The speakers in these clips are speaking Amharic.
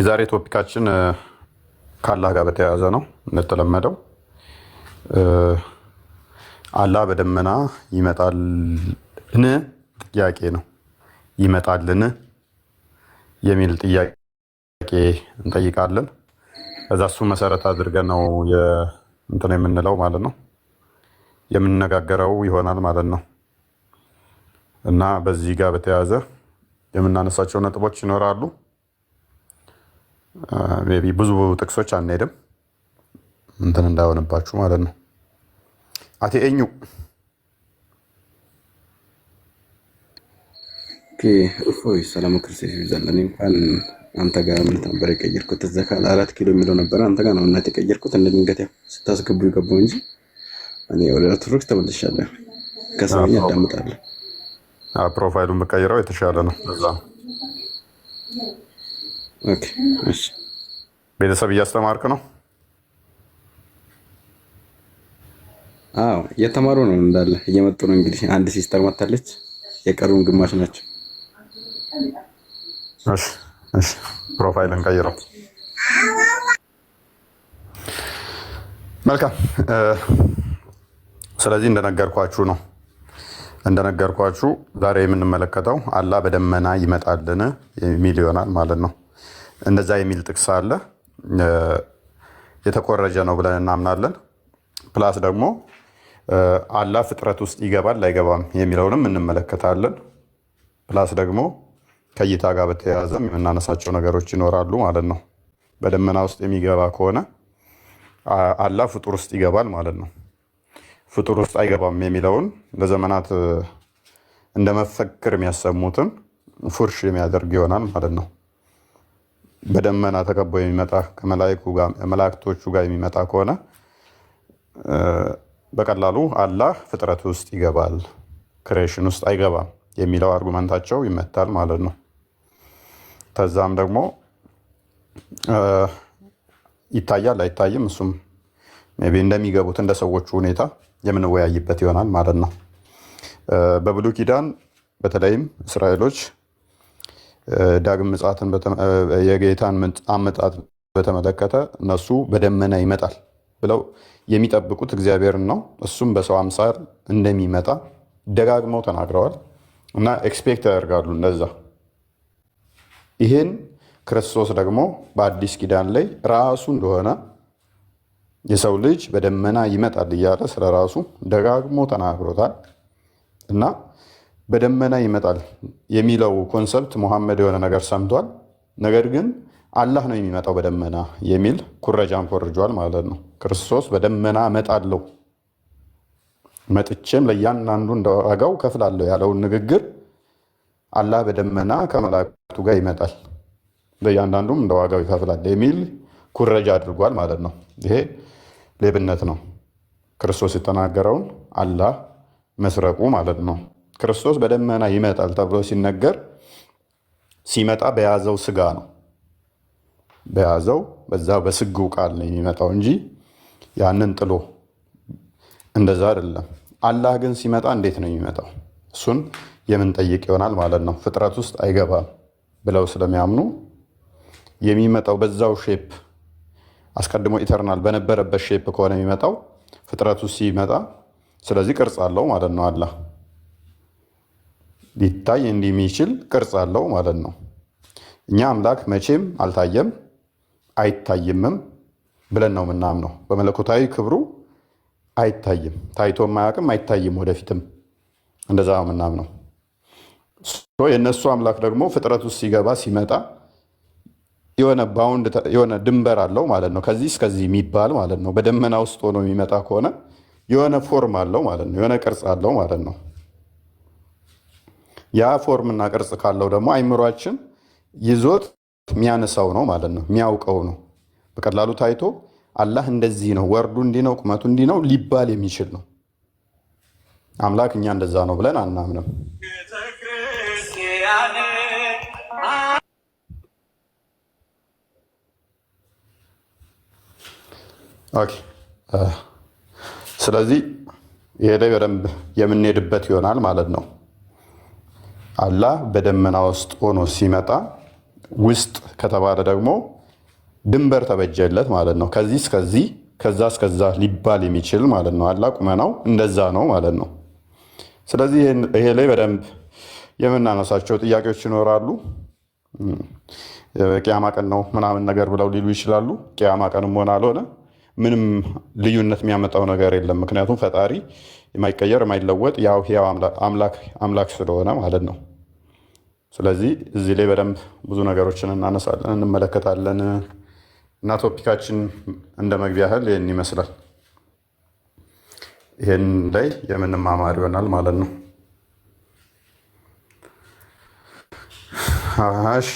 የዛሬ ቶፒካችን ከአላህ ጋር በተያያዘ ነው። እንደተለመደው አላህ በደመና ይመጣልን ጥያቄ ነው። ይመጣልን የሚል ጥያቄ እንጠይቃለን። ከዛ እሱ መሰረት አድርገን ነው እንትን የምንለው ማለት ነው፣ የምንነጋገረው ይሆናል ማለት ነው። እና በዚህ ጋር በተያያዘ የምናነሳቸው ነጥቦች ይኖራሉ። ሜይ ቢ ብዙ ጥቅሶች አንሄድም እንትን እንዳይሆንባችሁ ማለት ነው። አቴ ኤኙ እፎይ ሰላም ክርስቶስ ይብዛልን። እንኳን አንተ ጋር ምን ነበር የቀየርኩት? እዛ ካለ 4 ኪሎ የሚለው ነበር አንተ ጋር ነው እናት የቀየርኩት። እንደ ድንገት ያው ስታስገቡ ይገባው እንጂ እኔ ወደ ኦርቶዶክስ ተመልሻለሁ። ከሰውኛ አዳምጣለሁ። ፕሮፋይሉን በቀይረው የተሻለ ነው። እዛ ኦኬ እሺ። ቤተሰብ እያስተማርክ ነው? አዎ እየተማሩ ነው፣ እንዳለ እየመጡ ነው። እንግዲህ አንድ ሲስተር መታለች፣ የቀሩን ግማሽ ናቸው። እሺ እሺ፣ ፕሮፋይልን ቀይረው። መልካም። ስለዚህ እንደነገርኳችሁ ዛሬ የምንመለከተው አላህ በደመና ይመጣልን የሚል ይሆናል ማለት ነው። እንደዛ የሚል ጥቅስ አለ፣ የተኮረጀ ነው ብለን እናምናለን። ፕላስ ደግሞ አላህ ፍጥረት ውስጥ ይገባል አይገባም የሚለውንም እንመለከታለን። ፕላስ ደግሞ ከእይታ ጋር በተያያዘም የምናነሳቸው ነገሮች ይኖራሉ ማለት ነው። በደመና ውስጥ የሚገባ ከሆነ አላህ ፍጡር ውስጥ ይገባል ማለት ነው። ፍጡር ውስጥ አይገባም የሚለውን ለዘመናት እንደ መፈክር የሚያሰሙትን ፉርሽ የሚያደርግ ይሆናል ማለት ነው። በደመና ተከቦ የሚመጣ ከመላእክቶቹ ጋር የሚመጣ ከሆነ በቀላሉ አላህ ፍጥረት ውስጥ ይገባል፣ ክሬሽን ውስጥ አይገባም የሚለው አርጉመንታቸው ይመታል ማለት ነው። ከዛም ደግሞ ይታያል አይታይም፣ እሱም ሜይ ቢ እንደሚገቡት እንደ ሰዎቹ ሁኔታ የምንወያይበት ይሆናል ማለት ነው። በብሉይ ኪዳን በተለይም እስራኤሎች ዳግም ምጽአትን የጌታን አመጣጥ በተመለከተ እነሱ በደመና ይመጣል ብለው የሚጠብቁት እግዚአብሔርን ነው። እሱም በሰው አምሳል እንደሚመጣ ደጋግመው ተናግረዋል እና ኤክስፔክት ያደርጋሉ እንደዛ። ይህን ክርስቶስ ደግሞ በአዲስ ኪዳን ላይ ራሱ እንደሆነ የሰው ልጅ በደመና ይመጣል እያለ ስለ ራሱ ደጋግሞ ተናግሮታል እና በደመና ይመጣል የሚለው ኮንሰፕት ሙሐመድ የሆነ ነገር ሰምቷል። ነገር ግን አላህ ነው የሚመጣው በደመና የሚል ኩረጃን ኮርጇል ማለት ነው። ክርስቶስ በደመና እመጣለሁ መጥቼም ለእያንዳንዱ እንደዋጋው ከፍላለሁ ያለውን ንግግር አላህ በደመና ከመላእክቱ ጋር ይመጣል ለእያንዳንዱም እንደዋጋው ይከፍላል የሚል ኩረጃ አድርጓል ማለት ነው። ይሄ ሌብነት ነው። ክርስቶስ የተናገረውን አላህ መስረቁ ማለት ነው። ክርስቶስ በደመና ይመጣል ተብሎ ሲነገር ሲመጣ በያዘው ስጋ ነው፣ በያዘው በዛው በስግው ቃል ነው የሚመጣው እንጂ ያንን ጥሎ እንደዛ አይደለም። አላህ ግን ሲመጣ እንዴት ነው የሚመጣው? እሱን የምንጠይቅ ይሆናል ማለት ነው። ፍጥረት ውስጥ አይገባም ብለው ስለሚያምኑ የሚመጣው በዛው ሼፕ አስቀድሞ ኢተርናል በነበረበት ሼፕ ከሆነ የሚመጣው ፍጥረት ውስጥ ሲመጣ ስለዚህ ቅርጽ አለው ማለት ነው። አላህ ሊታይ እንዲህ የሚችል ቅርጽ አለው ማለት ነው። እኛ አምላክ መቼም አልታየም አይታይምም ብለን ነው የምናምነው። በመለኮታዊ ክብሩ አይታይም፣ ታይቶም አያውቅም፣ አይታይም ወደፊትም፣ እንደዛ ነው የምናምነው። የእነሱ አምላክ ደግሞ ፍጥረት ውስጥ ሲገባ ሲመጣ የሆነ ድንበር አለው ማለት ነው። ከዚህ እስከዚህ የሚባል ማለት ነው። በደመና ውስጥ ሆኖ የሚመጣ ከሆነ የሆነ ፎርም አለው ማለት ነው። የሆነ ቅርጽ አለው ማለት ነው። ያ ፎርምና ቅርጽ ካለው ደግሞ አይምሯችን ይዞት የሚያነሳው ነው ማለት ነው። የሚያውቀው ነው። በቀላሉ ታይቶ አላህ እንደዚህ ነው፣ ወርዱ እንዲህ ነው፣ ቁመቱ እንዲህ ነው ሊባል የሚችል ነው። አምላክ እኛ እንደዛ ነው ብለን አናምንም። ኦኬ። ስለዚህ ይሄ ላይ በደንብ የምንሄድበት ይሆናል ማለት ነው። አላህ በደመና ውስጥ ሆኖ ሲመጣ ውስጥ ከተባለ ደግሞ ድንበር ተበጀለት ማለት ነው። ከዚህ እስከዚህ ከዛ እስከዛ ሊባል የሚችል ማለት ነው። አላህ ቁመናው እንደዛ ነው ማለት ነው። ስለዚህ ይሄ ላይ በደንብ የምናነሳቸው ጥያቄዎች ይኖራሉ። ቅያማ ቀን ነው ምናምን ነገር ብለው ሊሉ ይችላሉ። ቅያማ ቀንም ሆነ አልሆነ ምንም ልዩነት የሚያመጣው ነገር የለም። ምክንያቱም ፈጣሪ የማይቀየር የማይለወጥ ያው ሕያው አምላክ ስለሆነ ማለት ነው። ስለዚህ እዚህ ላይ በደንብ ብዙ ነገሮችን እናነሳለን፣ እንመለከታለን እና ቶፒካችን እንደ መግቢያ ያህል ይህን ይመስላል። ይህን ላይ የምንማማር ይሆናል ማለት ነው። እሺ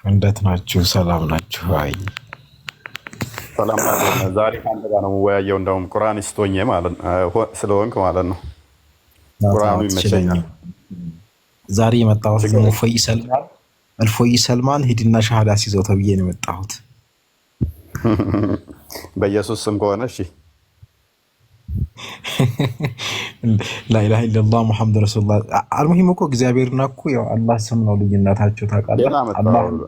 እንዴት ናችሁ? ሰላም ናችሁ? አይ ሰላም ዛሬ ከአንተ ጋር ነው የምወያየው። እንደውም ቁርአኒስት ሆኜ ስለሆንክ ማለት ነው። ቁርአኑ ይመቸኛል። ዛሬ የመጣሁት እፎይ ሰልማን ሂድና ሻሃዳ ሲይዘው ተብዬ ነው የመጣሁት። በኢየሱስ ስም ከሆነ እሺ። ላኢላሃ ኢለላህ ሙሐመድ ረሱሉላህ። አልሙሂም እኮ እግዚአብሔርና እኮ ያው አላህ ስም ነው ልዩነታቸው። ታውቃለህ?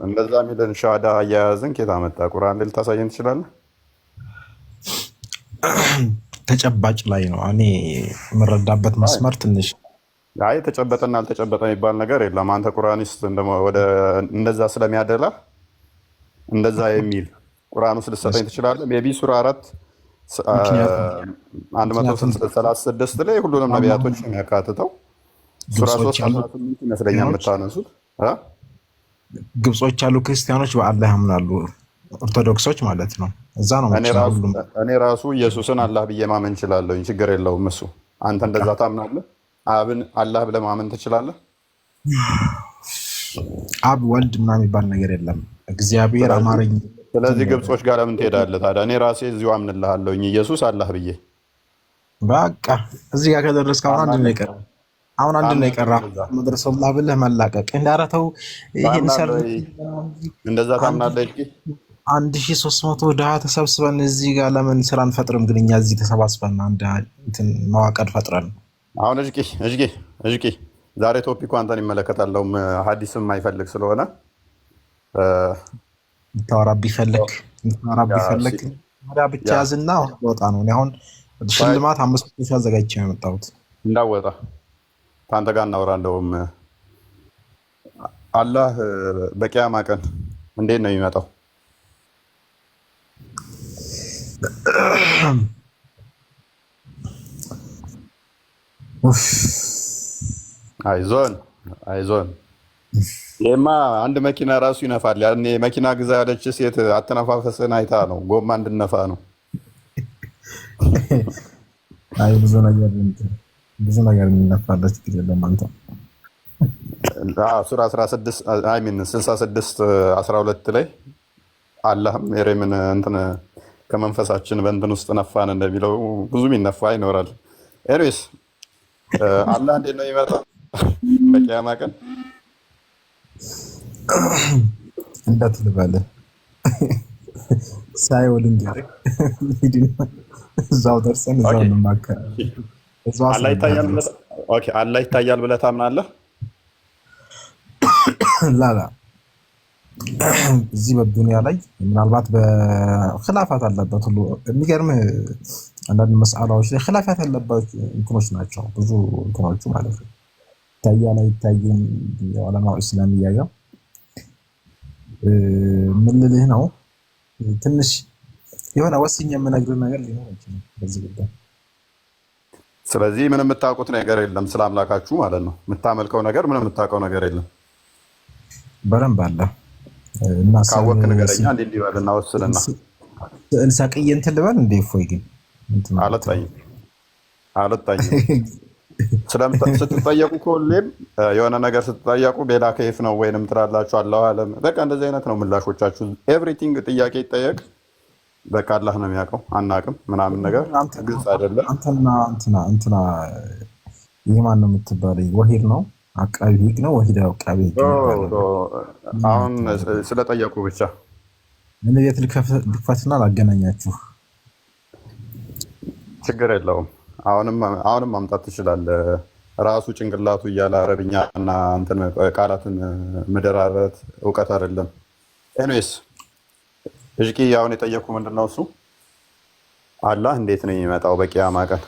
እንደዛ የሚልን ሻሃዳ አያያዝን ኬት አመጣ? ቁርአን ላይ ልታሳየን ትችላለህ? ተጨባጭ ላይ ነው እኔ የምረዳበት መስመር ትንሽ። አይ ተጨበጠና አልተጨበጠ የሚባል ነገር የለም። አንተ ቁርአኒስት እንደዛ ስለሚያደላ እንደዛ የሚል ቁርአን ውስጥ ልትሰጠኝ ትችላለህ? ሜይ ቢ ሱራ 4 136 ላይ ሁሉንም ነቢያቶች የሚያካትተው ሱራ 3 ይመስለኛል የምታነሱት። ግብጾች ያሉ ክርስቲያኖች በአላህ ያምናሉ፣ ኦርቶዶክሶች ማለት ነው። እዛ ነው እኔ ራሱ ኢየሱስን አላህ ብዬ ማመን እችላለሁ፣ ችግር የለውም እሱ። አንተ እንደዛ ታምናለህ? አብን አላህ ብለህ ማመን ትችላለህ? አብ ወልድ ምናምን የሚባል ነገር የለም። እግዚአብሔር አማረኝ። ስለዚህ ግብጾች ጋር ለምን ትሄዳለህ ታዲያ? እኔ ራሴ እዚሁ አምንልሃለሁ ኢየሱስ አላህ ብዬ። በቃ እዚህ ጋር ከደረስክ አሁን አንድ ነው የቀራ መድረሰላህ ብለህ መላቀቅ። እንዳረተው ይሄን እንደዛ ታምናለህ? 1300 ድሃ ተሰብስበን እዚህ ጋር ለምን ስራ አንፈጥርም? ግን እኛ እዚህ ተሰባስበን አንድ እንትን መዋቀር ፈጥረን አሁን እጅጌ ዛሬ ቶፒኩ አንተን ይመለከታለሁ። ሀዲስም የማይፈልግ ስለሆነ ታወራ ቢፈልግ ብቻ ያዝና ወጣ ነው። አሁን ሽልማት 500 ሺህ አዘጋጅቼ ነው የመጣሁት። እንዳወጣ ከአንተ ጋር እናወራ። እንደውም አላህ በቂያማ ቀን እንዴት ነው የሚመጣው? አይዞን ይሄማ አንድ መኪና ራሱ ይነፋል። ያኔ መኪና ግዛ ያለች ሴት አተነፋፈስን አይታ ነው ጎማ እንድነፋ ነው። አይ ብዙ ነገር የሚነፋለች ጊዜ ለማንተ ሱራ 66 12 ላይ አላህም የሬምን እንትን ከመንፈሳችን በእንትን ውስጥ ነፋን እንደሚለው ብዙ የሚነፋ ይኖራል። ኤኒዌይስ አላህ እንዴት ነው የሚመጣው በቂያማ ቀን? እንደት ልበልህ ሳይወል እንዲያር እዛው ደርሰን እዛው እንማከር። አላህ ይታያል ብለህ ታምናለህ? ላላ እዚህ በዱንያ ላይ ምናልባት በخلافات አለበት ሁሉ የሚገርምህ አንዳንድ መስአላዎች ላይ خلافات ያለበት እንትኖች ናቸው ብዙ እንትኖቹ ማለት ነው። ይታያል አይታይም የዑለማው እስላሚያ ያው ምን ልልህ ነው ትንሽ የሆነ ወስኜ የምነግርህ ነገር ሊሆን ይችላል በዚህ ጉዳይ። ስለዚህ ምንም የምታውቁት ነገር የለም ስለ አምላካችሁ ማለት ነው። የምታመልከው ነገር ምንም የምታውቀው ነገር የለም። በረም ባለ እና ካወቅ ነገረኛ እንዴ ይባልና ወስልና ስዕል ሰቅዬ እንትን ልበል እንዴ? እፎይ ግን አልታኝም ስትጠየቁ ሁሌም የሆነ ነገር ስትጠየቁ ቤላ ከይፍ ነው ወይንም ትላላችሁ አላህ አለም። በቃ እንደዚህ አይነት ነው ምላሾቻችሁ። ኤቭሪቲንግ ጥያቄ ይጠየቅ በቃ አላህ ነው የሚያውቀው አናውቅም ምናምን ነገር ግልጽ አይደለም። እንትና ይሄ ማን ነው የምትባለው? ወሂድ ነው አቃቢ ህግ ነው ወሂድ አቃቢ ህግ ነው። አሁን ስለጠየቁ ብቻ ምን ቤት ልክፈትና ላገናኛችሁ ችግር የለውም። አሁንም ማምጣት ትችላለህ። ራሱ ጭንቅላቱ እያለ አረብኛ እና እንትን ቃላትን መደራረት እውቀት አይደለም። ኤኒዌይስ እጅቂ አሁን የጠየኩ ምንድነው እሱ አላህ እንዴት ነው የሚመጣው በቂያማ ቀን?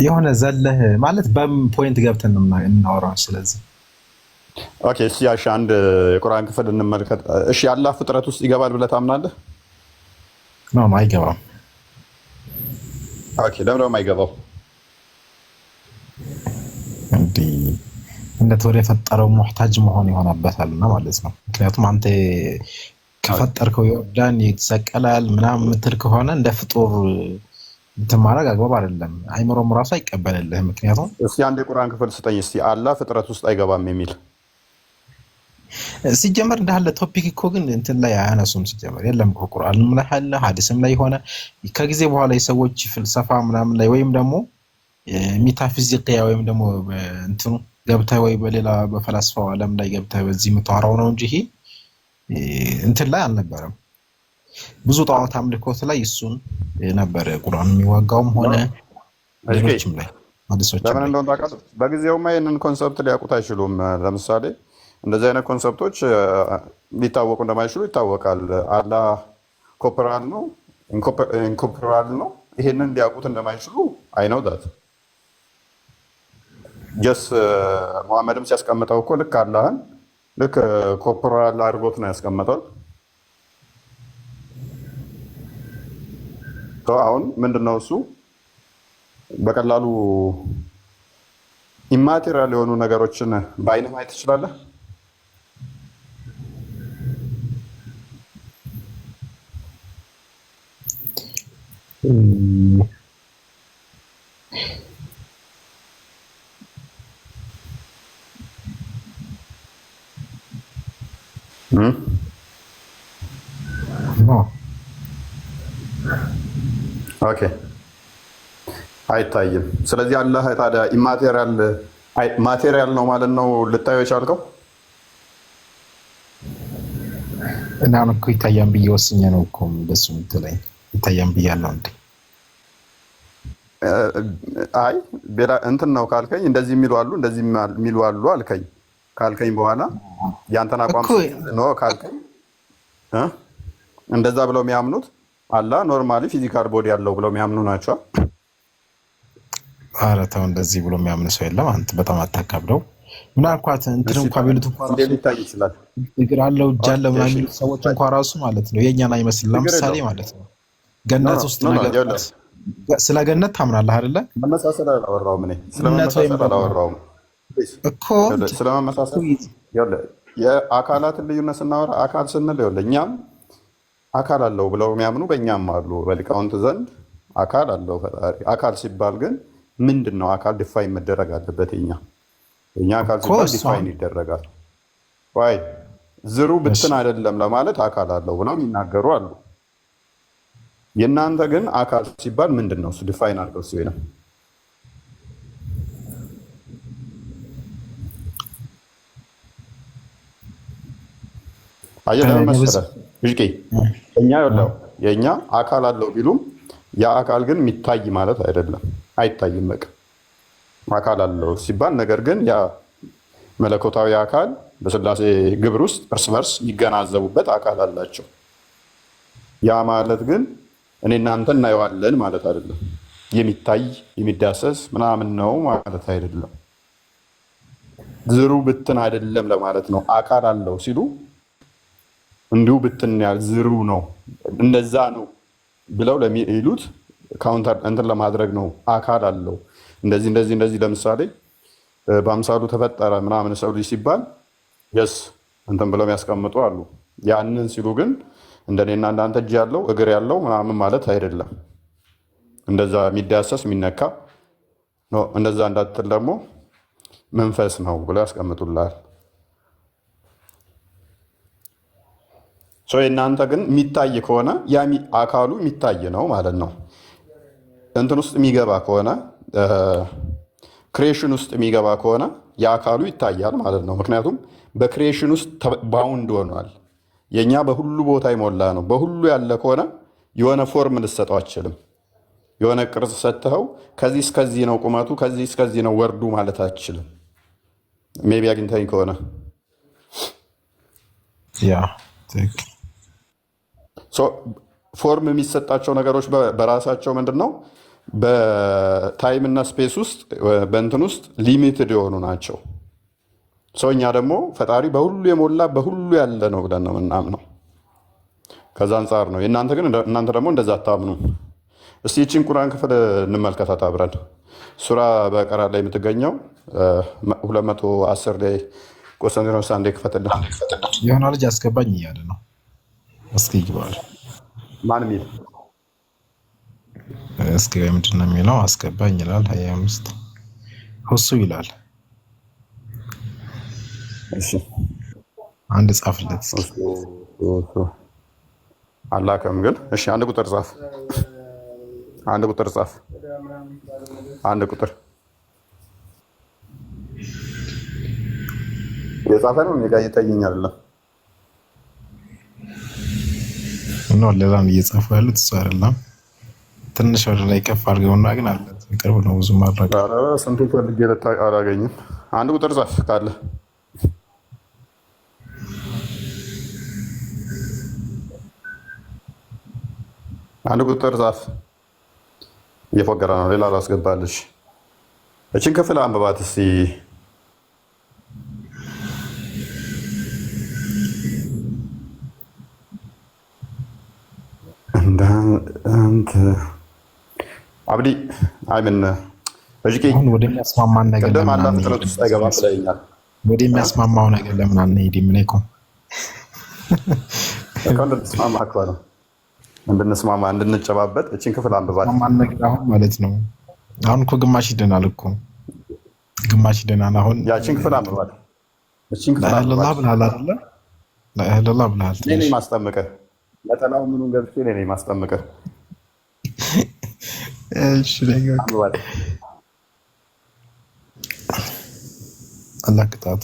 የሆነ ዘለህ ማለት በፖይንት ገብተን ነው የምናወራው። ስለዚህ ኦኬ፣ እሺ ያሽ አንድ የቁርአን ክፍል እንመልከት። እሺ አላህ ፍጥረት ውስጥ ይገባል ብለህ ታምናለህ? ነው አይገባም። ኦኬ፣ ለምን ነው የማይገባው? እንዲህ እንደት ወደ የፈጠረው ሙህታጅ መሆን ይሆንበታልና ማለት ነው። ምክንያቱም አንተ ከፈጠርከው ይወርዳን ይሰቀላል ምናምን የምትል ከሆነ እንደ ፍጡር እንትን ማድረግ አግባብ አይደለም። አይምሮም ራሱ አይቀበልልህም። ምክንያቱም እስቲ አንድ የቁርአን ክፍል ስጠኝ እስቲ አላህ ፍጥረት ውስጥ አይገባም የሚል ሲጀመር እንዳለ ቶፒክ እኮ ግን እንትን ላይ አያነሱም። ሲጀመር የለም እኮ ቁርአንም ላይ አለ ሐዲስም ላይ ሆነ ከጊዜ በኋላ የሰዎች ፍልሰፋ ምናምን ላይ ወይም ደግሞ ሜታፊዚክያ ወይም ደግሞ እንትኑ ገብተህ ወይ በሌላ በፈላስፋው ዓለም ላይ ገብተህ በዚህ የምታወራው ነው እንጂ ይሄ እንትን ላይ አልነበረም። ብዙ ጣዖት አምልኮት ላይ እሱን ነበር ቁርአን የሚዋጋውም ሆነ ሌሎችም ላይ ሐዲሶች ለምን እንደሆነ ታውቃለህ? በጊዜውማ ይሄንን ኮንሰፕት ሊያውቁት አይችሉም። ለምሳሌ እንደዚህ አይነት ኮንሰፕቶች ሊታወቁ እንደማይችሉ ይታወቃል። አላህ ኮፐራል ነው ኢንኮፐራል ነው። ይሄንን ሊያውቁት እንደማይችሉ አይ ነው ዳት ጀስ ሙሐመድም ሲያስቀምጠው እኮ ልክ አላህን ልክ ኮፐራል አድርጎት ነው ያስቀመጠው። አሁን ምንድነው እሱ በቀላሉ ኢማቴሪያል የሆኑ ነገሮችን በአይንህ ማየት ትችላለህ። ኦኬ አይታይም። ስለዚህ አላህ ታዲያ ኢማቴሪያል ማቴሪያል ነው ማለት ነው ልታየው የቻልከው? እና እኮ ይታያም ብዬ ወስኜ ነው እኮ እንደሱ የምትለኝ። ይታያም ብያለሁ እንዴ? አይ እንትን ነው ካልከኝ እንደዚህ የሚሉ አሉ እንደዚህ የሚሉ አሉ አልከኝ። ካልከኝ በኋላ ያንተን አቋም ነው ካልከኝ እንደዛ ብለው የሚያምኑት አላህ ኖርማሊ ፊዚካል ቦዲ ያለው ብለው የሚያምኑ ናቸው። ኧረ ተው እንደዚህ ብሎ የሚያምን ሰው የለም። አንተ በጣም አታካብደው። ምን አልኳት እንትን እንኳን ቢሉት እንኳን ሊታይ ይችላል። እግር አለው እጅ አለው ምናምን የሚሉት ሰዎች እንኳን ራሱ ማለት ነው የኛን አይመስልም። ለምሳሌ ማለት ነው ገነት ውስጥ ነገር ስለ ገነት ታምናለህ አይደለ? መመሳሰል አላወራሁም እኔ ስለመመሳሰል አላወራሁም እኮ ስለመመሳሰል የአካላትን ልዩነት ስናወራ አካል ስንል ይኸውልህ እኛም አካል አለው ብለው የሚያምኑ በእኛም አሉ በሊቃውንት ዘንድ አካል አለው ፈጣሪ። አካል ሲባል ግን ምንድን ነው? አካል ዲፋይን መደረግ አለበት። የኛ አካል ሲባል ዲፋይን ይደረጋል። ዋይ ዝሩ ብትን አይደለም ለማለት አካል አለው ብለው የሚናገሩ አሉ። የእናንተ ግን አካል ሲባል ምንድን ነው? እሱ ዲፋይን አድርገው ሲሆ ነው። አየህ ለምን መሰለህ ብዥቄ እኛ ያለው የእኛ አካል አለው ቢሉም ያ አካል ግን የሚታይ ማለት አይደለም። አይታይም። በቃ አካል አለው ሲባል ነገር ግን ያ መለኮታዊ አካል በስላሴ ግብር ውስጥ እርስ በርስ ይገናዘቡበት አካል አላቸው። ያ ማለት ግን እኔ እናንተ እናየዋለን ማለት አይደለም። የሚታይ የሚዳሰስ ምናምን ነው ማለት አይደለም። ዝሩ ብትን አይደለም ለማለት ነው። አካል አለው ሲሉ እንዲሁ ብትን ያል ዝሩ ነው እንደዛ ነው ብለው ለሚሉት ካውንተር እንትን ለማድረግ ነው። አካል አለው እንደዚህ እንደዚህ እንደዚህ ለምሳሌ በአምሳሉ ተፈጠረ ምናምን ሰው ልጅ ሲባል የስ እንትን ብለው የሚያስቀምጡ አሉ። ያንን ሲሉ ግን እንደኔና እንዳንተ እጅ ያለው እግር ያለው ምናምን ማለት አይደለም። እንደዛ የሚዳሰስ የሚነካ ነው። እንደዛ እንዳትል ደግሞ መንፈስ ነው ብለው ያስቀምጡላል። እናንተ ግን የሚታይ ከሆነ ያ አካሉ የሚታይ ነው ማለት ነው። እንትን ውስጥ የሚገባ ከሆነ ክሬሽን ውስጥ የሚገባ ከሆነ የአካሉ ይታያል ማለት ነው። ምክንያቱም በክሬሽን ውስጥ ባውንድ ሆኗል። የእኛ በሁሉ ቦታ ይሞላ ነው። በሁሉ ያለ ከሆነ የሆነ ፎርም ልሰጠው አችልም። የሆነ ቅርጽ ሰጥተው ከዚህ እስከዚህ ነው ቁመቱ፣ ከዚህ እስከዚህ ነው ወርዱ ማለት አችልም። ሜቢ አግኝተኝ ከሆነ ያ ትክክል። ፎርም የሚሰጣቸው ነገሮች በራሳቸው ምንድን ነው በታይም እና ስፔስ ውስጥ በእንትን ውስጥ ሊሚትድ የሆኑ ናቸው። እኛ ደግሞ ፈጣሪ በሁሉ የሞላ በሁሉ ያለ ነው ብለን ነው ምናምነው። ከዛ አንጻር ነው። እናንተ ደግሞ እንደዛ አታምኑ። እስቲ ይህችን ቁርአን ክፍል እንመልከታት አብረን። ሱራ በቀራ ላይ የምትገኘው 210 ላይ ቆስጠንጢኖስ አንዴ ክፈትልን። የሆነ ልጅ አስገባኝ እያለ ነው። እስኪ ይግባል። ማን የሚል እስኪ ምንድን ነው የሚለው? አስገባኝ ይላል። 25 ሁሱ ይላል። እሺ አንድ ጻፍለት። አላከም ግን። እሺ አንድ ቁጥር ጻፍ። አንድ ቁጥር ጻፍ። አንድ ቁጥር የጻፈ ነው። እኔ ጋር እየታየኝ አይደለም። ነው ሌላም እየጻፉ ያሉት እሱ አይደለም። ትንሽ ወደ ላይ ከፍ አድርገውና ግን አለ ቅርብ ነው። ብዙ ማድረግ ስንቱን ፈልጌ አላገኝም። አንድ ቁጥር ጻፍ ካለ አንድ ቁጥር ጻፍ። እየፎገረ ነው። ሌላ ላስገባልሽ። እችን ክፍል አንብባት እስቲ። አንተ አብዲ አይምን እጅቂ ወደሚያስማማን ነገር ቅድም አላ ፍጥረት ውስጥ አይገባም ብለኸኛል። ወደሚያስማማው ነገር ለምን አንሄድም? ምን እኮ እንድንስማማ እኮ ነው። እንድንስማማ እንድንጨባበጥ እችን ክፍል አንብባት ማለት ነው። አሁን እኮ ግማሽ ይደናል እኮ ግማሽ ይደናል። አሁን ያችን ክፍል አንብባት። እችን ክፍል ለአላህ ብለሃል አይደለ? ለአላህ ብለሃል። እኔ ማስጠምቀህ ለጠላው ምኑን ገብቼ እኔ ማስጠምቀህ። እሺ ነገር አላህ ቅጣቱ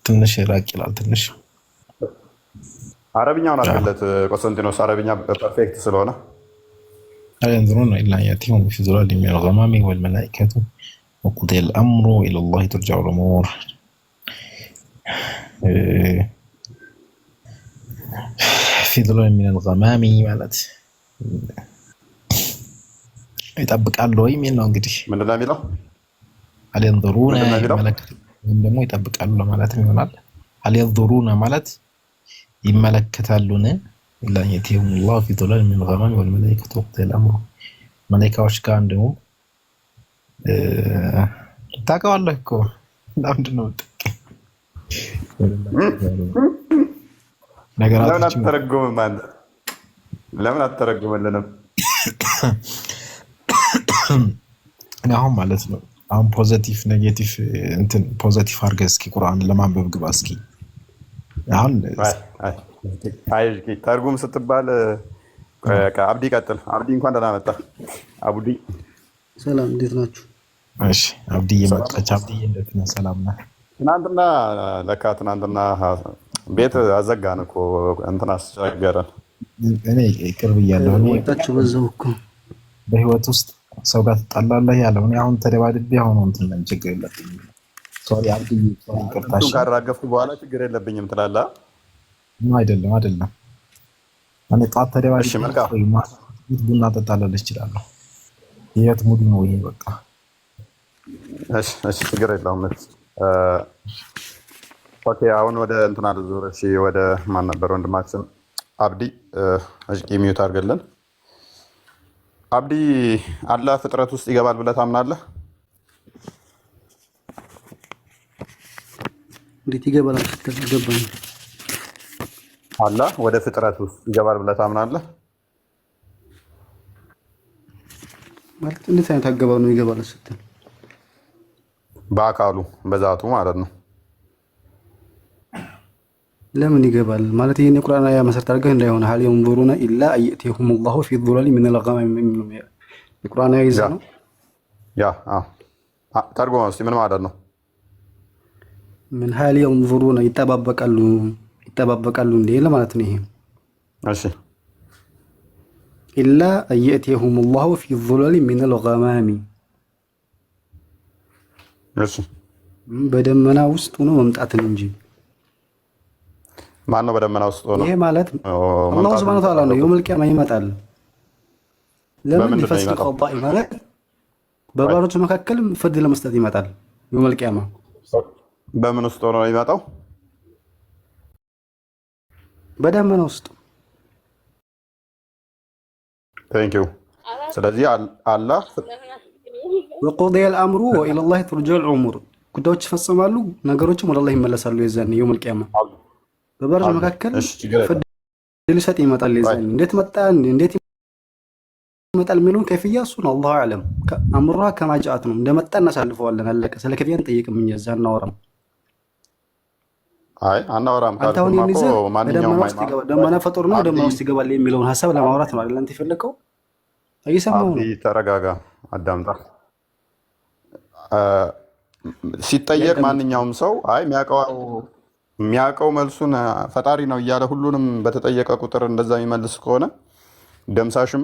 ትንሽ ራቅ ይላል። ትንሽ አረብኛውን አድርገለት ቆስጠንጢኖስ። አረብኛ ፐርፌክት ስለሆነ ينظرون إلا أن يأتيهم في ظلال من الغمام والملائكة وقضي الأمر إلى الله ترجع الأمور في ظلال من الغمام ማለት ይጠብቃሉ ወይ የሚል ነው። እንግዲህ ምንድን ነው የሚለው? አልየንظሩነ ወይም ደግሞ ይጠብቃሉ ለማለት ይሆናል። አልየንظሩነ ማለት ይመለከታሉን ኢላ የቲሁም الله في ظلال من الغمام والملائكة وقضي الأمر መላእክቶች ጋር እንደው ታውቀዋለህ እኮ ለምንድን ነው ለምን አትተረጉምም አንተ? ለምን አትተረጉምልንም? አሁን ማለት ነው አሁን ፖዚቲቭ ኔጌቲቭ እንትን ፖዚቲቭ አድርገህ እስኪ ቁርአን ለማንበብ ግባ እስኪ። አሁን አይልቂ ተርጉም ስትባል አብዲ ቀጥል። አብዲ እንኳን ደህና መጣ። አብዲ ሰላም፣ እንዴት ናችሁ? እሺ አብዲ የመጣች። አብዲ እንዴት ነህ? ሰላም ነህ? ትናንትና ቤት አዘጋን እኮ እንትን አስቸገረን። እኔ ቅርብ እያለሁ እኔ ወጣችሁ በዛው እኮ በህይወት ውስጥ ሰው ጋር ትጣላለህ ያለው እኔ አሁን ተደባድቤ አሁን እንትን ላይ ችግር የለብኝም። ሶሪ አብዲ ሶሪ ቅርታሽ ካራገፍኩ በኋላ ችግር የለብኝም ትላለህ። አይደለም እኔ ጧት ተደባድቤ ቡና ጠጣላለሁ እችላለሁ። የት ሙድ ነው ይሄ? በቃ እሺ ችግር የለውም። ኦኬ አሁን ወደ እንትና ልዙር። እሺ ወደ ማን ነበር ወንድማችን አብዲ እጅቂ ሚዩት አድርገልን። አብዲ አላህ ፍጥረት ውስጥ ይገባል ብለህ ታምናለህ? እንዴት ይገባል? አልገባኝም። አላህ ወደ ፍጥረት ውስጥ ይገባል ብለህ ታምናለህ? ማለት እንዴት አይነት አገባብ ነው ይገባል ስትል? በአካሉ በዛቱ ማለት ነው። ለምን ይገባል ማለት ይሄን የቁርአን አያ መሰረት አድርገህ እንዳይሆን ሀል ينظرون الا ان ياتيهم الله في الظلال من الغمام የቁርአን አያ ይዘህ ነው ያ ተርጉመው እስኪ ምን ማለት ነው? ምን ሀል ينظرون ይጠባበቃሉ ይጠባበቃሉ እንዴ ለማለት ነው። ይሄ እሺ ኢላ አየእቲየሁም ላሁ ፊ ዙለል ሚነል ገማሚ እሺ በደመና ውስጥ ሆኖ መምጣትን እንጂ። ማን ነው በደመና ውስጥ ሆኖ? ይሄ ማለት አላህ ሱብሓነሁ ወተዓላ ነው። የውመል ቂያማ ይመጣል። ለምን ሊፈስል ቀዳኢ ማለት በባሮች መካከል ፍርድ ለመስጠት ይመጣል። የውመል ቂያማ በምን ውስጥ ሆኖ ነው የሚመጣው? በደመና ውስጥ። ቴንክ ዩ። ስለዚህ አላህ ወቁዲየ አልአምሩ ወኢለላሂ ቱርጀዑል ኡሙር ጉዳዮች ይፈጸማሉ፣ ነገሮችም ወደ አላህ ይመለሳሉ። የዛኔ የውመል ቂያማ በባሮች መካከል ፍርድ ሊሰጥ ይመጣል። የዛኔ እንዴት መጣ እንዴት ይመጣል የሚለውን ከይፍያ እሱ ነው አላሁ አዕለም። አምሩሃ ከማ ጃአት ነው፣ እንደመጣ እናሳልፈዋለን። አለቀ። ስለ ከይፍያን ጠይቅም እኛ እዛ እናወራም። አይ አናወራም። አንተውን የሚይዘህ ደመና ፈጡር ነው፣ ደመና ውስጥ ይገባል የሚለውን ሀሳብ ለማውራት ነው አይደል? አንተ የፈለከው እየሰማሁ ነው። ተረጋጋ፣ አዳምጣ። ሲጠየቅ ማንኛውም ሰው አይ የሚያውቀው መልሱን ፈጣሪ ነው እያለ ሁሉንም በተጠየቀ ቁጥር እንደዛ የሚመልስ ከሆነ ደምሳሽም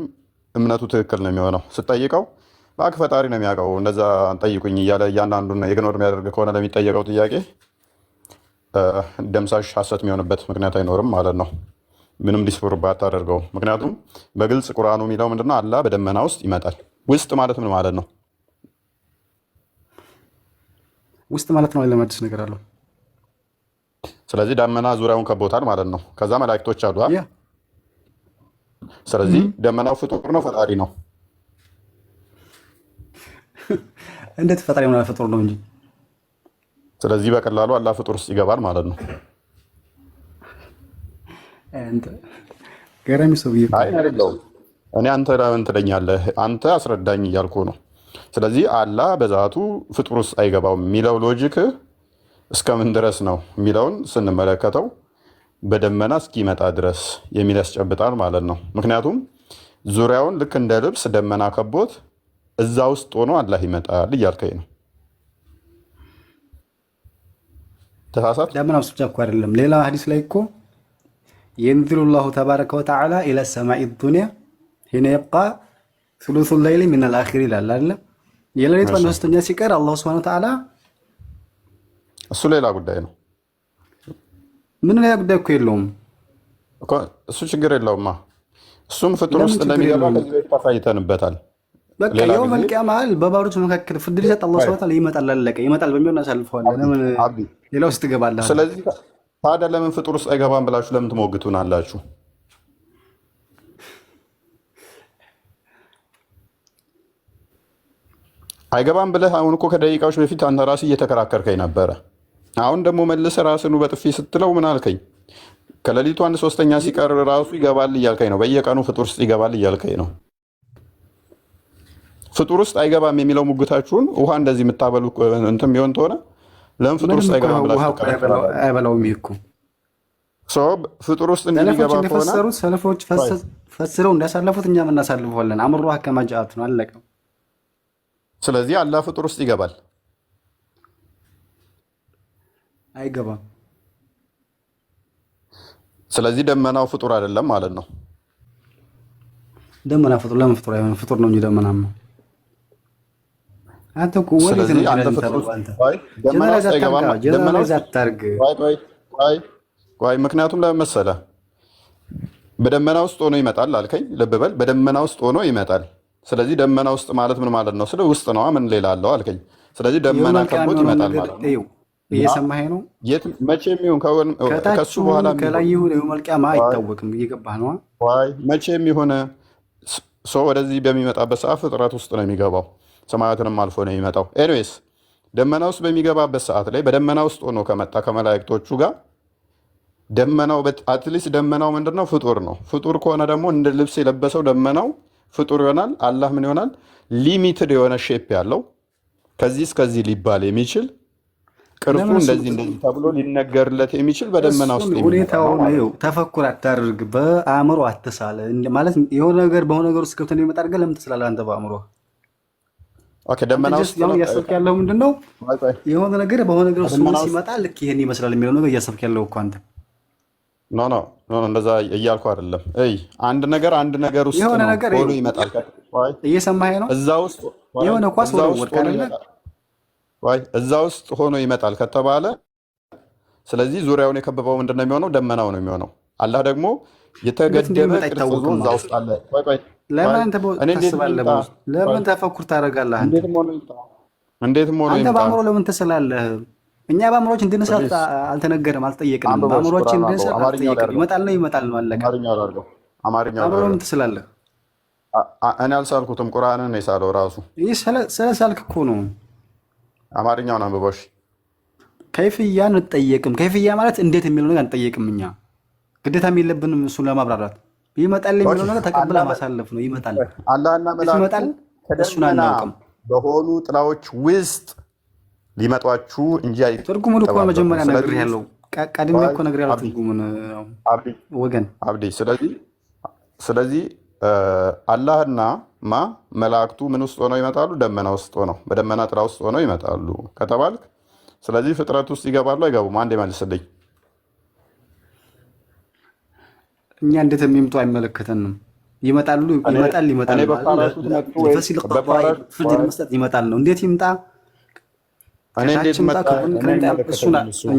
እምነቱ ትክክል ነው የሚሆነው። ስጠይቀው እባክህ ፈጣሪ ነው የሚያውቀው እንደዛ ጠይቁኝ እያለ እያንዳንዱን የግኖር የሚያደርግ ከሆነ ለሚጠየቀው ጥያቄ ደምሳሽ ሐሰት የሚሆንበት ምክንያት አይኖርም ማለት ነው። ምንም ዲስፕሩቭ ባታደርገው። ምክንያቱም በግልጽ ቁርአኑ የሚለው ምንድነው? አላህ በደመና ውስጥ ይመጣል። ውስጥ ማለት ምን ማለት ነው? ውስጥ ማለት ነው ለማድረስ ነገር አለው። ስለዚህ ደመና ዙሪያውን ከቦታል ማለት ነው። ከዛ መላእክቶች አሉ። ስለዚህ ደመናው ፍጡር ነው ፈጣሪ ነው? እንዴት ፈጣሪ ነው ፍጡር ነው እንጂ። ስለዚህ በቀላሉ አላህ ፍጡር ውስጥ ይገባል ማለት ነው። ገራሚ ሰው አይደለም። እኔ አንተ ለምን ትለኛለህ? አንተ አስረዳኝ እያልኩ ነው። ስለዚህ አላህ በዛቱ ፍጡር ውስጥ አይገባውም የሚለው ሎጂክ እስከምን ድረስ ነው የሚለውን ስንመለከተው በደመና እስኪመጣ ድረስ የሚል ያስጨብጣል ማለት ነው። ምክንያቱም ዙሪያውን ልክ እንደ ልብስ ደመና ከቦት እዛ ውስጥ ሆኖ አላህ ይመጣል እያልከኝ ነው። ተሳሳት። ደመና ውስጥ ብቻ እኮ አይደለም። ሌላ ሐዲስ ላይ እኮ የንዚሉ ላሁ ተባረከ ወተዓላ ኢለ ሰማኢ ዱንያ ሂነ የብቃ ሱሉሱ ለይሊ ሚነል አኺር ይላል አይደለ? የሌሊቱ አንድ ሶስተኛ ሲቀር አላሁ ሱብሓነሁ ወተዓላ እሱ ሌላ ጉዳይ ነው። ምን ሌላ ጉዳይ እኮ የለውም እሱ ችግር የለውማ። እሱም ፍጡር ውስጥ እንደሚገባ ከዚህ በፊት አሳይተንበታል። በቃ የውመል ቂያማ በባሮች መካከል ፍርድ ሊሰጥ አላህ ሱብሓነሁ ወተዓላ ይመጣል። አለቀ። ይመጣል በሚሆን እናሳልፈዋለን። ለምን ሌላ ውስጥ ትገባለህ? ስለዚህ ታዲያ ለምን ፍጡር ውስጥ አይገባም ብላችሁ ለምን ትሞግቱናላችሁ? አይገባም ብለህ አሁን እኮ ከደቂቃዎች በፊት አንተ ራስህ እየተከራከርከኝ ነበረ። አሁን ደግሞ መልሰህ ራስኑ በጥፊ ስትለው ምን አልከኝ? ከሌሊቱ አንድ ሶስተኛ ሲቀር ራሱ ይገባል እያልከኝ ነው። በየቀኑ ፍጡር ውስጥ ይገባል እያልከኝ ነው። ፍጡር ውስጥ አይገባም የሚለው ሙግታችሁን ውሃ እንደዚህ የምታበሉ እንትን ቢሆን ተሆነ ለምን ፍጡር ውስጥ አይገባም ብላችሁ አይበላውም? ይሄ እኮ ፍጡር ውስጥ እንደሚገባ ከሆነ ሰለፎች ፈስረው እንዳሳለፉት እኛም እናሳልፈዋለን። አምሩሃ ከማ ጃአት ነው። አለቀ። ስለዚህ አላህ ፍጡር ውስጥ ይገባል? አይገባም። ስለዚህ ደመናው ፍጡር አይደለም ማለት ነው። ደመና ፍጡር ለምን ፍጡር አይሆንም? ፍጡር ነው እንጂ ደመናማ። አንተ እኮ ወዴት ነው ምክንያቱም ለምን መሰለህ? በደመና ውስጥ ሆኖ ይመጣል አልከኝ። ልብ በል፣ በደመና ውስጥ ሆኖ ይመጣል። ስለዚህ ደመና ውስጥ ማለት ምን ማለት ነው? ስለ ውስጥ ነው። ምን ሌላ አለው አልከኝ። ስለዚህ ደመና ከቦት ይመጣል ማለት ነው። እየሰማኸኝ ነው? መቼም ይሁን ከሱ በኋላ ከላይ ይሁን የውመል ቂያማ አይታወቅም። እየገባህ ነው? መቼም ይሁን ሰው ወደዚህ በሚመጣበት ሰዓት ፍጥረት ውስጥ ነው የሚገባው። ሰማያትንም አልፎ ነው የሚመጣው። ኤኒዌይስ ደመና ውስጥ በሚገባበት ሰዓት ላይ በደመና ውስጥ ሆኖ ከመጣ ከመላእክቶቹ ጋር ደመናው አትሊስት ደመናው ምንድነው? ፍጡር ነው። ፍጡር ከሆነ ደግሞ እንደ ልብስ የለበሰው ደመናው ፍጡር ይሆናል። አላህ ምን ይሆናል? ሊሚትድ የሆነ ሼፕ ያለው ከዚህ እስከዚህ ሊባል የሚችል ቅርጹ እንደዚህ ተብሎ ሊነገርለት የሚችል በደመና ውስጥ ሁኔታውን ተፈኩር አታድርግ፣ በአእምሮ አትሳለ። ማለት የሆነ ነገር በሆነ ነገር ውስጥ ገብተን የሚመጣ አድርገህ ለምን ትስላለህ አንተ በአእምሮ? ደመና ውስጥ እያሰብክ ያለው ምንድን ነው? የሆነ ነገር በሆነ ነገር ውስጥ ሲመጣ ልክ ይሄን ይመስላል የሚለው ነገር እያሰብክ ያለው እኮ አንተ። ኖ ኖ ኖ እንደዛ እያልኩ አይደለም። አንድ ነገር ውስጥ የሆነ ነው ነገር ሆኖ ይመጣል። እየሰማኸኝ ነው? እዛ ውስጥ የሆነ ኳስ እዛ ወደ ውስጥ ወርቅ ሆኖ አይደለ? ይመጣል። እዛ ውስጥ ሆኖ ይመጣል ከተባለ ስለዚህ ዙሪያውን የከበበው ምንድነው የሚሆነው? ደመናው ነው የሚሆነው። አላህ ደግሞ እንዴት የተገደበ እንደሚመጣ ቅርጽ ይዞ አይታወቅም እዛ ማለት ውስጥ ነው። አለ። ቆይ ቆይ ለምን ቆይ አንተ እኔ እንዴት ታስባለህ? ይምጣ? በውስጥ ለምን ተፈኩር ታደርጋለህ? አንተ እንዴትም ሆኖ ይምጣ፣ እንዴትም ሆኖ አንተ ይምጣ። በአእምሮ ለምን ትስላለህ? እኛ በአእምሮች እንድንስል ፕሊዝ አልተነገረም፣ አልጠየቅንም። አንብበው። በአእምሮች ቁርአን አንብበው። እንድንስል አማርኛው ላይ አልተጠየቅንም። አድርገው፣ ይመጣል ነው ይመጣል ነው አለቀ። አማርኛው ላይ አድርገው፣ አማርኛው ላይ በአእምሮ ለምን አድርገው። ትስላለህ? እኔ አልሳልኩትም፣ ቁርአንን ነው የሳለው ራሱ። ይህ ስለሳልክ እኮ ነው። አማርኛውን አንብበው። እሺ ከይፍያ አንጠየቅም። ከይፍያ ማለት እንዴት የሚለው ነገር አንጠየቅም። እኛ ግዴታም የለብንም እሱን ለማብራራት። ይመጣል የሚለው ነገር ተቀብለ ማሳለፍ ነው። ይመጣል አላህና እንዴት ይመጣል? እሱን ከደመና አናውቅም። በሆኑ ጥላዎች ውስጥ ሊመጧችሁ እንጂ ትርጉሙን እኮ መጀመሪያ ስለዚህ ነግሬሃለሁ። ቀድሜ እኮ ነግሬሃለሁ ትርጉሙን ወገን። ስለዚህ አላህና መላእክቱ ምን ውስጥ ሆነው ይመጣሉ? ደመና ውስጥ ሆነው፣ በደመና ጥላ ውስጥ ሆነው ይመጣሉ ከተባልክ ስለዚህ ፍጥረት ውስጥ ይገባሉ አይገቡም? አንዴ መልስልኝ። እኛ እንዴት የሚምጡ አይመለከተንም። ይመጣሉ፣ ይመጣል ፍርድ መስጠት ይመጣል ነው። እንዴት ይምጣ? እኛ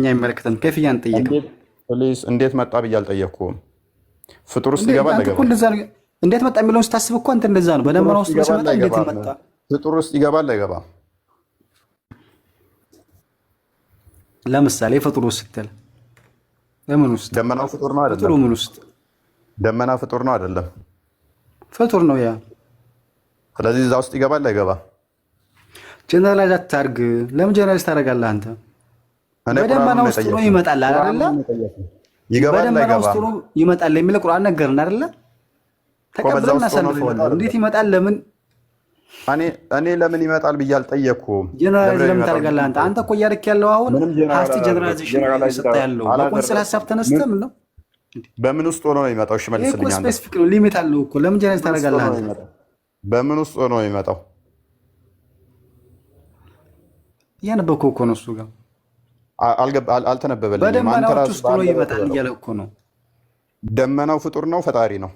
አይመለከተን። ከፍያ አንጠየቅም። እንዴት መጣ ብዬ አልጠየቅኩም። ፍጡር ውስጥ ይገባል አይገባም? እንዴት መጣ የሚለውን ስታስብ እኮ አንተ እንደዛ ነው። በደመና ውስጥ ሲመጣ እንዴት መጣ? ፍጡር ውስጥ ይገባል አይገባም? ለምሳሌ ፍጡር ውስጥ ስትል ለምን ውስጥ? ደመናው ፍጡር ነው አይደለም? ፍጡሩ ምን ውስጥ? ደመና ፍጡር ነው አይደለም? ፍጡር ነው ያ። ስለዚህ እዛ ውስጥ ይገባል አይገባም? ጀነራላይዝ አታርግ። ለምን ጀነራላይዝ ታደርጋለህ አንተ? በደመና ውስጥ ነው ይመጣል አይደለ? ይገባል አይገባም? በደመና ውስጥ ነው ይመጣል የሚለው ቁርአን ነገርን አይደለ? ተቀብለን እናሳልፈዋለን። እንዴት ይመጣል? ለምን እኔ ለምን ይመጣል ብዬ አልጠየቅኩም። ጀነራላይዝ ለምን ታደርጋለህ አንተ? አንተ እኮ እያደረክ ያለው አሁን ሀስቲ ጀነራላይዜሽን እየሰጠህ ያለው በቁንጽል ሀሳብ ተነስተህ ምን ነው? በምን ውስጥ ሆኖ ነው የሚመጣው? እሺ መልስልኝ። አንተ ስፔሲፊክ ነው፣ ሊሚት አለው እኮ። ለምን ጀነራላይዝ ታደርጋለህ አንተ? በምን ውስጥ ሆኖ ነው የሚመጣው? እያነበብከው እኮ ነው። እሱ ጋር አልተነበበልኝም። በደመናዎች ውስጥ ሆኖ ይመጣል እያለ እኮ ነው። ደመናው ፍጡር ነው ፈጣሪ ነው?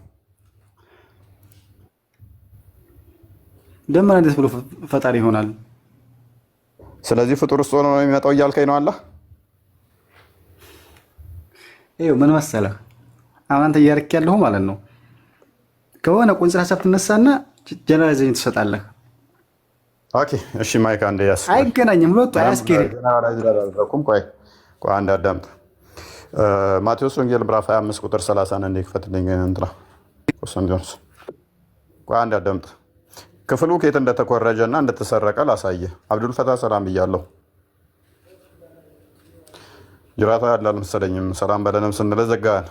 ደመና እንዴት ብሎ ፈጣሪ ይሆናል? ስለዚህ ፍጡር ውስጥ ሆኖ ነው የሚመጣው እያልከኝ ነው? አላህ ይኸው ምን መሰለህ፣ አሁን አንተ እያደረክ ያለኸው ማለት ነው ከሆነ ቁንጽል ሀሳብ ትነሳና ጀነራላይዜሽን ትሰጣለህ። ኦኬ እሺ፣ ማይክ አንዴ ያስ አይገናኝም፣ ሁለቱ አያስኬድም። ቆይ አንድ አዳምጥ። ማቴዎስ ወንጌል ምዕራፍ 25 ቁጥር 30 እንደ ክፈትልኝ እንትና ቆስንጆንስ። ቆይ አንድ አዳምጥ። ክፍሉ ከየት እንደተኮረጀ እና እንደተሰረቀ ላሳየ። አብዱል ፈታ ሰላም ብያለሁ። ጅራታ ያለ አልመሰለኝም። ሰላም በለንም ስንለ ዘጋን።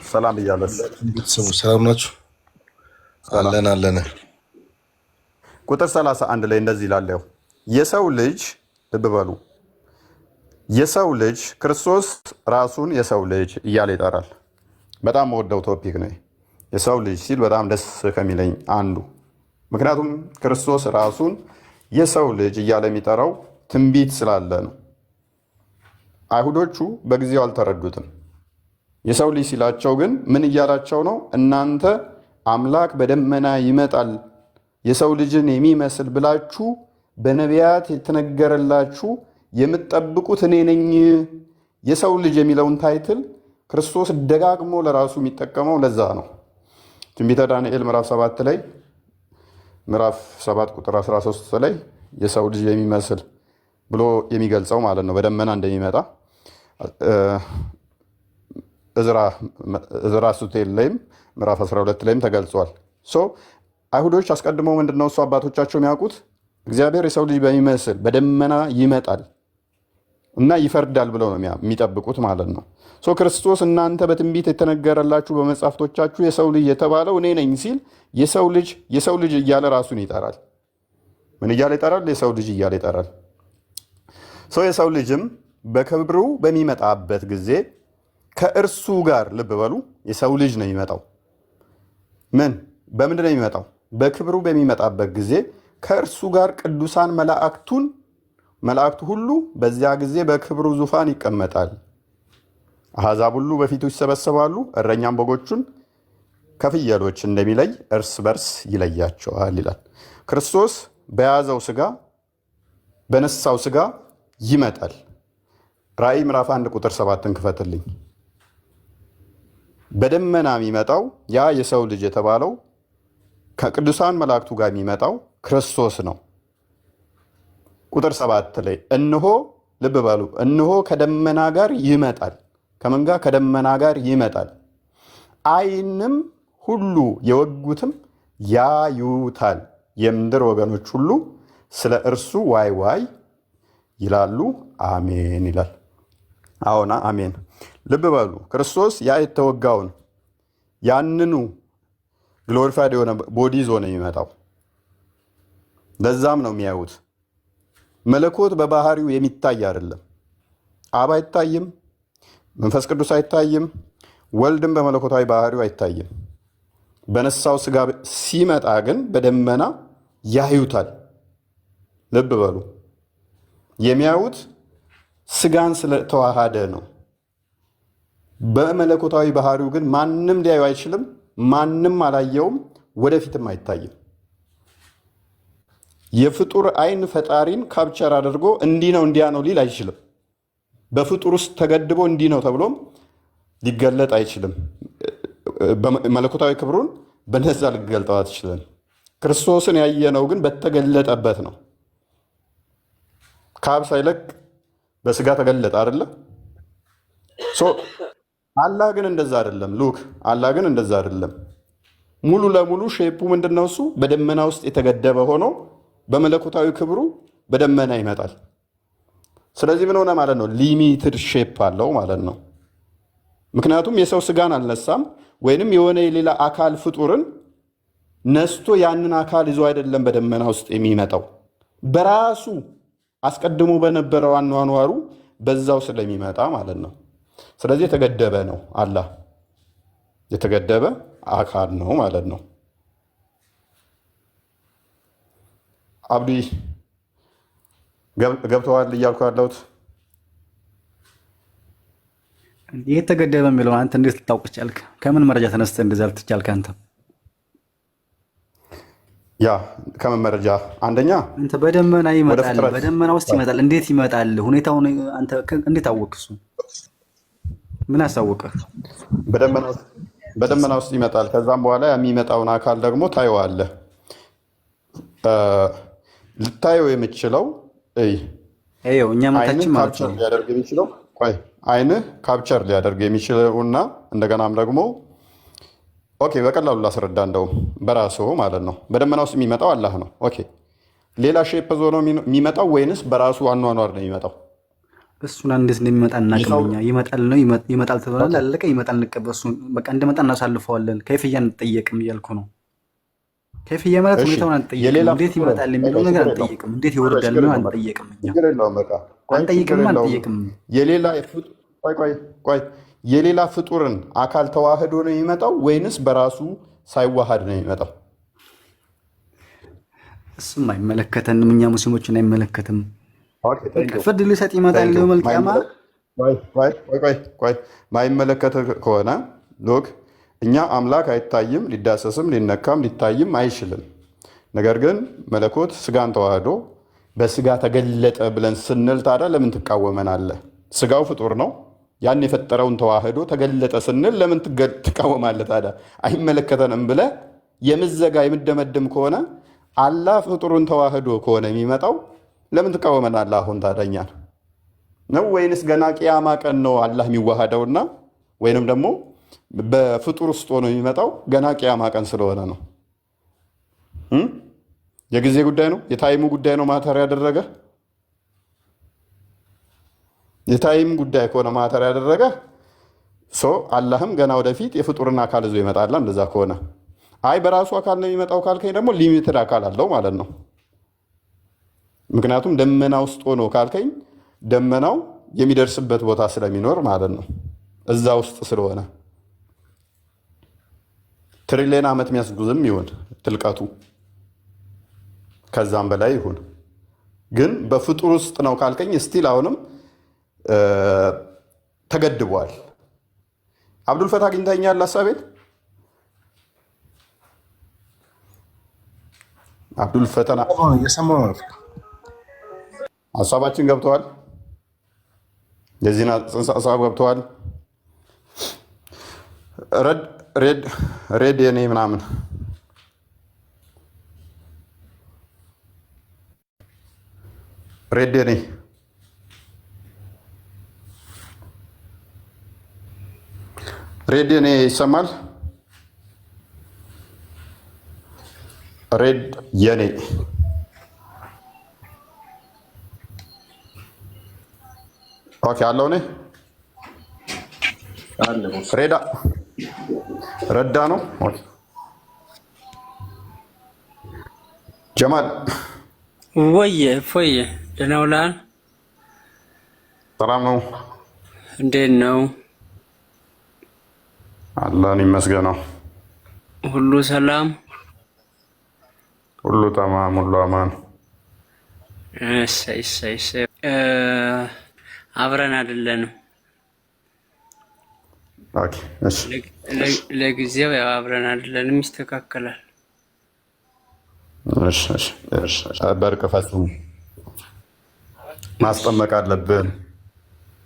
ሰላም ብያለሁ። ሰላም ናችሁ? አለን። ቁጥር 31 ላይ እንደዚህ ይላል። ያው የሰው ልጅ ልብ በሉ፣ የሰው ልጅ ክርስቶስ ራሱን የሰው ልጅ እያለ ይጠራል። በጣም ወደው ቶፒክ ነው የሰው ልጅ ሲል በጣም ደስ ከሚለኝ አንዱ። ምክንያቱም ክርስቶስ ራሱን የሰው ልጅ እያለ የሚጠራው ትንቢት ስላለ ነው። አይሁዶቹ በጊዜው አልተረዱትም። የሰው ልጅ ሲላቸው ግን ምን እያላቸው ነው? እናንተ አምላክ በደመና ይመጣል የሰው ልጅን የሚመስል ብላችሁ በነቢያት የተነገረላችሁ የምትጠብቁት እኔ ነኝ። የሰው ልጅ የሚለውን ታይትል ክርስቶስ ደጋግሞ ለራሱ የሚጠቀመው ለዛ ነው። ትንቢተ ዳንኤል ምዕራፍ 7 ላይ ምዕራፍ 7 ቁጥር 13 ላይ የሰው ልጅ የሚመስል ብሎ የሚገልጸው ማለት ነው፣ በደመና እንደሚመጣ። እዝራ ሱቴል ላይም ምዕራፍ 12 ላይም ተገልጿል። አይሁዶች አስቀድመው ምንድነው እሱ አባቶቻቸው የሚያውቁት እግዚአብሔር የሰው ልጅ በሚመስል በደመና ይመጣል እና ይፈርዳል ብለው ነው የሚጠብቁት ማለት ነው። ክርስቶስ እናንተ በትንቢት የተነገረላችሁ በመጽሐፍቶቻችሁ የሰው ልጅ የተባለው እኔ ነኝ ሲል የሰው ልጅ እያለ ራሱን ይጠራል። ምን እያለ ይጠራል? የሰው ልጅ እያለ ይጠራል። የሰው ልጅም በክብሩ በሚመጣበት ጊዜ ከእርሱ ጋር ልብ በሉ፣ የሰው ልጅ ነው የሚመጣው። በምንድን ነው የሚመጣው? በክብሩ በሚመጣበት ጊዜ ከእርሱ ጋር ቅዱሳን መላእክቱን መላእክቱ ሁሉ በዚያ ጊዜ በክብሩ ዙፋን ይቀመጣል። አሕዛብ ሁሉ በፊቱ ይሰበሰባሉ። እረኛም በጎቹን ከፍየሎች እንደሚለይ እርስ በርስ ይለያቸዋል ይላል። ክርስቶስ በያዘው ሥጋ በነሳው ሥጋ ይመጣል። ራእይ ምዕራፍ 1 ቁጥር 7ን ክፈትልኝ። በደመና የሚመጣው ያ የሰው ልጅ የተባለው ከቅዱሳን መላእክቱ ጋር የሚመጣው ክርስቶስ ነው። ቁጥር 7 ላይ እነሆ ልብ በሉ፣ እነሆ ከደመና ጋር ይመጣል። ከምን ጋር? ከደመና ጋር ይመጣል። ዓይንም ሁሉ የወጉትም ያዩታል። የምድር ወገኖች ሁሉ ስለ እርሱ ዋይ ዋይ ይላሉ። አሜን ይላል። አዎና አሜን። ልብ በሉ ክርስቶስ ያ የተወጋውን ያንኑ ግሎሪፋይድ የሆነ ቦዲ ይዞ ነው የሚመጣው። ለዛም ነው የሚያዩት። መለኮት በባህሪው የሚታይ አይደለም። አብ አይታይም፣ መንፈስ ቅዱስ አይታይም፣ ወልድም በመለኮታዊ ባህሪው አይታይም። በነሳው ሥጋ ሲመጣ ግን በደመና ያዩታል። ልብ በሉ የሚያዩት ሥጋን ስለተዋሃደ ነው። በመለኮታዊ ባህሪው ግን ማንም ሊያዩ አይችልም። ማንም አላየውም፣ ወደፊትም አይታይም። የፍጡር ዓይን ፈጣሪን ካፕቸር አድርጎ እንዲህ ነው እንዲያ ነው ሊል አይችልም። በፍጡር ውስጥ ተገድቦ እንዲህ ነው ተብሎም ሊገለጥ አይችልም። መለኮታዊ ክብሩን በነዛ ሊገልጠው አትችልም። ክርስቶስን ያየነው ግን በተገለጠበት ነው። ከአብ ሳይለቅ በሥጋ ተገለጠ አይደለ? አላህ ግን እንደዛ አይደለም። ሉክ አላህ ግን እንደዛ አይደለም። ሙሉ ለሙሉ ሼፑ ምንድነው? እሱ በደመና ውስጥ የተገደበ ሆኖ በመለኮታዊ ክብሩ በደመና ይመጣል። ስለዚህ ምን ሆነ ማለት ነው? ሊሚትድ ሼፕ አለው ማለት ነው። ምክንያቱም የሰው ሥጋን አልነሳም፣ ወይንም የሆነ የሌላ አካል ፍጡርን ነስቶ ያንን አካል ይዞ አይደለም በደመና ውስጥ የሚመጣው፣ በራሱ አስቀድሞ በነበረው አኗኗሩ በዛው ስለሚመጣ ማለት ነው። ስለዚህ የተገደበ ነው። አላህ የተገደበ አካል ነው ማለት ነው። አብዲ ገብተዋል እያልኩ ያለሁት የተገደበ የሚለው አንተ እንዴት ልታውቅ ቻልክ? ከምን መረጃ ተነስተህ እንደዛ ልትቻልክ? አንተ ያ ከምን መረጃ? አንደኛ አንተ በደመና ይመጣል፣ በደመና ውስጥ ይመጣል። እንዴት ይመጣል? ሁኔታውን አንተ እንዴት አወቅህ? እሱ ምን አሳወቀህ? በደመና ውስጥ ይመጣል። ከዛም በኋላ የሚመጣውን አካል ደግሞ ታየዋለህ። ልታየው የምችለው እኛ መታችን ማለት ነው ሊያደርግ የሚችለው አይንህ ካፕቸር ሊያደርግ የሚችለውና እንደገናም ደግሞ ኦኬ፣ በቀላሉ ላስረዳ። እንደውም በራስዎ ማለት ነው። በደመና ውስጥ የሚመጣው አላህ ነው። ኦኬ፣ ሌላ ሼፕ ዞ ነው የሚመጣው ወይንስ በራሱ አኗኗር ነው የሚመጣው? እሱን እንዴት እንደሚመጣ እናቀምኛ። ይመጣል ነው ይመጣል ተብሏል። አለቀ። ይመጣል እንቀበል። እሱን በቃ እንደመጣ እናሳልፈዋለን። ከይፍያ እንጠየቅም እያልኩ ነው። ከይፍያ ማለት ሁኔታውን አንጠየቅም። እንዴት ይመጣል የሚለው ነገር አንጠየቅም። እንዴት ይወርዳል ነው አንጠየቅም። እኛ አንጠይቅም። የሌላ ፍጡርን አካል ተዋህዶ ነው የሚመጣው ወይንስ በራሱ ሳይዋሃድ ነው የሚመጣው? እሱም አይመለከተንም። እኛ ሙስሊሞችን አይመለከትም። ፍርድ ሊሰጥ ይመጣል መልቅያማ። ማይመለከት ከሆነ ሎክ እኛ አምላክ አይታይም፣ ሊዳሰስም ሊነካም ሊታይም አይችልም። ነገር ግን መለኮት ስጋን ተዋህዶ በስጋ ተገለጠ ብለን ስንል ታዲያ ለምን ትቃወመናለህ? ስጋው ፍጡር ነው። ያን የፈጠረውን ተዋህዶ ተገለጠ ስንል ለምን ትቃወማለህ ታዲያ? አይመለከተንም ብለህ የምዘጋ የምደመድም ከሆነ አላህ ፍጡሩን ተዋህዶ ከሆነ የሚመጣው ለምን ትቃወመናለህ? አሁን ታዲያ እኛን ነው ወይንስ ገና ቅያማ ቀን ነው አላህ የሚዋሃደውና ወይንም ደግሞ በፍጡር ውስጥ ሆኖ የሚመጣው ገና ቅያማ ቀን ስለሆነ ነው? የጊዜ ጉዳይ ነው? የታይሙ ጉዳይ ነው ማተር ያደረገ? የታይም ጉዳይ ከሆነ ማተር ያደረገ አላህም ገና ወደፊት የፍጡርን አካል ይዞ ይመጣል። እንደዛ ከሆነ አይ በራሱ አካል ነው የሚመጣው ካልከኝ ደግሞ ሊሚትድ አካል አለው ማለት ነው። ምክንያቱም ደመና ውስጥ ሆኖ ካልከኝ ደመናው የሚደርስበት ቦታ ስለሚኖር ማለት ነው። እዛ ውስጥ ስለሆነ ትሪሊየን ዓመት የሚያስጉዝም ይሁን ትልቀቱ ከዛም በላይ ይሁን ግን በፍጡር ውስጥ ነው ካልከኝ ስቲል አሁንም ተገድቧል። አብዱልፈታ አግኝተኸኛል ሀሳቤን? አብዱልፈተና እየሰማሁ ነው። ሀሳባችን ገብተዋል። የዚህን ጽንሰ ሀሳብ ገብተዋል። ሬድ የኔ ምናምን ሬድ የኔ ሬድ የኔ ይሰማል። ሬድ የኔ ኦኬ አለው ኔ ሬዳ ረዳ ነው። ጀማል ወየ ፎየ ደህና ውለሃል? ሰላም ነው? እንዴት ነው? አላህን ይመስገነው። ሁሉ ሰላም፣ ሁሉ ተማም፣ ሁሉ አማን። እሰይ እሰይ እሰይ። አብረን አይደለንም። ኦኬ እሺ፣ ለጊዜው ያው አብረን አይደለንም፣ ይስተካከላል። እሺ እሺ እሺ። በርቅ ፈጽሙ ማስጠመቅ አለብን።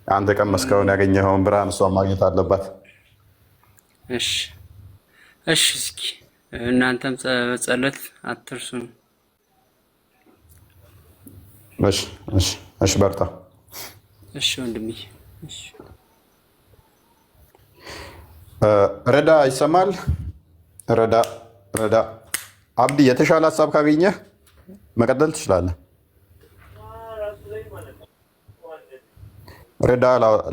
አንተ ቀመስከውን ያገኘኸውን ብርሃን እሷን ማግኘት አለባት። እሺ እሺ። እስኪ እናንተም ጸሎት አትርሱን። እሺ እሺ እሺ። በርታ። እሺ ወንድምዬ። እሺ ረዳ ይሰማል? ረዳ ረዳ አብዲ የተሻለ ሀሳብ ካገኘህ መቀጠል ትችላለህ። ረዳ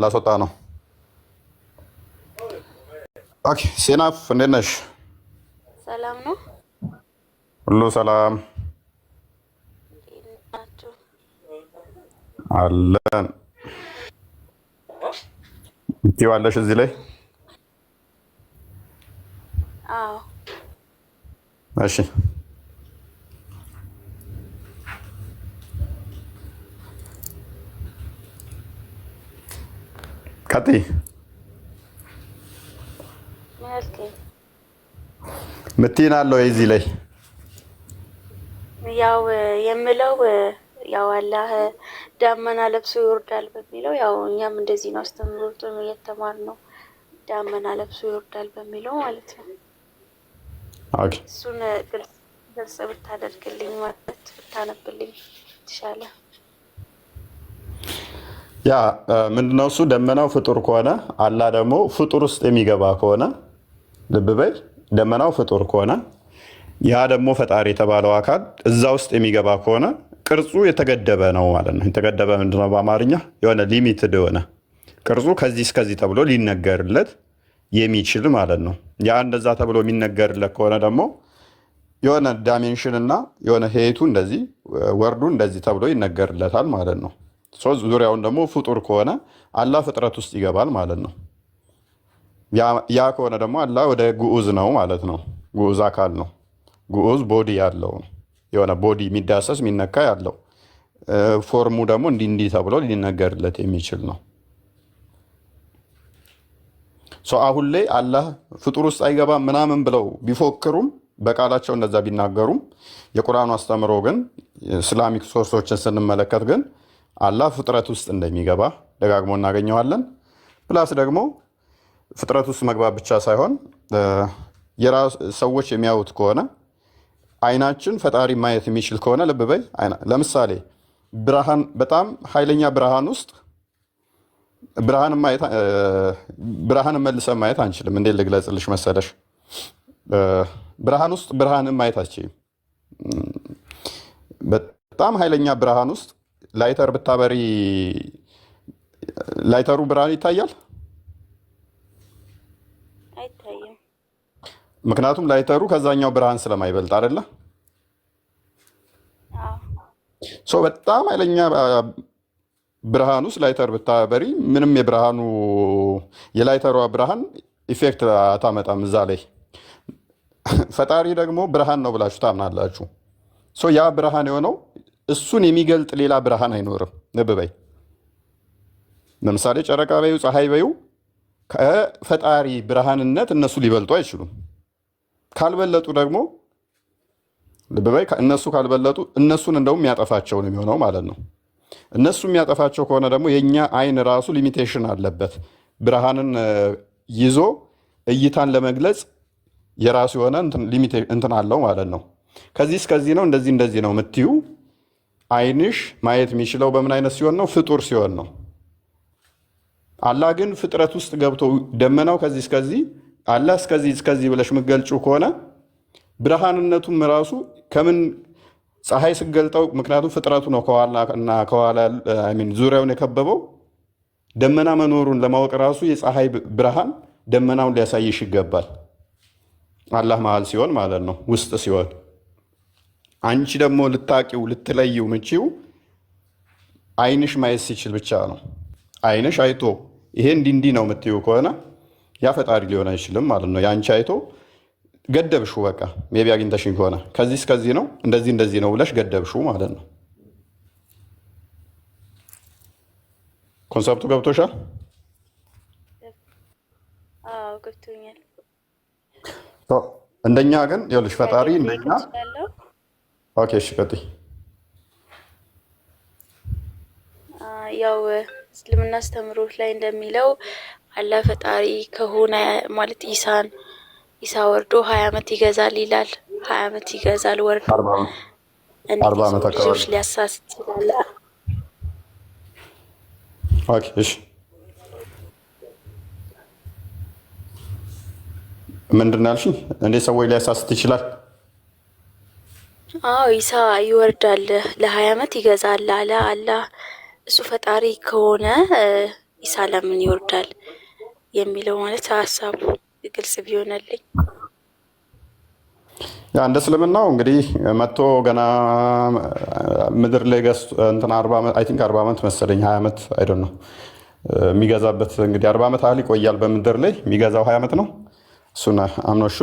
ላስወጣ ነው። ኦኬ ሴናፍ እንዴት ነሽ? ሰላም ነው? ሁሉ ሰላም አለን። ትይዋለሽ እዚህ ላይ? አዎ። እሺ ቀጥይ። ምትይን አለው እዚህ ላይ ያው የምለው ያው አላህ ዳመና ለብሶ ይወርዳል በሚለው ያው እኛም እንደዚህ ነው አስተምሮቱን እየተማርነው ዳመና ለብሶ ይወርዳል በሚለው ማለት ነው። ኦኬ እሱን ግልጽ ብታደርግልኝ ማለት ብታነብልኝ ትሻለ። ያ ምንድነው እሱ ደመናው ፍጡር ከሆነ አላህ ደግሞ ፍጡር ውስጥ የሚገባ ከሆነ ልብ በይ፣ ደመናው ፍጡር ከሆነ ያ ደግሞ ፈጣሪ የተባለው አካል እዛ ውስጥ የሚገባ ከሆነ ቅርጹ የተገደበ ነው ማለት ነው። የተገደበ ምንድነው በአማርኛ? የሆነ ሊሚትድ የሆነ ቅርጹ ከዚህ እስከዚህ ተብሎ ሊነገርለት የሚችል ማለት ነው። ያ እንደዛ ተብሎ የሚነገርለት ከሆነ ደግሞ የሆነ ዳይሜንሽን እና የሆነ ሄቱ እንደዚህ ወርዱ እንደዚህ ተብሎ ይነገርለታል ማለት ነው። ዙሪያውን ደግሞ ፍጡር ከሆነ አላህ ፍጥረት ውስጥ ይገባል ማለት ነው። ያ ከሆነ ደግሞ አላህ ወደ ግዑዝ ነው ማለት ነው። ግዑዝ አካል ነው። ግዑዝ ቦዲ ያለው ነው። የሆነ ቦዲ የሚዳሰስ የሚነካ ያለው ፎርሙ ደግሞ እንዲህ ተብሎ ሊነገርለት የሚችል ነው። አሁን ላይ አላህ ፍጡር ውስጥ አይገባም ምናምን ብለው ቢፎክሩም በቃላቸው እንደዛ ቢናገሩም የቁርአኑ አስተምሮ ግን ኢስላሚክ ሶርሶችን ስንመለከት ግን አላህ ፍጥረት ውስጥ እንደሚገባ ደጋግሞ እናገኘዋለን። ፕላስ ደግሞ ፍጥረት ውስጥ መግባት ብቻ ሳይሆን ሰዎች የሚያዩት ከሆነ አይናችን ፈጣሪ ማየት የሚችል ከሆነ ልብ በይ፣ ለምሳሌ ብርሃን፣ በጣም ኃይለኛ ብርሃን ውስጥ ብርሃንን መልሰን ማየት አንችልም። እንዴት ልግለጽልሽ መሰለሽ? ብርሃን ውስጥ ብርሃንን ማየት አትችይም። በጣም ኃይለኛ ብርሃን ውስጥ ላይተር ብታበሪ ላይተሩ ብርሃን ይታያል? አይታይም። ምክንያቱም ላይተሩ ከዛኛው ብርሃን ስለማይበልጥ አይደለ? በጣም ኃይለኛ ብርሃን ውስጥ ላይተር ብታበሪ ምንም የላይተሯ ብርሃን ኢፌክት አታመጣም እዛ ላይ። ፈጣሪ ደግሞ ብርሃን ነው ብላችሁ ታምናላችሁ። ያ ብርሃን የሆነው እሱን የሚገልጥ ሌላ ብርሃን አይኖርም። ልብ በይ። ለምሳሌ ጨረቃ በዩ ፀሐይ በዩ ከፈጣሪ ብርሃንነት እነሱ ሊበልጡ አይችሉም። ካልበለጡ ደግሞ ልብ በይ፣ እነሱ ካልበለጡ እነሱን እንደውም የሚያጠፋቸው ነው የሚሆነው ማለት ነው። እነሱ የሚያጠፋቸው ከሆነ ደግሞ የእኛ አይን ራሱ ሊሚቴሽን አለበት። ብርሃንን ይዞ እይታን ለመግለጽ የራሱ የሆነ እንትን አለው ማለት ነው። ከዚህ እስከዚህ ነው እንደዚህ ነው የምትዩ አይንሽ ማየት የሚችለው በምን አይነት ሲሆን ነው? ፍጡር ሲሆን ነው። አላህ ግን ፍጥረት ውስጥ ገብቶ ደመናው ከዚህ እስከዚህ አላህ እስከዚህ ብለሽ የምትገልጪው ከሆነ ብርሃንነቱም ራሱ ከምን ፀሐይ ስገልጠው፣ ምክንያቱም ፍጥረቱ ነው ከኋላ ዙሪያውን የከበበው ደመና መኖሩን ለማወቅ ራሱ የፀሐይ ብርሃን ደመናውን ሊያሳይሽ ይገባል። አላህ መሀል ሲሆን ማለት ነው፣ ውስጥ ሲሆን። አንቺ ደግሞ ልታቂው ልትለይው ምቺው አይንሽ ማየት ሲችል ብቻ ነው። አይንሽ አይቶ ይሄ እንዲህ ነው የምትዩ ከሆነ ያ ፈጣሪ ሊሆን አይችልም ማለት ነው። የአንቺ አይቶ ገደብሹ። በቃ ሜቢ አግኝተሽኝ ከሆነ ከዚህ እስከዚህ ነው እንደዚህ ነው ብለሽ ገደብሹ ማለት ነው። ኮንሰፕቱ ገብቶሻል? አዎ ገብቶኛል። እንደኛ ግን ይኸውልሽ ፈጣሪ እንደኛ ኦኬ፣ እሺ ቀጥይ። ያው እስልምና አስተምሮት ላይ እንደሚለው አላህ ፈጣሪ ከሆነ ማለት ኢሳ ወርዶ 20 ዓመት ይገዛል ይላል። 20 ዓመት ይገዛል ወርዶ 40 ዓመት አካባቢ ሊያሳስት ይችላል። ኦኬ፣ እሺ ምንድን ነው ያልሽኝ? እንዴት ሰዎች ሊያሳስት ይችላል? አዎ ኢሳ ይወርዳል ለ20 ዓመት ይገዛል አለ አላህ። እሱ ፈጣሪ ከሆነ ኢሳ ለምን ይወርዳል የሚለው ማለት ሀሳቡ ግልጽ ቢሆንልኝ። ያ እንደ እስልምናው እንግዲህ መጥቶ ገና ምድር ላይ ገዝቶ እንትን 40 ዓመት መሰለኝ 20 ዓመት አይደል ነው የሚገዛበት። እንግዲህ 40 ዓመት ያህል ይቆያል በምድር ላይ። የሚገዛው 20 ዓመት ነው። እሱን አምኖሹ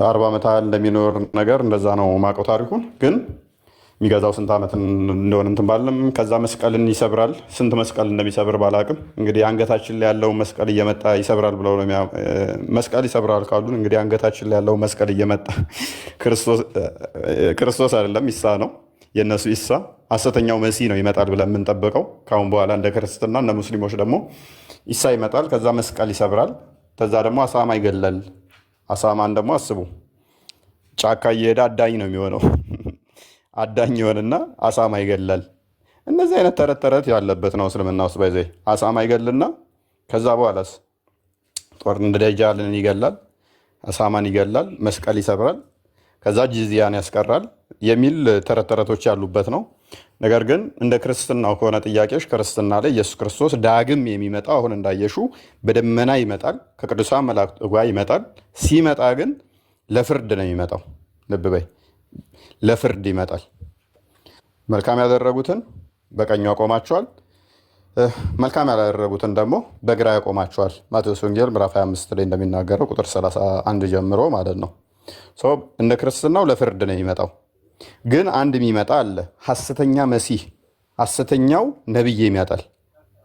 40 ዓመት ያህል እንደሚኖር ነገር እንደዛ ነው ማውቀው ታሪኩን። ግን የሚገዛው ስንት ዓመት እንደሆነ እንትን ባለም ከዛ መስቀልን ይሰብራል። ስንት መስቀል እንደሚሰብር ባላቅም እንግዲህ አንገታችን ላይ ያለው መስቀል እየመጣ ይሰብራል ብለው ነው መስቀል ይሰብራል ካሉን እንግዲህ አንገታችን ላይ ያለው መስቀል እየመጣ ክርስቶስ አይደለም ኢሳ ነው የእነሱ ኢሳ ሐሰተኛው መሲህ ነው ይመጣል ብለን የምንጠብቀው ካሁን በኋላ እንደ ክርስትና እንደ ሙስሊሞች ደግሞ ኢሳ ይመጣል። ከዛ መስቀል ይሰብራል። ከዛ ደግሞ አሳማ ይገላል። አሳማን ደግሞ አስቡ ጫካ እየሄደ አዳኝ ነው የሚሆነው። አዳኝ ይሆንና አሳማ ይገላል። እነዚህ አይነት ተረት ተረት ያለበት ነው እስልምና ውስጥ ባይዘ አሳማ ይገልና ከዛ በኋላስ ጦር እንደ ደጃልን ይገላል፣ አሳማን ይገላል፣ መስቀል ይሰብራል፣ ከዛ ጂዚያን ያስቀራል የሚል ተረት ተረቶች ያሉበት ነው። ነገር ግን እንደ ክርስትናው ከሆነ ጥያቄዎች ክርስትና ላይ ኢየሱስ ክርስቶስ ዳግም የሚመጣው አሁን እንዳየሹ በደመና ይመጣል፣ ከቅዱሳን መላእክት ጋር ይመጣል። ሲመጣ ግን ለፍርድ ነው የሚመጣው። ልብ በይ፣ ለፍርድ ይመጣል። መልካም ያደረጉትን በቀኙ ያቆማቸዋል፣ መልካም ያላደረጉትን ደግሞ በግራ ያቆማቸዋል። ማቴዎስ ወንጌል ምዕራፍ 25 ላይ እንደሚናገረው ቁጥር 31 ጀምሮ ማለት ነው። እንደ ክርስትናው ለፍርድ ነው የሚመጣው። ግን አንድ የሚመጣ አለ፣ ሐሰተኛ መሲህ፣ ሐሰተኛው ነብይ ይመጣል።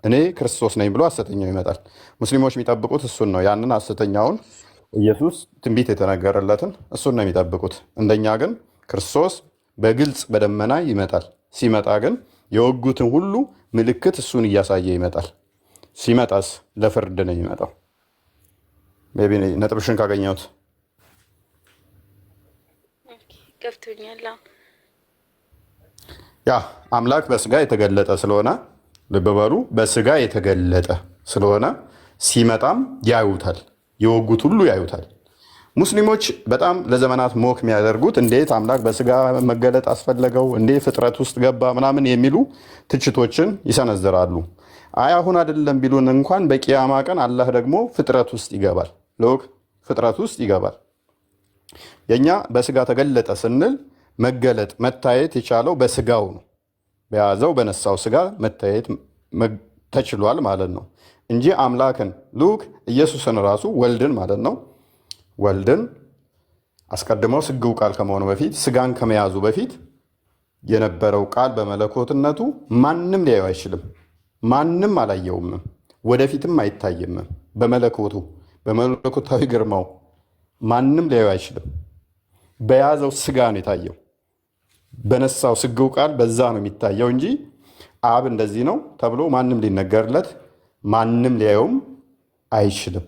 እኔ ክርስቶስ ነኝ ብሎ ሐሰተኛው ይመጣል። ሙስሊሞች የሚጠብቁት እሱን ነው። ያንን ሐሰተኛውን ኢየሱስ ትንቢት የተነገረለትን እሱን ነው የሚጠብቁት። እንደኛ ግን ክርስቶስ በግልጽ በደመና ይመጣል። ሲመጣ ግን የወጉትን ሁሉ ምልክት እሱን እያሳየ ይመጣል። ሲመጣስ ለፍርድ ነው የሚመጣው። ሜይ ቢ ነጥብሽን ካገኘሁት ገብቶኛል። ያ አምላክ በስጋ የተገለጠ ስለሆነ ልብ በሉ፣ በስጋ የተገለጠ ስለሆነ ሲመጣም ያዩታል፣ የወጉት ሁሉ ያዩታል። ሙስሊሞች በጣም ለዘመናት ሞክ የሚያደርጉት እንዴት አምላክ በስጋ መገለጥ አስፈለገው፣ እንዴት ፍጥረት ውስጥ ገባ ምናምን የሚሉ ትችቶችን ይሰነዝራሉ። አይ አሁን አይደለም ቢሉን እንኳን በቂያማ ቀን አላህ ደግሞ ፍጥረት ውስጥ ይገባል። ሎክ ፍጥረት ውስጥ ይገባል። የኛ በስጋ ተገለጠ ስንል መገለጥ መታየት የቻለው በስጋው ነው። በያዘው በነሳው ስጋ መታየት ተችሏል ማለት ነው እንጂ አምላክን ሉክ ኢየሱስን ራሱ ወልድን ማለት ነው ወልድን አስቀድመው ስግው ቃል ከመሆኑ በፊት ስጋን ከመያዙ በፊት የነበረው ቃል በመለኮትነቱ ማንም ሊያየው አይችልም። ማንም አላየውም፣ ወደፊትም አይታይም። በመለኮቱ በመለኮታዊ ግርማው ማንም ሊያየው አይችልም። በያዘው ስጋ ነው የታየው። በነሳው ስግው ቃል በዛ ነው የሚታየው እንጂ አብ እንደዚህ ነው ተብሎ ማንም ሊነገርለት ማንም ሊያየውም አይችልም።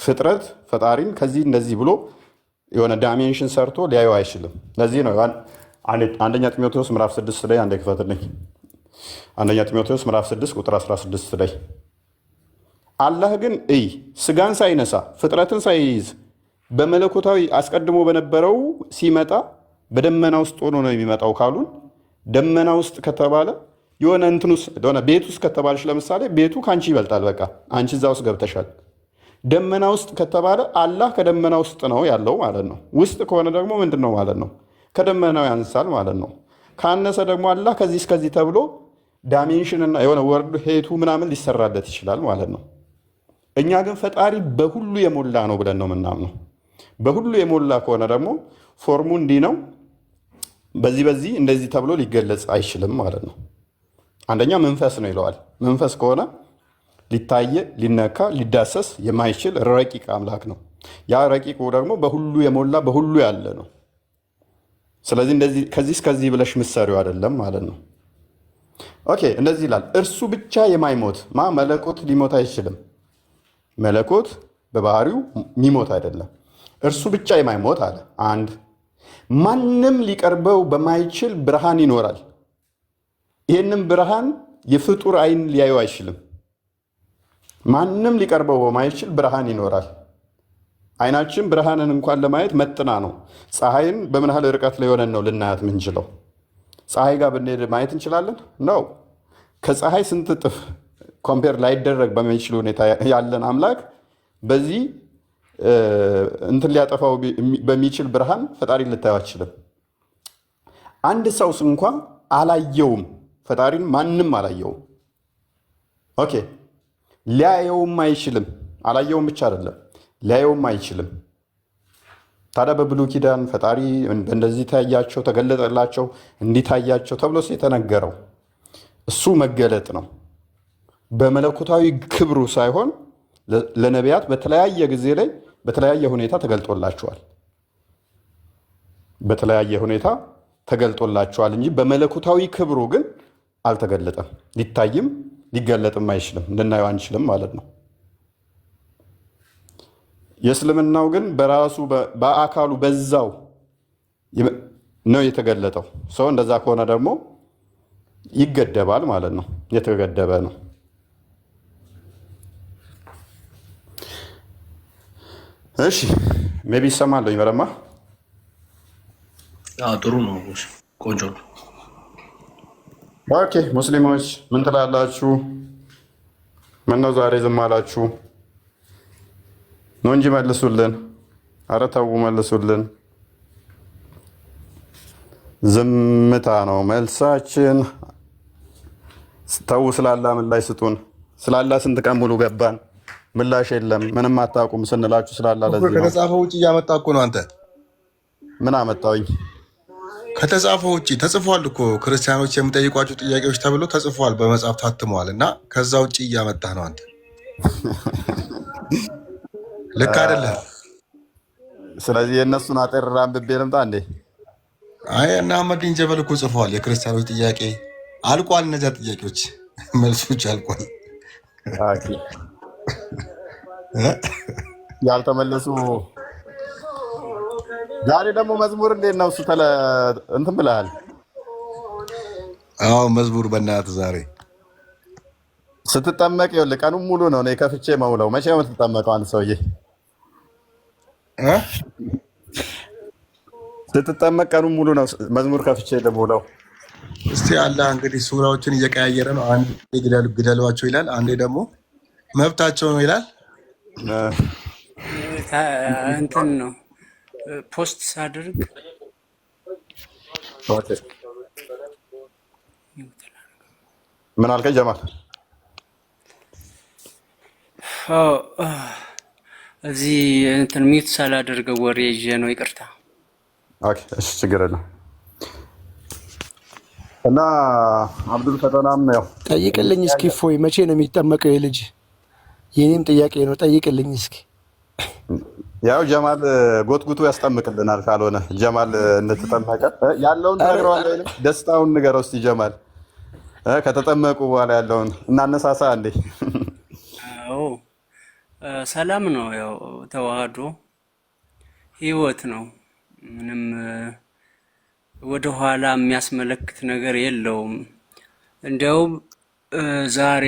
ፍጥረት ፈጣሪን ከዚህ እንደዚህ ብሎ የሆነ ዳይሜንሽን ሰርቶ ሊያየው አይችልም። ለዚህ ነው አንደኛ ጢሞቴዎስ ምዕራፍ 6 ላይ አንዴ ክፈትልኝ። አንደኛ ጢሞቴዎስ ምዕራፍ 6 ቁጥር 16 ላይ አላህ ግን ስጋን ሳይነሳ ፍጥረትን ሳይይዝ በመለኮታዊ አስቀድሞ በነበረው ሲመጣ በደመና ውስጥ ሆኖ ነው የሚመጣው ካሉን፣ ደመና ውስጥ ከተባለ የሆነ እንትኑስ ሆነ ቤት ውስጥ ከተባለች ለምሳሌ ቤቱ ከአንቺ ይበልጣል። በቃ አንቺ እዛ ውስጥ ገብተሻል። ደመና ውስጥ ከተባለ አላህ ከደመና ውስጥ ነው ያለው ማለት ነው። ውስጥ ከሆነ ደግሞ ምንድን ነው ማለት ነው? ከደመናው ያንሳል ማለት ነው። ካነሰ ደግሞ አላህ ከዚህ እስከዚህ ተብሎ ዳይሜንሽንና የሆነ ወርድ ሄቱ ምናምን ሊሰራለት ይችላል ማለት ነው። እኛ ግን ፈጣሪ በሁሉ የሞላ ነው ብለን ነው የምናምነው። በሁሉ የሞላ ከሆነ ደግሞ ፎርሙ እንዲህ ነው፣ በዚህ እንደዚህ ተብሎ ሊገለጽ አይችልም ማለት ነው። አንደኛ መንፈስ ነው ይለዋል። መንፈስ ከሆነ ሊታየ ሊነካ ሊዳሰስ የማይችል ረቂቅ አምላክ ነው። ያ ረቂቁ ደግሞ በሁሉ የሞላ በሁሉ ያለ ነው። ስለዚህ እንደዚህ ከዚህ እስከዚህ ብለሽ ምሰሪው አይደለም ማለት ነው። ኦኬ እንደዚህ ይላል። እርሱ ብቻ የማይሞት መለኮት ሊሞት አይችልም። መለኮት በባህሪው የሚሞት አይደለም። እርሱ ብቻ የማይሞት አለ። አንድ ማንም ሊቀርበው በማይችል ብርሃን ይኖራል። ይህንም ብርሃን የፍጡር አይን ሊያየው አይችልም። ማንም ሊቀርበው በማይችል ብርሃን ይኖራል። አይናችን ብርሃንን እንኳን ለማየት መጥና ነው። ፀሐይን በምን ያህል ርቀት ላይ ሆነን ነው ልናያት ምንችለው? ፀሐይ ጋር ብንሄድ ማየት እንችላለን ነው? ከፀሐይ ስንት እጥፍ ኮምፔር ላይደረግ በሚችል ሁኔታ ያለን አምላክ በዚህ እንትን ሊያጠፋው በሚችል ብርሃን ፈጣሪ ልታየው አትችልም። አንድ ሰውስ እንኳ አላየውም። ፈጣሪን ማንም አላየውም። ኦኬ ሊያየውም አይችልም። አላየውም ብቻ አይደለም ሊያየውም አይችልም። ታዲያ በብሉይ ኪዳን ፈጣሪ እንደዚህ ታያቸው፣ ተገለጠላቸው፣ እንዲታያቸው ተብሎ የተነገረው እሱ መገለጥ ነው። በመለኮታዊ ክብሩ ሳይሆን ለነቢያት በተለያየ ጊዜ ላይ በተለያየ ሁኔታ ተገልጦላቸዋል። በተለያየ ሁኔታ ተገልጦላቸዋል እንጂ በመለኮታዊ ክብሩ ግን አልተገለጠም። ሊታይም ሊገለጥም አይችልም። ልናየው አንችልም ማለት ነው። የእስልምናው ግን በራሱ በአካሉ በዛው ነው የተገለጠው። ሰው እንደዛ ከሆነ ደግሞ ይገደባል ማለት ነው። የተገደበ ነው። እሺ ሜቢ ይሰማለሁ። ይመረማ ጥሩ ነው። ቆንጆ ነው። ኦኬ ሙስሊሞች ምን ትላላችሁ? ምነው ዛሬ ዝም አላችሁ? ነው እንጂ መልሱልን። ኧረ ተው መልሱልን። ዝምታ ነው መልሳችን። ተው ስላላ ምላሽ ስጡን። ስላላ ስንት ቀን ሙሉ ገባን፣ ምላሽ የለም። ምንም አታውቁም ስንላችሁ ስላላ ለዚህ ነው። ከተጻፈው ውጭ እያመጣ እኮ ነው። አንተ ምን አመጣውኝ? ከተጻፈው ውጭ ተጽፏል እኮ ክርስቲያኖች የሚጠይቋቸው ጥያቄዎች ተብሎ ተጽፏል፣ በመጽሐፍ ታትመዋል። እና ከዛ ውጭ እያመጣህ ነው አንተ። ልክ አይደለም። ስለዚህ የእነሱን አጠር አንብቤ ልምጣ እንዴ? አይ እና አህመዲን ጀበል እኮ ጽፏል። የክርስቲያኖች ጥያቄ አልቋል። እነዚያ ጥያቄዎች መልሶች አልቋል። ያልተመለሱ ዛሬ ደግሞ መዝሙር እንዴት ነው? እሱ እንትን ብለሃል። አዎ መዝሙር በእናትህ ዛሬ ስትጠመቅ ይኸውልህ ቀኑን ሙሉ ነው እኔ ከፍቼ መውለው። መቼ ነው የምትጠመቀው አንድ ሰውዬ? ስትጠመቅ ቀኑን ሙሉ ነው መዝሙር ከፍቼ ልውለው። እስቲ አላህ እንግዲህ ሱራዎችን እየቀያየረ ነው። አንዴ ግደሏቸው ይላል፣ አንዴ ደግሞ መብታቸው ነው ይላል። እንትን ነው ፖስት ሳድርግ ምን አልከኝ ጀማል? እዚህ እንትን ሚውት ሳላደርገው ወሬ ይዤ ነው። ይቅርታ። ኦኬ እሺ ችግር የለም። እና አብዱል ፈተናም ያው ጠይቅልኝ እስኪ እፎይ መቼ ነው የሚጠመቀው የልጅ? የኔም ጥያቄ ነው። ጠይቅልኝ እስኪ። ያው ጀማል ጎትጉቱ ያስጠምቅልናል። ካልሆነ ጀማል እንድትጠመቀ ያለውን ተነግረዋለሁ። ደስታውን ንገረው እስቲ ጀማል፣ ከተጠመቁ በኋላ ያለውን እናነሳሳ እንዴ። አዎ ሰላም ነው። ያው ተዋህዶ ህይወት ነው። ምንም ወደ ኋላ የሚያስመለክት ነገር የለውም። እንዲያውም ዛሬ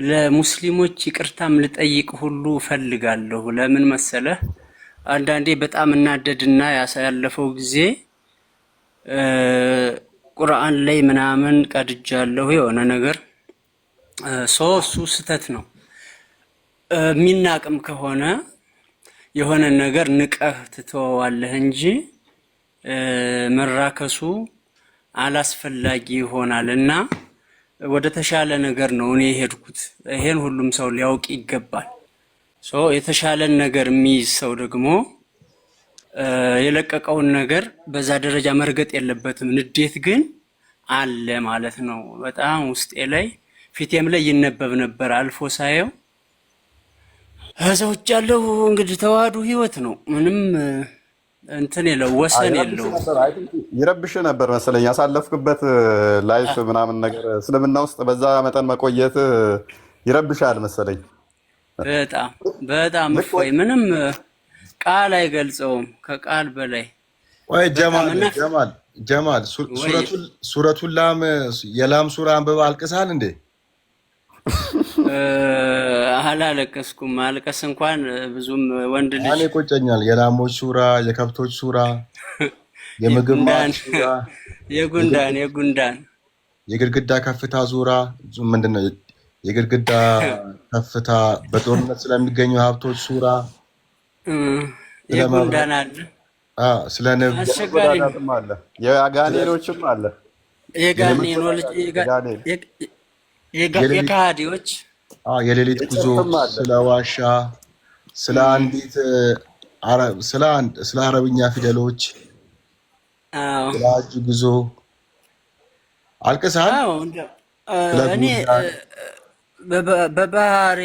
ለሙስሊሞች ይቅርታም ልጠይቅ ሁሉ ፈልጋለሁ። ለምን መሰለህ? አንዳንዴ በጣም እናደድና ያሳለፈው ጊዜ ቁርአን ላይ ምናምን ቀድጃለሁ የሆነ ነገር እሱ ስተት ነው። የሚናቅም ከሆነ የሆነ ነገር ንቀህ ትተዋለህ እንጂ መራከሱ አላስፈላጊ ይሆናል እና ወደ ተሻለ ነገር ነው እኔ የሄድኩት። ይሄን ሁሉም ሰው ሊያውቅ ይገባል። የተሻለን ነገር የሚይዝ ሰው ደግሞ የለቀቀውን ነገር በዛ ደረጃ መርገጥ የለበትም። ንዴት ግን አለ ማለት ነው። በጣም ውስጤ ላይ ፊቴም ላይ ይነበብ ነበር አልፎ ሳየው። እዛው ያለው እንግዲህ ተዋህዶ ህይወት ነው። ምንም እንትን የለው ወሰን የለው። ይረብሽ ነበር መሰለኝ ያሳለፍክበት ላይፍ ምናምን ነገር እስልምና ውስጥ በዛ መጠን መቆየት ይረብሻል መሰለኝ። በጣም እፎይ ምንም ቃል አይገልጸውም ከቃል በላይ። ወይ ጀማል ሱረቱል ላም የላም ሱራ አንብበህ አልቅሰሃል እንዴ? አላለቀስኩም። ማልቀስ እንኳን ብዙም ወንድ ልጅ እኔ ቆጨኛል። የላሞች ሱራ፣ የከብቶች ሱራ፣ የምግብ ሱራ፣ የጉንዳን የግድግዳ ከፍታ ዙራ ምንድነው? የግድግዳ ከፍታ በጦርነት ስለሚገኙ ሀብቶች ሱራ፣ የጉንዳን አለ። ስለ ንብ አለ፣ የጋኔኖችም አለ። የካሃዲዎች የሌሊት ጉዞ፣ ስለ ዋሻ፣ ስለ አንዲት ስለ አረብኛ ፊደሎች፣ ስለ ሀጅ ጉዞ አልቅሰሃል? እኔ በባህሬ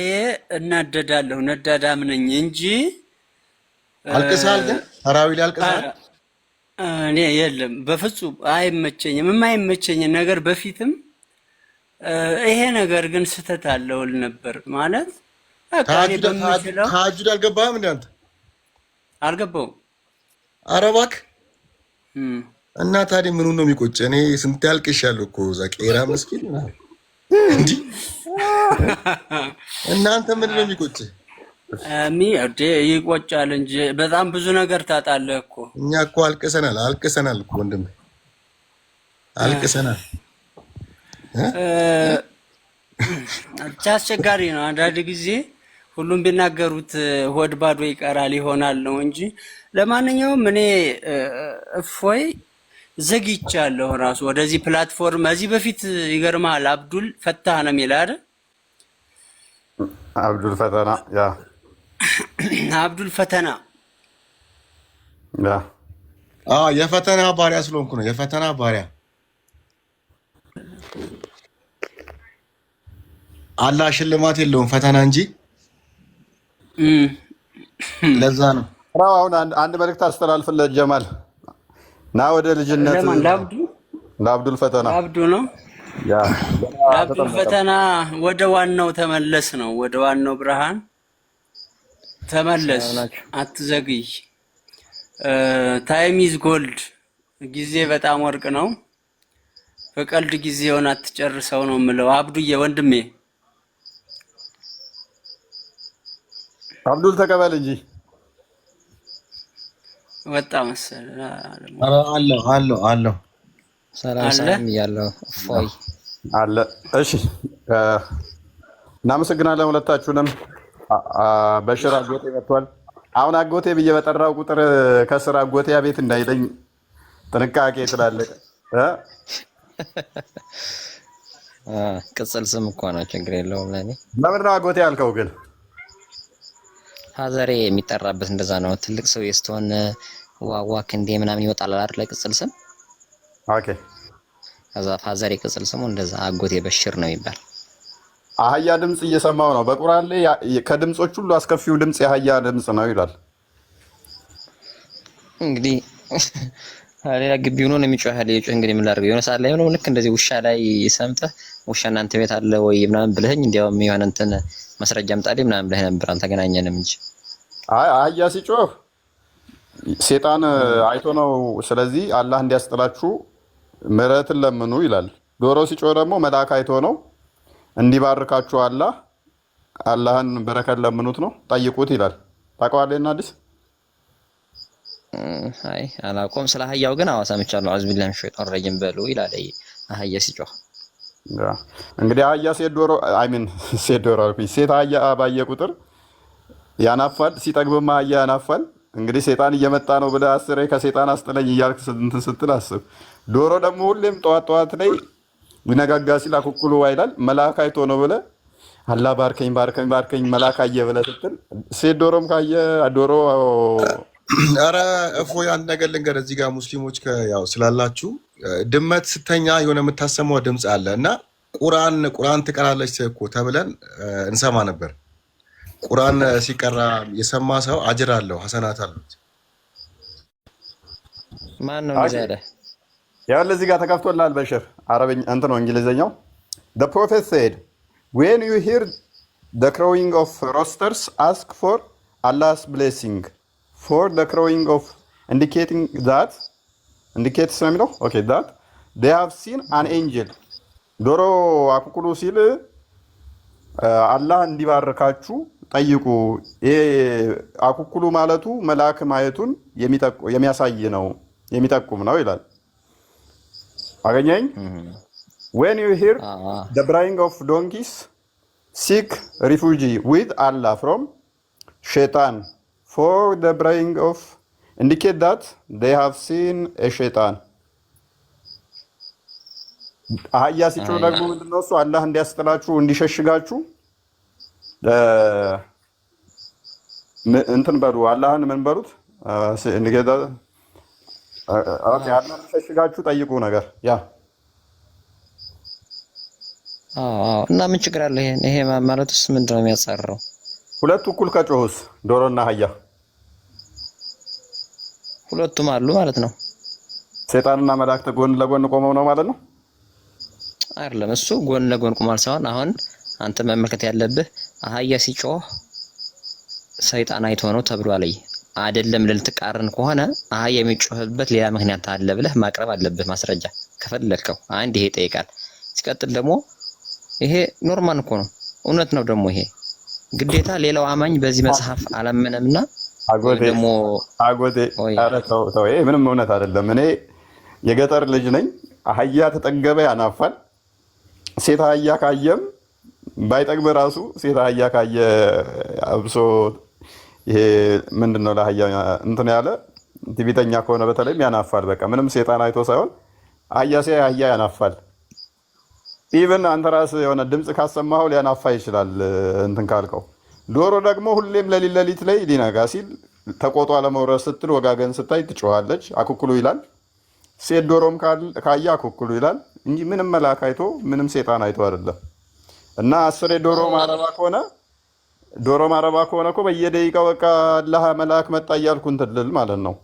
እናደዳለሁ፣ ነዳዳም ነኝ እንጂ አልቅሰሃል? ግን ተራዊ ላይ አልቅሰሃል? እኔ የለም በፍጹም አይመቸኝም። የማይመቸኝን ነገር በፊትም ይሄ ነገር ግን ስተት አለውል ነበር ማለት ተሐጁድ አልገባህም እንዴ አንተ? አልገባውም። ኧረ እባክህ እና ታዲያ ምኑ ነው የሚቆጭ? እኔ ስንት ያልቅሻለሁ እኮ እዛ ቄራ መስጊድ እንዲህ እናንተ ምንድን ነው የሚቆጭ? ይቆጫል እንጂ በጣም ብዙ ነገር ታጣለህ እኮ። እኛ እኮ አልቅሰናል እኮ ወንድም አልቅሰናል። ብቻ አስቸጋሪ ነው። አንዳንድ ጊዜ ሁሉም ቢናገሩት ሆድ ባዶ ይቀራል ይሆናል ነው እንጂ። ለማንኛውም እኔ እፎይ ዘግይቻለሁ ራሱ ወደዚህ ፕላትፎርም። እዚህ በፊት ይገርማል አብዱል ፈታህ ነው የሚል አይደል? አብዱል ፈተና አብዱል ፈተና የፈተና ባሪያ ስለሆንኩ ነው። የፈተና ባሪያ አላህ ሽልማት የለውም ፈተና እንጂ። ለዛ ነው አሁን አንድ መልእክት አስተላልፍለት ጀማል ና ወደ ልጅነት ለአብዱል ፈተና አብዱ ነው ለአብዱል ፈተና ወደ ዋናው ተመለስ ነው። ወደ ዋናው ብርሃን ተመለስ፣ አትዘግይ። ታይም ኢዝ ጎልድ። ጊዜ በጣም ወርቅ ነው። በቀልድ ጊዜውን አትጨርሰው ነው የምለው። አብዱዬ ወንድሜ አብዱል ተቀበል እንጂ ወጣ መሰለህ። አለው ሰላም ያለው እፎይ አለ። እሺ እናመሰግናለን ሁለታችሁንም። በሽር አጎቴ መጥቷል። አሁን አጎቴ ብዬ በጠራው ቁጥር ከስራ አጎቴ ቤት እንዳይለኝ ጥንቃቄ ስላለቀ ቅጽል ስም እኮ ነው፣ ችግር የለውም። ለኔ ለምን ነው አጎቴ ያልከው? ግን ፋዘሬ የሚጠራበት እንደዛ ነው። ትልቅ ሰው ስትሆን ዋዋ ክንዴ ምናምን ይወጣል አይደል? ቅጽል ስም። ኦኬ ከዛ ፋዘር ቅጽል ስሙ እንደዛ አጎቴ በሽር ነው የሚባል። አህያ ድምፅ እየሰማው ነው። በቁርአን ላይ ከድምጾች ሁሉ አስከፊው ድምፅ የአህያ ድምፅ ነው ይላል። እንግዲህ ሌላ ግቢ ሆኖ ነው የሚጮህ ያለ የጮህ እንግዲህ ምን ላድርገው? የሆነ ሰዓት ላይ ሆኖ ልክ እንደዚህ ውሻ ላይ ሰምተህ ውሻ እናንተ ቤት አለ ወይ ምናምን ብለኸኝ እንዲያውም የሆነ እንትን መስረጃ አምጣልኝ ምናምን ብለህ ነበር። አልተገናኘንም እንጂ አይ አህያ ሲጮህ ሴጣን አይቶ ነው። ስለዚህ አላህ እንዲያስጥላችሁ ምሕረትን ለምኑ ይላል። ዶሮ ሲጮህ ደግሞ መልአክ አይቶ ነው እንዲባርካችሁ አላህን በረከት ለምኑት ነው ጠይቁት ይላል። ታውቀዋለህ እና አዲስ አይ አላውቀውም። ስለ አህያው ግን አዋሳ ሰምቻለሁ። አውዝ ቢላሂ ሚነሽ ሸይጣን ረጂም በሉ ይላል አህያ ሲጮህ። እንግዲህ አህያ ሴት አህያ ባየ ቁጥር ያናፋል፣ ሲጠግብማ አህያ ያናፋል። እንግዲህ ሴጣን እየመጣ ነው ብለህ አስሬ ከሴጣን አስጥለኝ እያልክ እንትን ስትል አስብ። ዶሮ ደግሞ ሁሌም ጠዋት ላይ ሊነጋጋ ሲል አኩኩሉ ይላል። መልአክ አይቶ ነው ብለህ አላህ ባርከኝ መልአክ አየ ብለህ ስትል ሴት ዶሮም ካየ ዶሮ ኧረ እፎይ አንድ ነገር ልንገር። እዚህ ጋር ሙስሊሞች ያው ስላላችሁ ድመት ስተኛ የሆነ የምታሰማው ድምፅ አለ እና ቁርአን ትቀራለች እኮ ተብለን እንሰማ ነበር። ቁርአን ሲቀራ የሰማ ሰው አጅር አለው፣ ሐሰናት አሉት። ማን ነው እንደዛ? ያው ለዚህ ጋር ተከፍቶልሃል በሽር አረብኛ እንትን ነው እንግሊዘኛው። The prophet said when you hear the crowing of roosters ask for Allah's blessing for the crowing of indicates ነው የሚለው ኦኬ that they have seen an angel ዶሮ አኩኩሉ ሲል አላህ እንዲባርካችሁ ጠይቁ። ይሄ አኩኩሉ ማለቱ መልአክ ማየቱን የሚያሳይ ነው የሚጠቁም ነው ይላል። አገኘኝ when you hear the braying of donkeys seek refuge with Allah from shaitan for the braying of indicate that they have seen a shaitan አህያ ሲጮህ ደግሞ ምንድነው እሱ አላህ እንዲያስጥላችሁ እንዲሸሽጋችሁ እንትን በሉ አላህን ምን በሉት እንዲገዳ አላህ እንዲሸሽጋችሁ ጠይቁ ነገር ያ እና ምን ችግር አለ? ይሄ ማለትስ ምንድነው የሚያጻርረው? ሁለቱ እኩል ከጮህስ ዶሮና አህያ ሁለቱም አሉ ማለት ነው። ሰይጣንና መላእክት ጎን ለጎን ቆመው ነው ማለት ነው አይደለም? እሱ ጎን ለጎን ቆማል ሳይሆን አሁን አንተ መመልከት ያለብህ አህያ ሲጮህ ሰይጣን አይቶ ነው ተብሏል አይደለም። ልትቃረን ከሆነ አህያ የሚጮህበት ሌላ ምክንያት አለ ብለህ ማቅረብ አለብህ ማስረጃ ከፈለከው። አንድ ይሄ ይጠይቃል። ሲቀጥል ደግሞ ይሄ ኖርማል እኮ ነው፣ እውነት ነው። ደግሞ ይሄ ግዴታ ሌላው አማኝ በዚህ መጽሐፍ አላመነምና ደግሞ አጎቴ ኧረ ተው ይሄ ምንም እውነት አይደለም። እኔ የገጠር ልጅ ነኝ። አህያ ተጠገበ ያናፋል። ሴት አህያ ካየም ባይጠግብ ራሱ ሴት አህያ ካየ አብሶ ይሄ ምንድነው ለአህያ እንትን ያለ ትዕቢተኛ ከሆነ በተለይም ያናፋል። በቃ ምንም ሴጣን አይቶ ሳይሆን አህያ ሲያይ አህያ ያናፋል። ኢቭን አንተ ራስህ የሆነ ድምፅ ካሰማኸው ሊያናፋ ይችላል እንትን ካልከው። ዶሮ ደግሞ ሁሌም ለሊት ላይ ሊነጋ ሲል ተቆጧ ለመውረድ ስትል ወጋገን ስታይ ትጮኻለች፣ አኩኩሉ ይላል። ሴት ዶሮም ካየ አኩኩሉ ይላል እንጂ ምንም መልአክ አይቶ ምንም ሴጣን አይቶ አይደለም። እና አስሬ ዶሮ ማረባ ከሆነ እኮ በየደቂቃው በቃ አላህ መልአክ መጣ እያልኩ እንትን ልል ማለት ነው።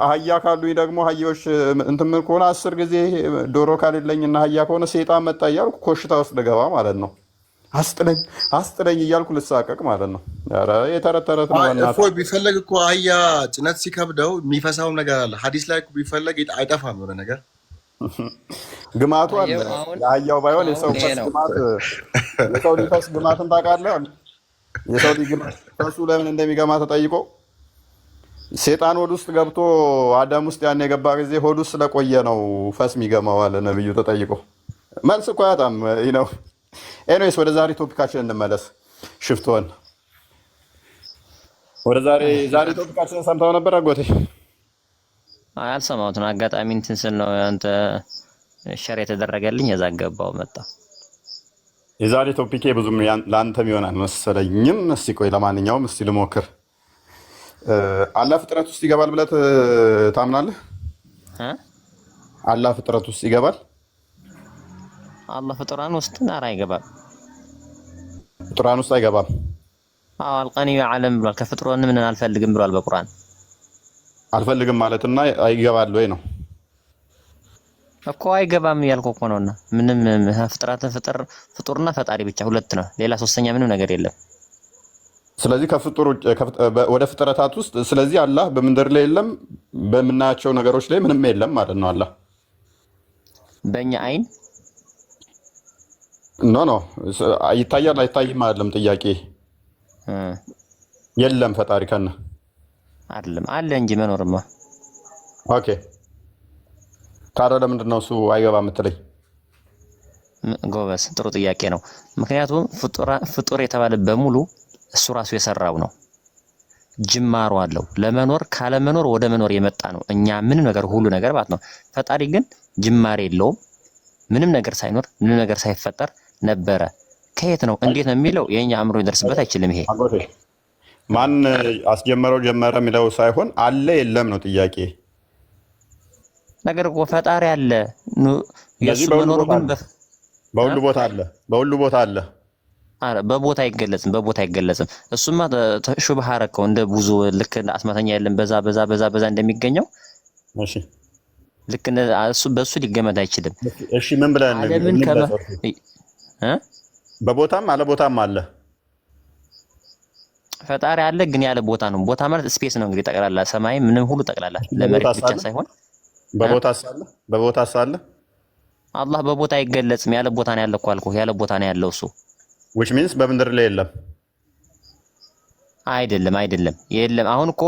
አህያ ካሉኝ ደግሞ አህዮች እንትን ምን ከሆነ 10 ጊዜ ዶሮ ካሌለኝና አህያ ከሆነ ሴጣን መጣ እያልኩ ኮሽታ ውስጥ ልገባ ማለት ነው። አስጥለኝ እያልኩ ልሳቀቅ ማለት ነው። ኧረ የተረተረት ነው። እፎይ ቢፈለግ እኮ አህያ ጭነት ሲከብደው የሚፈሳው ነገር አለ። ሐዲስ ላይ እኮ ቢፈለግ አይጠፋም የሆነ ነገር ግማቱ አለ። የአህያው ባይሆን የሰው ግማት የሰው ሊፈስ ግማትን ታውቃለህ? የሰው ሊፈሱ ለምን እንደሚገማ ተጠይቆ ሴጣን ሆድ ውስጥ ገብቶ አዳም ውስጥ ያን የገባ ጊዜ ሆድ ውስጥ ስለቆየ ነው ፈስ የሚገማው አለ ነብዩ ተጠይቆ። መልስ እኮ ያጣም ነው። ኤኒዌይስ ወደ ዛሬ ቶፒካችን እንመለስ። ሽፍቶን ወደ ዛሬ ቶፒካችን ሰምተው ነበር አጎቴ? አልሰማሁትም። አጋጣሚ እንትን ስል ነው አንተ ሸር የተደረገልኝ የዛገባው መጣ። የዛሬ ቶፒኬ ብዙም ለአንተም ይሆናል መሰለኝም። እስቲ ቆይ ለማንኛውም እስቲ ልሞክር። አላህ ፍጥረት ውስጥ ይገባል ብለህ ታምናለህ? አላህ ፍጥረት ውስጥ ይገባል? አላህ ፍጡራን ውስጥ ናር አይገባም። ፍጡራን ውስጥ አይገባም። አዎ አልቀኒዩ ዓለም ብሏል። ከፍጡራን ምን አልፈልግም ብሏል በቁርአን። አልፈልግም ማለትና አይገባል ወይ ነው እኮ አይገባም ያልኩህ እኮ ነውና ምንም ፍጥራትን ፍጡርና ፈጣሪ ብቻ ሁለት ነው። ሌላ ሶስተኛ ምንም ነገር የለም። ስለዚህ ወደ ፍጥረታት ውስጥ ስለዚህ አላህ በምድር ላይ የለም፣ በምናያቸው ነገሮች ላይ ምንም የለም ማለት ነው። አላህ በእኛ አይን ኖ ይታያል አይታይም አይደለም ጥያቄ። የለም ፈጣሪ ከነ አይደለም አለ እንጂ መኖርማ። ኦኬ ታዲያ ለምንድን ነው እሱ አይገባ የምትለኝ? ጎበስ ጥሩ ጥያቄ ነው። ምክንያቱም ፍጡር የተባለ በሙሉ እሱ ራሱ የሰራው ነው። ጅማሮ አለው። ለመኖር ካለመኖር ወደ መኖር የመጣ ነው። እኛ ምንም ነገር ሁሉ ነገር ማለት ነው። ፈጣሪ ግን ጅማሬ የለውም። ምንም ነገር ሳይኖር ምንም ነገር ሳይፈጠር ነበረ። ከየት ነው እንዴት ነው የሚለው የኛ አእምሮ ሊደርስበት አይችልም። ይሄ ማን አስጀመረው ጀመረ የሚለው ሳይሆን አለ የለም ነው ጥያቄ። ነገር እኮ ፈጣሪ አለ። የሱ መኖር ግን በሁሉ ቦታ አለ። በሁሉ ቦታ አለ። አረ በቦታ አይገለጽም። እሱማ ሹብሃ አረከው እንደ ብዙ ልክ አስማተኛ ያለን በዛ እንደሚገኘው። እሺ ልክ እሱ በሱ ሊገመት አይችልም። እሺ ምን ብለን በቦታም አለ ቦታም አለ ፈጣሪ አለ ግን ያለ ቦታ ነው። ቦታ ማለት ስፔስ ነው እንግዲህ ጠቅላላ ሰማይ ምንም ሁሉ ጠቅላላ ለመሬት ብቻ ሳይሆን በቦታ ሳለ አላህ በቦታ አይገለጽም። ያለ ቦታ ነው ያለው እኮ አልኩህ። ያለ ቦታ ነው ያለው እሱ which means በምድር ላይ የለም። አይደለም የለም። አሁን እኮ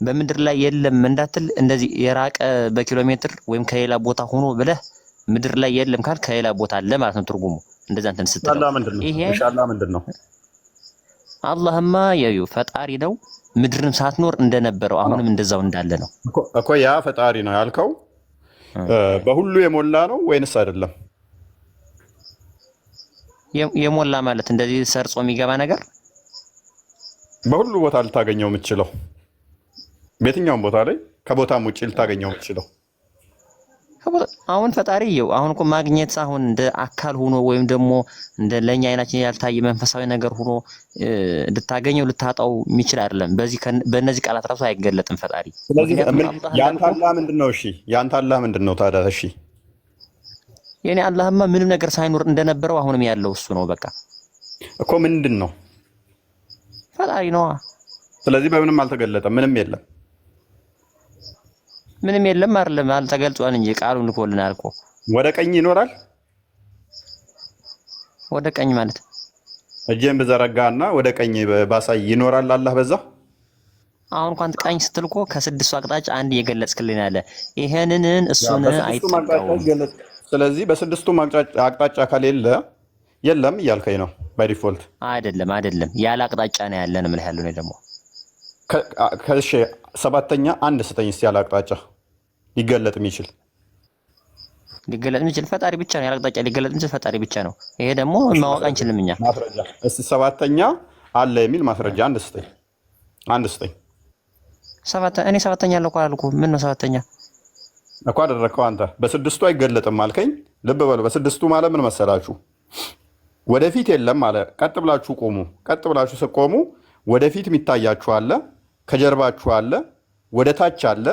በምድር ላይ የለም እንዳትል እንደዚህ የራቀ በኪሎ ሜትር ወይም ከሌላ ቦታ ሆኖ ብለህ ምድር ላይ የለም ካል ከሌላ ቦታ አለ ማለት ነው ትርጉሙ። እንደዛ እንትን ስትለው ይሄ ኢንሻአላህ ምንድነው? አላህማ ያዩ ፈጣሪ ነው። ምድርም ሳትኖር እንደነበረው አሁንም እንደዛው እንዳለ ነው እኮ። ያ ፈጣሪ ነው ያልከው በሁሉ የሞላ ነው ወይንስ አይደለም? የሞላ ማለት እንደዚህ ሰርጾ የሚገባ ነገር በሁሉ ቦታ ልታገኘው የምትችለው በየትኛውም ቦታ ላይ ከቦታም ውጪ ልታገኘው የምትችለው አሁን ፈጣሪ ይው አሁን እኮ ማግኘት አሁን እንደ አካል ሆኖ ወይም ደግሞ እንደ ለኛ አይናችን ያልታየ መንፈሳዊ ነገር ሆኖ ልታገኘው ልታጣው የሚችል አይደለም። በእነዚህ ቃላት ራሱ አይገለጥም ፈጣሪ። ስለዚህ ያንተ አላህ ምንድነው? እሺ ያንተ አላህ ምንድነው ታዲያ? እሺ የኔ አላህማ ምንም ነገር ሳይኖር እንደነበረው አሁንም ያለው እሱ ነው። በቃ እኮ ምንድነው? ፈጣሪ ነው። ስለዚህ በምንም አልተገለጠም። ምንም የለም አይደለም አልተገልጿል እንጂ ቃሉን ልኮልናል እኮ። ወደ ቀኝ ይኖራል። ወደ ቀኝ ማለት እጄን ብዘረጋና ወደ ቀኝ ባሳይ ይኖራል አላህ በዛ። አሁን እንኳን ቀኝ ስትል እኮ ከስድስቱ አቅጣጫ አንድ የገለጽክልኝ አለ። ይሄንን እሱን አይጠቀሙም። ስለዚህ በስድስቱም አቅጣጫ ከሌለ የለም እያልከኝ ነው ባይ ዲፎልት። አይደለም ያለ አቅጣጫ ነው ያለን ምን ያህል ነው ደግሞ ከእሺ ሰባተኛ አንድ ስጠኝ እስቲ ያለ አቅጣጫ ሊገለጥ የሚችል ፈጣሪ ብቻ ነው። ያለ አቅጣጫ ሊገለጥ የሚችል ፈጣሪ ብቻ ነው። ይሄ ደግሞ ማወቅ አንችልም እኛ። ማስረጃ እስቲ ሰባተኛ አለ የሚል ማስረጃ አንድ ስጠኝ። እኔ ሰባተኛ አለ እኮ አልኩህ። ምን ነው ሰባተኛ እኮ አደረከው አንተ። በስድስቱ አይገለጥም አልከኝ። ልብ በሉ በስድስቱ ማለት ምን መሰላችሁ? ወደፊት የለም አለ። ቀጥ ብላችሁ ቆሙ። ቀጥ ብላችሁ ስትቆሙ ወደፊት የሚታያችሁ አለ፣ ከጀርባችሁ አለ፣ ወደ ታች አለ፣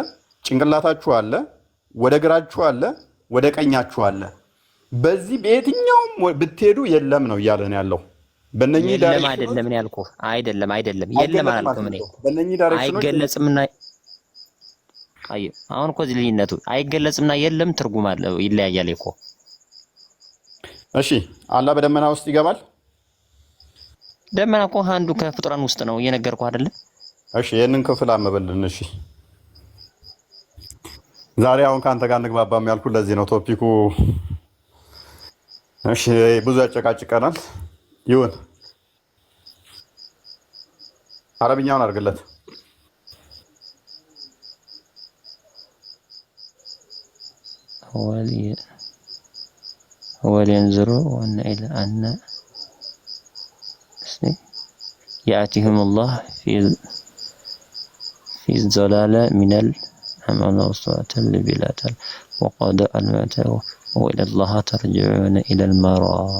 ጭንቅላታችሁ አለ፣ ወደ ግራችሁ አለ፣ ወደ ቀኛችሁ አለ። በዚህ በየትኛውም ብትሄዱ የለም ነው እያለን ያለው። በእነኚህ ዳይሬክሽን አይደለም ነው ያልኩህ። አይደለም የለም አላልኩም እኔ። በእነኚህ ዳይሬክሽኖች አይገለጽምና አሁን እኮ እዚህ ልዩነቱ አይገለጽምና የለም ትርጉም አለው ይለያያል እኮ። እሺ አላህ በደመና ውስጥ ይገባል። ደመና እኮ አንዱ ከፍጡራን ውስጥ ነው እየነገርኩህ አይደለ? እሺ ይሄንን ክፍል አመበልን። እሺ ዛሬ አሁን ካንተ ጋር እንግባባም ያልኩት ለዚህ ነው ቶፒኩ። እሺ ብዙ ያጨቃጭቀናል። ይሁን አረብኛውን አድርግለት። ولينظروا وأن إلى أن يأتيهم الله في الضلال من الأمانة والصلاة بلا وقضاء الموت ወኢለላህ ተርጅዑነ ኢለል መራር።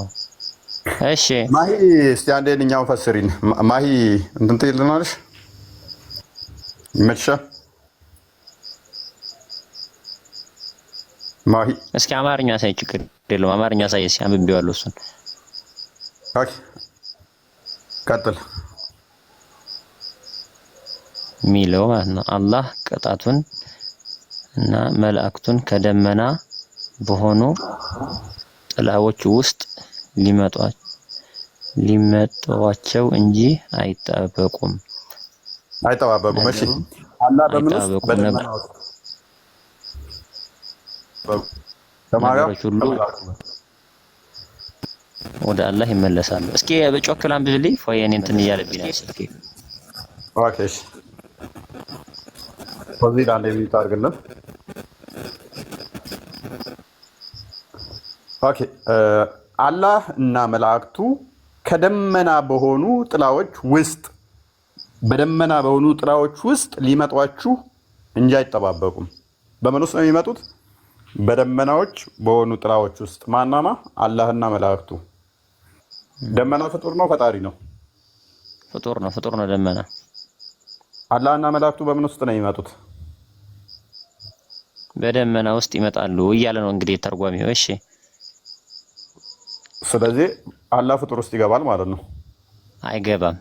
እሺ ማሂ እስቲ አንዴ ልኛው ፈስሪን ማሂ እንትን ትይልናለሽ ይመችሻል ማሂ እስኪ አማርኛ ሳይ ችግር የለውም አማርኛ ሳይ እስኪ አንብቤዋለሁ እሱን ኦኬ ቀጥል ሚለው ማለት ነው አላህ ቅጣቱን እና መላእክቱን ከደመና በሆኑ ጥላዎች ውስጥ ሊመጧቸው እንጂ አይጠበቁም። እሺ አላህ በምን ውስጥ በደመና ውስጥ ወደ አላህ ይመለሳሉ። እስኪ በጮክ ላንብብልኝ ፎየኔ እንትን እያለብኝ ነው ስልኬ። ኦኬ እሺ ከዚህ ጋር እንደዚህ ታርግልን። ኦኬ አላህ እና መላእክቱ ከደመና በሆኑ ጥላዎች ውስጥ ሊመጧችሁ እንጂ አይጠባበቁም። በምን ውስጥ ነው የሚመጡት? በደመናዎች በሆኑ ጥላዎች ውስጥ። ማናማ? አላህና መላእክቱ። ደመና ፍጡር ነው ፈጣሪ ነው? ፍጡር ነው ደመና። አላህና መላእክቱ በምን ውስጥ ነው የሚመጡት? በደመና ውስጥ ይመጣሉ እያለ ነው እንግዲህ ተርጓሚው። እሺ ስለዚህ አላህ ፍጡር ውስጥ ይገባል ማለት ነው? አይገባም።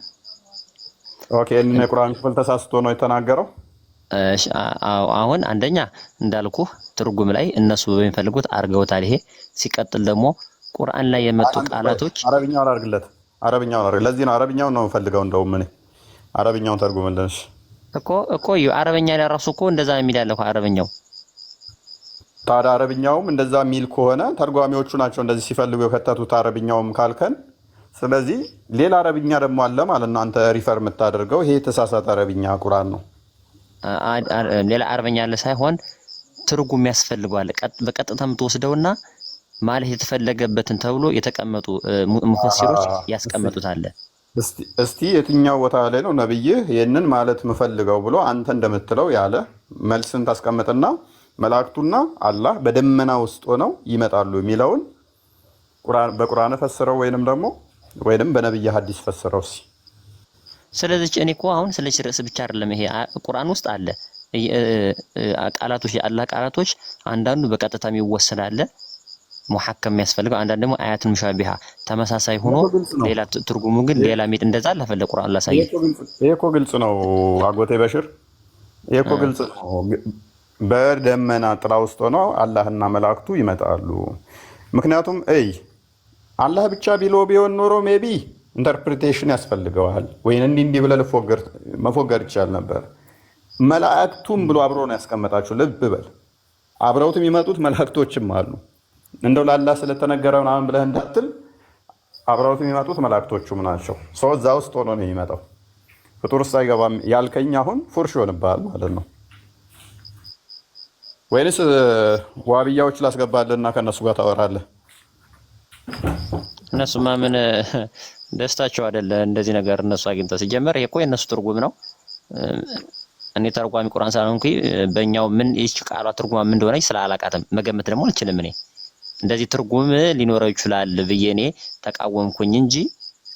ኦኬ እነ ቁርአን ክፍል ተሳስቶ ነው የተናገረው? እሺ አሁን አንደኛ እንዳልኩህ ትርጉም ላይ እነሱ በሚፈልጉት አርገውታል። ይሄ ሲቀጥል ደግሞ ቁርአን ላይ የመጡ ቃላቶች አረብኛውን አርግለት። ለዚህ ነው አረብኛውን ነው ፈልገው እንደውም እኔ አረብኛውን ተርጉምልንሽ እኮ አረበኛ ላይ ራሱ እኮ እንደዛ የሚል ያለው አረበኛው። ታዲያ አረብኛውም እንደዛ የሚል ከሆነ ተርጓሚዎቹ ናቸው እንደዚህ ሲፈልጉ የከተቱት አረብኛውም ካልከን፣ ስለዚህ ሌላ አረብኛ ደግሞ አለ ማለት ነው አንተ ሪፈር የምታደርገው። ይሄ የተሳሳተ አረብኛ ቁርአን ነው። ሌላ አረብኛ አለ ሳይሆን ትርጉም ያስፈልገዋል። በቀጥታ የምትወስደውና ማለት የተፈለገበትን ተብሎ የተቀመጡ ሙፈሲሮች ያስቀመጡት አለ። እስቲ የትኛው ቦታ ላይ ነው ነብይህ ይሄንን ማለት የምፈልገው ብሎ አንተ እንደምትለው ያለ መልስን ታስቀምጥና መላእክቱና አላህ በደመና ውስጥ ሆነው ይመጣሉ የሚለውን በቁርአን ፈስረው ወይንም በነብይ ሐዲስ ፈስረው። ስለዚህ እኔ እኮ አሁን ስለዚህ ርዕስ ብቻ አይደለም ይሄ ቁርአን ውስጥ አለ ቃላቶች የአላህ ቃላቶች አንዳንዱ በቀጥታ የሚወሰድ አለ ሙሐከም የሚያስፈልገው፣ አንዳንድ ደግሞ አያትን ሙሻቢሃ ተመሳሳይ ሆኖ ሌላ ትርጉሙ ግን ሌላ ሚጥ እንደዛ ለፈለ ቁርአን ላሳይ። ይሄ እኮ ግልጽ ነው አጎቴ በሽር፣ ይሄ እኮ ግልጽ ነው። በደመና ጥላ ውስጥ ሆነው አላህና መላእክቱ ይመጣሉ። ምክንያቱም አላህ ብቻ ቢሆን ኖሮ ሜቢ ኢንተርፕሪቴሽን ያስፈልገዋል ወይን እንዲህ ብለህ መፎገር ይቻል ነበር። መላእክቱም ብሎ አብሮ ነው ያስቀመጣቸው። ልብ በል አብረውት የሚመጡት መላእክቶችም አሉ። እንደው ለአላህ ስለተነገረ ምናምን ብለህ እንዳትል፣ አብረውት የሚመጡት መላእክቶቹም ናቸው። ሰው እዛ ውስጥ ሆኖ ነው የሚመጣው። ፍጡር ውስጥ አይገባም ያልከኝ አሁን ፉርሽ ይሆንብሃል ማለት ነው። ወይንስ ዋብያዎች ላስገባልህና ከእነሱ ጋር ታወራለህ? እነሱማ ምን ደስታቸው አይደለ እንደዚህ ነገር እነሱ አግኝተው ሲጀመር ይሄ እኮ የእነሱ ትርጉም ነው። እኔ ተርጓሚ ቁርአን ሳይሆንኩኝ በእኛው ምን ይህች ቃሏ ትርጉማ ምን እንደሆነች ስላላቃተም መገመት ደግሞ አልችልም። እኔ እንደዚህ ትርጉም ሊኖረው ይችላል ብዬ እኔ ተቃወምኩኝ እንጂ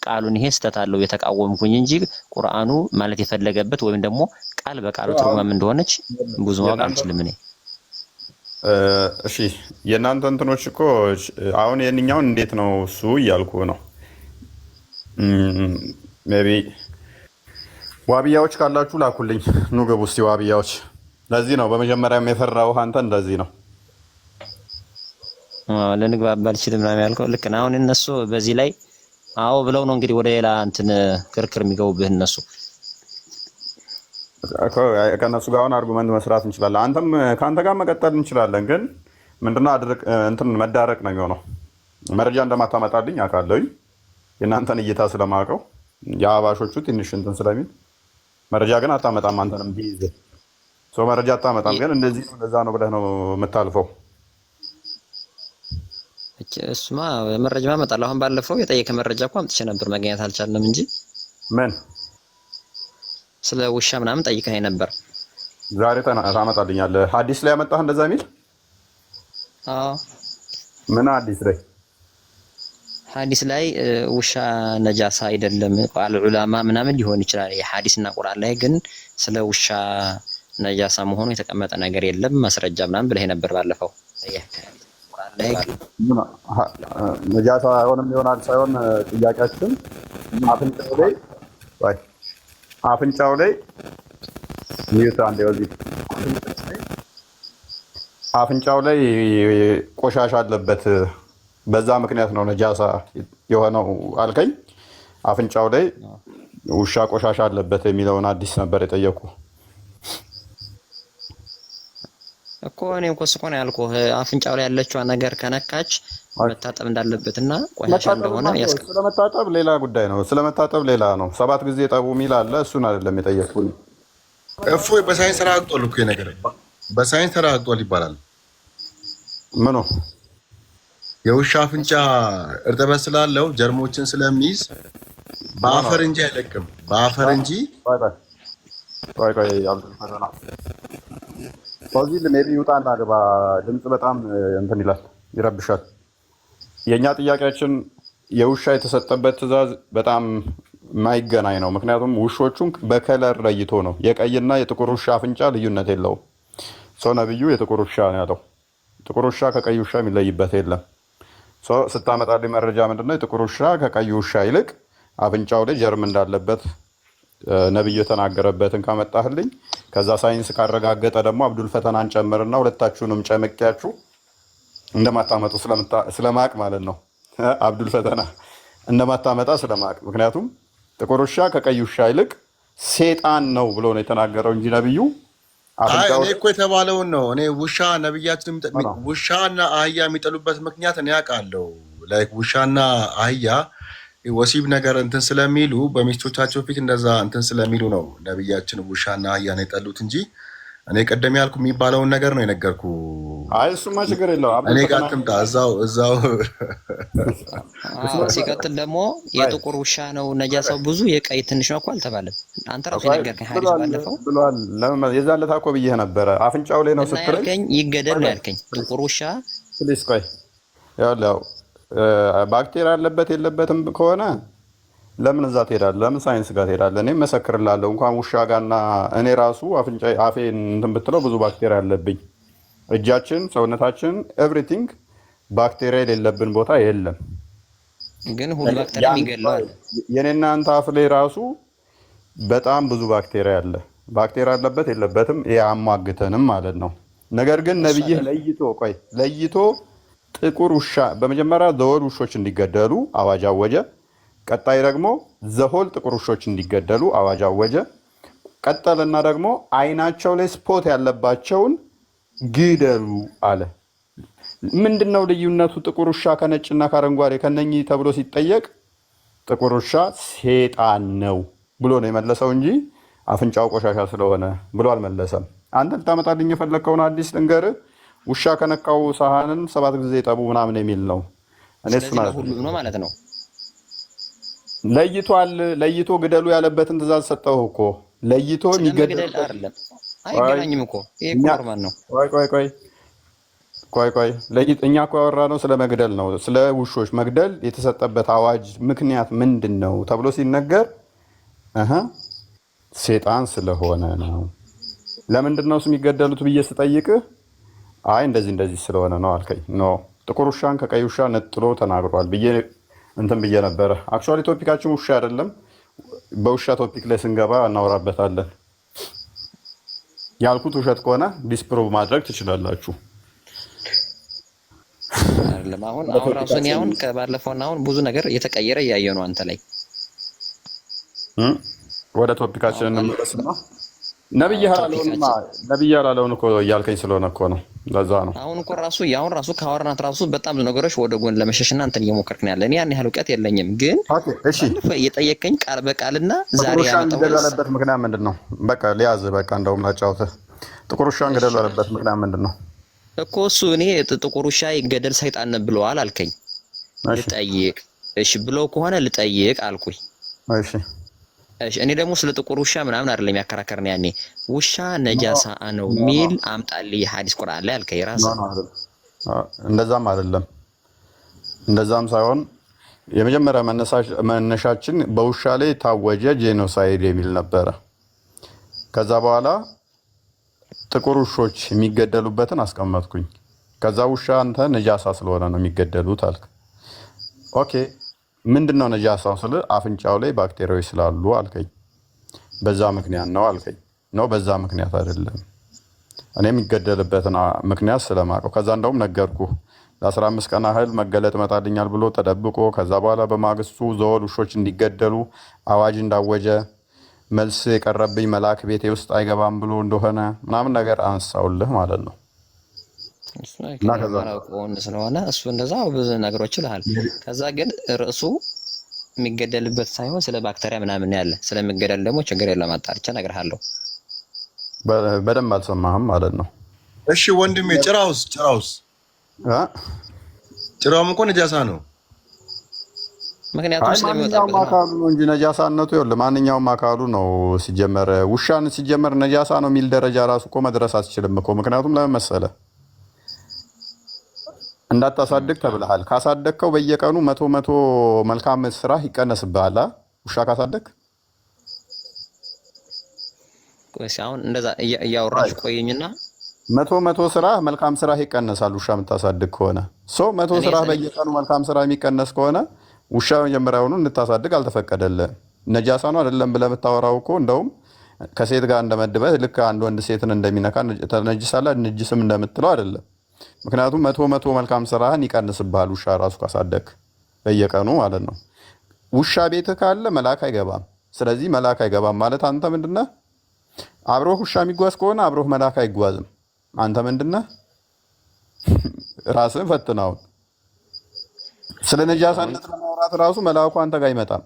ቃሉን ይሄ ስተት አለው የተቃወምኩኝ እንጂ ቁርአኑ ማለት የፈለገበት ወይም ደግሞ ቃል በቃሉ ትርጉማ ምን እንደሆነች ብዙ ማወቅ አልችልም እኔ። እሺ የእናንተ እንትኖች እኮ አሁን የእኛውን እንዴት ነው እሱ እያልኩ ነው። ሜቢ ዋብያዎች ካላችሁ ላኩልኝ። ኑ ግቡ እስቲ ዋብያዎች። ለዚህ ነው በመጀመሪያም የፈራሁህ አንተ እንደዚህ ነው። ልንግባባ አልችልም ምናምን ያልከው ልክ ነው። አሁን እነሱ በዚህ ላይ አዎ ብለው ነው እንግዲህ ወደ ሌላ እንትን ክርክር የሚገቡብህ እነሱ። ከእነሱ ጋር አሁን አርጉመንት መስራት እንችላለን። አንተም ከአንተ ጋር መቀጠል እንችላለን። ግን ምንድነው እንትን መዳረቅ ነው የሚሆነው። መረጃ እንደማታመጣልኝ አውቃለሁኝ የእናንተን እይታ ስለማውቀው የአባሾቹ ትንሽ እንትን ስለሚል መረጃ ግን አታመጣም። አንተንም ቢይዝ ሰው መረጃ አታመጣም። ግን እንደዚህ እንደዛ ነው ብለህ ነው የምታልፈው። እሱማ መረጃ ማመጣለሁ። አሁን ባለፈው የጠየቀ መረጃ እኮ አምጥቼ ነበር ማግኘት አልቻልንም እንጂ ምን ስለ ውሻ ምናምን ጠይቀኸኝ ነበር። ዛሬ ታመጣልኛለህ? ሐዲስ ላይ ያመጣህ እንደዛ የሚል? አዎ ምን ሐዲስ ላይ ሐዲስ ላይ ውሻ ነጃሳ አይደለም ቃል ዑላማ ምናምን ሊሆን ይችላል። የሐዲስና ቁርአን ላይ ግን ስለ ውሻ ነጃሳ መሆኑ የተቀመጠ ነገር የለም ማስረጃ ምናምን ብለህ ነበር ባለፈው። ቁርአን ላይ ነጃሳ አይሆንም ይሆናል ሳይሆን ጥያቄያችን አፍንጫው ላይ ሚዩት አንዴ ወዚህ አፍንጫው ላይ ቆሻሻ አለበት በዛ ምክንያት ነው ነጃሳ የሆነው አልከኝ። አፍንጫው ላይ ውሻ ቆሻሻ አለበት የሚለውን ሐዲስ ነበር የጠየቁ እኮ እኔም እኮ እሱ ነው ያልኩህ። አፍንጫው ላይ ያለችው ነገር ከነካች መታጠብ እንዳለበትና ቆሻሻ እንደሆነ ያስቀምጣል። ስለመታጠብ ሌላ ጉዳይ ነው። ስለመታጠብ ሌላ ነው። 7 ጊዜ ጠቡ ሚል አለ። እሱን አይደለም የጠየቁኝ። እፎይ በሳይንስ ተረጋግጧል እኮ ነገር በሳይንስ ተረጋግጧል ይባላል። ምኑ የውሻ አፍንጫ እርጥበት ስላለው ጀርሞችን ስለሚይዝ በአፈር እንጂ አይለቅም። በአፈር እንጂ ቆይ አብዱልፈተና ፖዚል ሜቢ ይውጣና ግባ። ድምጽ በጣም እንትን ይላል ይረብሻል። የኛ ጥያቄያችን የውሻ የተሰጠበት ትዕዛዝ በጣም ማይገናኝ ነው። ምክንያቱም ውሾቹን በከለር ለይቶ ነው። የቀይና የጥቁር ውሻ አፍንጫ ልዩነት የለውም። ሰው ነብዩ የጥቁር ውሻ ነው ያለው። ጥቁር ውሻ ከቀይ ውሻ የሚለይበት የለም። ስታመጣልኝ መረጃ ምንድነው? የጥቁር ውሻ ከቀይ ውሻ ይልቅ አፍንጫው ላይ ጀርም እንዳለበት ነብዩ የተናገረበትን ካመጣህልኝ፣ ከዛ ሳይንስ ካረጋገጠ ደግሞ አብዱል ፈተናን ጨምርና ሁለታችሁንም ጨምቂያችሁ እንደማታመጡ ስለማቅ ማለት ነው። አብዱል ፈተና እንደማታመጣ ስለማቅ። ምክንያቱም ጥቁር ውሻ ከቀይ ውሻ ይልቅ ሴጣን ነው ብሎ ነው የተናገረው እንጂ ነብዩ እኔ እኮ የተባለውን ነው። እኔ ውሻ ነብያችን ውሻና አህያ የሚጠሉበት ምክንያት እኔ አውቃለሁ። ላይክ ውሻና አህያ ወሲብ ነገር እንትን ስለሚሉ በሚስቶቻቸው ፊት እንደዛ እንትን ስለሚሉ ነው ነብያችን ውሻና አህያን የጠሉት እንጂ እኔ ቀደም ያልኩ የሚባለውን ነገር ነው የነገርኩ። አይ እሱማ ችግር የለውም። እኔ ጋር አትምጣ እዛው። ሲቀጥል ደግሞ የጥቁር ውሻ ነው ነጃሳው ብዙ የቀይ ትንሽ ነው እኮ አልተባለም። አንተ ራሱ የነገርከኝ ሐዲስ ባለፈው ብሏል። የዛን ዕለት እኮ ብዬሽ ነበረ። አፍንጫው ላይ ነው ስትለኝ ይገደል ነው ያልከኝ። ጥቁር ውሻ ፕሊስ ቆይ ያው ባክቴሪያ አለበት የለበትም ከሆነ ለምን እዛ ትሄዳለህ? ለምን ሳይንስ ጋር ትሄዳለህ? እኔ መሰክርላለሁ። እንኳን ውሻ ጋርና እኔ ራሱ አፌን እንትን ብትለው ብዙ ባክቴሪያ አለብኝ። እጃችን፣ ሰውነታችን ኤቭሪቲንግ ባክቴሪያ የሌለብን ቦታ የለም። ግን ሁሉ ባክቴሪያ ይገለዋል። የኔና አንተ አፍ ላይ ራሱ በጣም ብዙ ባክቴሪያ አለ። ባክቴሪያ አለበት የለበትም ይሄ አሟግተንም ማለት ነው። ነገር ግን ነብይህ ለይቶ ጥቁር ውሻ በመጀመሪያ ዘወል ውሾች እንዲገደሉ አዋጅ አወጀ። ቀጣይ ደግሞ ዘሆል ጥቁር ውሾች እንዲገደሉ አዋጅ አወጀ። ቀጠልና ደግሞ አይናቸው ላይ ስፖት ያለባቸውን ግደሉ አለ። ምንድነው ልዩነቱ? ጥቁር ውሻ ከነጭና ከአረንጓዴ ከነኚህ ተብሎ ሲጠየቅ ጥቁር ውሻ ሴጣን ነው ብሎ ነው የመለሰው እንጂ አፍንጫው ቆሻሻ ስለሆነ ብሎ አልመለሰም። አንተ ልታመጣልኝ የፈለግከውን አዲስ ልንገርህ። ውሻ ከነካው ሳህንን 7 ጊዜ ጠቡ ምናምን የሚል ነው። እኔ እሱን ሁሉ ነው ማለት ነው። ለይቶ ግደሉ ያለበትን ትእዛዝ ሰጠው እኮ። ለይቶ የሚገደል አይደለም፣ አይገናኝም እኮ ይሄ ኖርማል ነው። ቆይ እኛ እኮ ያወራነው ስለ መግደል ነው። ስለ ውሾች መግደል የተሰጠበት አዋጅ ምክንያት ምንድን ነው ተብሎ ሲነገር ሴጣን ስለሆነ ነው። ለምንድን ነው የሚገደሉት ብዬ ስጠይቅህ አይ እንደዚህ ስለሆነ ነው አልከኝ። ኖ ጥቁር ውሻን ከቀይ ውሻ ነጥሎ ተናግሯል ብዬ እንትን ብዬ ነበረ። አክቹዋሊ ቶፒካችን ውሻ አይደለም። በውሻ ቶፒክ ላይ ስንገባ እናወራበታለን። ያልኩት ውሸት ከሆነ ዲስፕሮቭ ማድረግ ትችላላችሁ። አይደለም አሁን ራሱን ያውን ከባለፈውና አሁን ብዙ ነገር እየተቀየረ እያየ ነው አንተ ላይ። ወደ ቶፒካችን እንመለስና ነብይ ያላለውን እኮ እያልከኝ ስለሆነ እኮ ነው። ለዛ ነው አሁን እኮ ራሱ ካወራናት ራሱ በጣም ብዙ ነገሮች ወደ ጎን ለመሸሽና እንትን እየሞከርክ ነው ያለ። እኔ ያን ያህል እውቀት የለኝም፣ ግን እሺ እየጠየቀኝ ቃል በቃልና ዛሬ ያመጣው ያለበት ምክንያት ምንድነው? በቃ ሊያዝ በቃ እንደውም ላጫውተህ። ጥቁር ውሻ እንገደል ያለበት ምክንያት ምንድነው እኮ እሱ። እኔ ጥቁር ውሻ ይገደል ሰይጣን ብለዋል አልከኝ። ልጠይቅ እሺ ብለው ከሆነ ልጠይቅ አልኩኝ። እሺ እኔ ደግሞ ስለ ጥቁር ውሻ ምናምን አይደለም ያከራከርን። ያኔ ውሻ ነጃሳ ነው ሚል አምጣልኝ ሐዲስ ቁርአን ላይ አልከኝ። ራስህ እንደዛም አይደለም። እንደዛም ሳይሆን የመጀመሪያ መነሻችን በውሻ ላይ ታወጀ ጄኖሳይድ የሚል ነበረ። ከዛ በኋላ ጥቁር ውሾች የሚገደሉበትን አስቀመጥኩኝ። ከዛ ውሻ አንተ ነጃሳ ስለሆነ ነው የሚገደሉት አልክ። ኦኬ ምንድነው ነጃሳው ስለ አፍንጫው ላይ ባክቴሪያዎች ስላሉ አልከኝ። በዛ ምክንያት ነው አልከኝ። ነው በዛ ምክንያት አይደለም። እኔ የሚገደልበትን ምክንያት ስለማውቀው ከዛ እንደውም ነገርኩ ለ15 ቀን ያህል መገለጥ መጣልኛል ብሎ ተደብቆ ከዛ በኋላ በማግስቱ ዘወል ውሾች እንዲገደሉ አዋጅ እንዳወጀ መልስ የቀረብኝ መልአክ ቤቴ ውስጥ አይገባም ብሎ እንደሆነ ምናምን ነገር አንሳውልህ ማለት ነው። እና ከዛ ስለሆነ እሱ እንደዛ ብዙ ነገሮች ይልሃል። ከዛ ግን ርዕሱ የሚገደልበት ሳይሆን ስለ ባክቴሪያ ምናምን ያለ ስለሚገደል ደግሞ ችግር የለም አጣርቼ እነግርሃለሁ። በደንብ አልሰማህም ማለት ነው። እሺ ወንድሜ ጭራውስ ጭራውም እኮ ነጃሳ ነው። ምክንያቱም ማንኛውም አካሉ ነው እንጂ ነጃሳነቱ ይኸውልህ ማንኛውም አካሉ ነው። ሲጀመር ውሻን ሲጀመር ነጃሳ ነው የሚል ደረጃ ራሱ እኮ መድረስ አትችልም እኮ። ምክንያቱም ለምን መሰለህ እንዳታሳድግ ተብለሃል። ካሳደግከው በየቀኑ መቶ መልካም ስራ ይቀነስብሃል። ውሻ ካሳደግ ቆይስ አሁን እንደዛ እያወራሽ ቆይኝና መቶ ስራ መልካም ስራ ይቀነሳል። ውሻ የምታሳድግ ከሆነ መቶ ስራ በየቀኑ መልካም ስራ የሚቀነስ ከሆነ ውሻ መጀመሪያውኑ እንድታሳድግ አልተፈቀደልህም። ነጃሳ ነው አይደለም ብለህ የምታወራው እኮ እንደውም ከሴት ጋር እንደመድበህ ልክ አንድ ወንድ ሴትን እንደሚነካ ተነጅሳለህ ንጅስም እንደምትለው አይደለም። ምክንያቱም መቶ መልካም ስራህን ይቀንስብሃል ውሻ ራሱ ካሳደግ በየቀኑ ማለት ነው። ውሻ ቤትህ ካለ መልአክ አይገባም። ስለዚህ መልአክ አይገባም ማለት አንተ ምንድነህ? አብሮህ ውሻ የሚጓዝ ከሆነ አብሮህ መልአክ አይጓዝም። አንተ ምንድነህ? ራስህን ፈትነው። ስለ ነጃሳነት ለማውራት ራሱ መልአኩ አንተ ጋር አይመጣም፣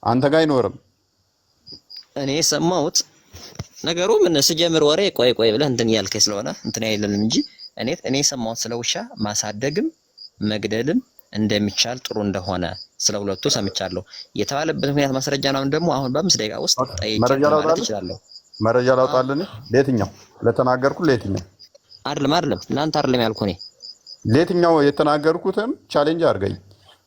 አንተ ጋር አይኖርም። እኔ ሰማሁት ነገሩ ምን ስጀምር ወሬ ቆይ ብለህ እንትን ያልከኝ ስለሆነ እንትን አይደለም እንጂ እኔ ሰማሁት ስለ ውሻ ማሳደግም መግደልም እንደሚቻል ጥሩ እንደሆነ ስለ ሁለቱ ሰምቻለሁ። የተባለበት ምክንያት ማስረጃ ነው። ደግሞ አሁን በ5 ደቂቃ ውስጥ ጠይቄ ማለት እችላለሁ። መረጃ ላውጣልህ። ለየትኛው ለተናገርኩ ለየትኛው አይደለም ለአንተ አይደለም ያልኩህ እኔ ለየትኛው የተናገርኩትም ቻሌንጅ አድርገኝ።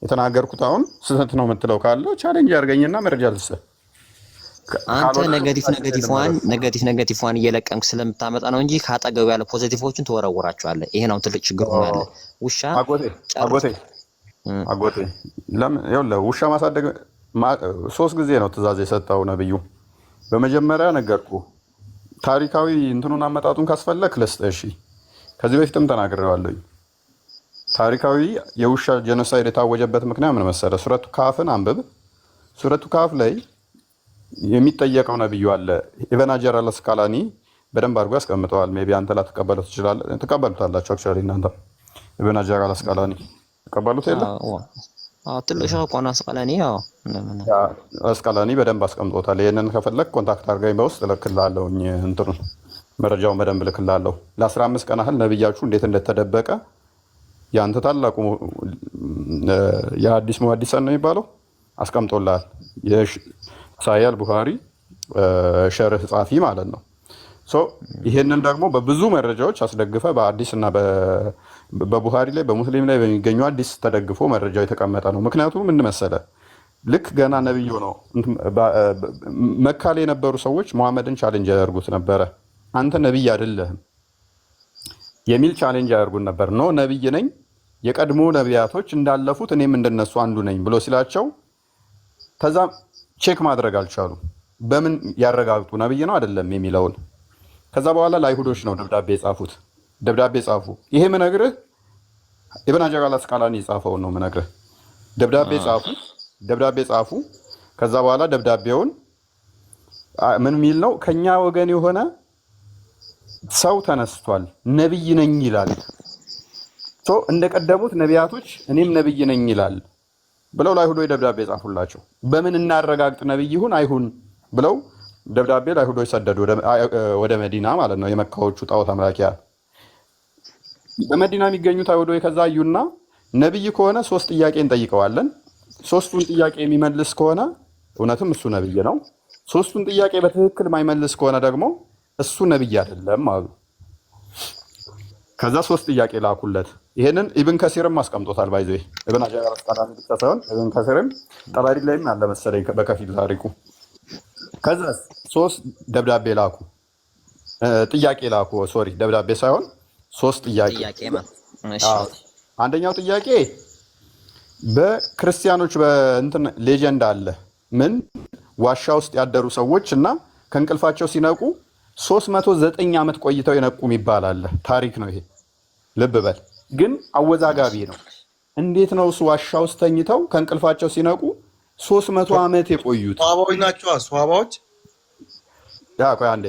የተናገርኩት አሁን ስህተት ነው የምትለው ካለ ቻሌንጅ አድርገኝና መረጃ ልስጥህ። አንተ ኔጌቲቭዋን እየለቀምክ ስለምታመጣ ነው እንጂ ካጠገቡ ያለ ፖዚቲቮችን ትወረውራቸዋለህ። ይሄ ነው ትልቅ ችግር ሆኖ ያለ ውሻ አጎቴ ለምን ይኸውልህ ውሻ ማሳደግ 3 ጊዜ ነው ትእዛዝ የሰጠው ነብዩ። በመጀመሪያ ነገርኩ ታሪካዊ እንትኑን አመጣጡን ካስፈለክ ልስጥህ። እሺ ከዚህ በፊትም ተናግሬዋለሁ። ታሪካዊ የውሻ ጄኖሳይድ የታወጀበት ምክንያት ምን መሰለህ? ሱረቱ ካፍን አንብብ። ሱረቱ ካፍ ላይ የሚጠየቀው ነብዩ አለ። ኢብን ሀጀር አልአስቀላኒ በደንብ አድርጎ ያስቀምጠዋል። ሜቢ አንተ ላትቀበሉት ትችላለህ። ተቀበሉታላችሁ አክቹዋሊ እናንተ ኢብን ሀጀር አልአስቀላኒ ተቀበሉት የለ? ትልቅ ሸህ ቆና አስቀላኒ በደንብ አስቀምጦታል። ይሄንን ከፈለክ ኮንታክት አድርገኝ በውስጥ እልክልሃለሁ። እንትኑን መረጃውን በደንብ እልክልሃለሁ። ለ15 ቀን ያህል ነብያችሁ እንዴት እንደተደበቀ ያንተ ታላቁ የሐዲስ ሙሐዲሰን ነው የሚባለው አስቀምጦልሃል። የሳሂህ አልቡኻሪ ሸርህ ጻፊ ማለት ነው። ይሄንን ደግሞ በብዙ መረጃዎች አስደግፈ በሐዲስ እና በቡኻሪ ላይ በሙስሊም ላይ በሚገኙ ሐዲስ ተደግፎ መረጃው የተቀመጠ ነው። ምክንያቱም ምን መሰለህ ልክ ገና ነብዩ ነው መካ ላይ የነበሩ ሰዎች መሐመድን ቻሌንጅ ያደርጉት ነበረ። አንተ ነብይ አይደለህም የሚል ቻሌንጅ ያደርጉን ነበር። ነው ነብይ ነኝ የቀድሞ ነቢያቶች እንዳለፉት እኔም እንደነሱ አንዱ ነኝ ብሎ ሲላቸው ከዛ ቼክ ማድረግ አልቻሉ። በምን ያረጋግጡ ነብይ ነው አይደለም የሚለውን። ከዛ በኋላ ለአይሁዶች ነው ደብዳቤ ጻፉ። ይሄ ምነግርህ ኢብን ሀጀር አልአስቀላኒ የጻፈውን ነው ምነግርህ። ደብዳቤ ጻፉ። ከዛ በኋላ ደብዳቤውን ምን የሚል ነው? ከኛ ወገን የሆነ ሰው ተነስቷል ነብይ ነኝ ይላል። እንደቀደሙት ነቢያቶች እኔም ነብይ ነኝ ይላል ብለው ለአይሁዶች ደብዳቤ ጻፉላቸው። በምን እናረጋግጥ ነብይ ይሁን አይሁን ብለው ደብዳቤ ለአይሁዶች ሰደዱ ወደ መዲና ማለት ነው። የመካዎቹ ጣዖት አምላኪያ በመዲና የሚገኙት አይሁዶች ከዛ አዩና ነብይ ከሆነ 3 ጥያቄ እንጠይቀዋለን። 3ቱን ጥያቄ የሚመልስ ከሆነ እውነትም እሱ ነብይ ነው። 3ቱን ጥያቄ በትክክል የማይመልስ ከሆነ ደግሞ እሱ ነብይ አይደለም አሉ። ከዛ 3 ጥያቄ ላኩለት። ይሄንን ኢብን ከሲርም አስቀምጦታል። ባይዞ ኢብን ሀጀር አስቀላኒ ብቻ ሳይሆን ኢብን ከሲርም ጠባሪ ላይም አለ መሰለኝ በከፊል ታሪኩ። ከዛ 3 ደብዳቤ ላኩ፣ ጥያቄ ላኩ። ሶሪ ደብዳቤ ሳይሆን 3 ጥያቄ ማለት። እሺ አንደኛው ጥያቄ በክርስቲያኖች በእንትን ሌጀንድ አለ ምን ዋሻ ውስጥ ያደሩ ሰዎች እና ከእንቅልፋቸው ሲነቁ 309 ዓመት ቆይተው የነቁም ይባላል። ታሪክ ነው ይሄ፣ ልብ በል። ግን አወዛጋቢ ነው። እንዴት ነው እሱ ዋሻ ውስጥ ተኝተው ከእንቅልፋቸው ሲነቁ 300 ዓመት የቆዩት? ሷባዎች ናቸው። ሷባዎች ቆይ አንዴ፣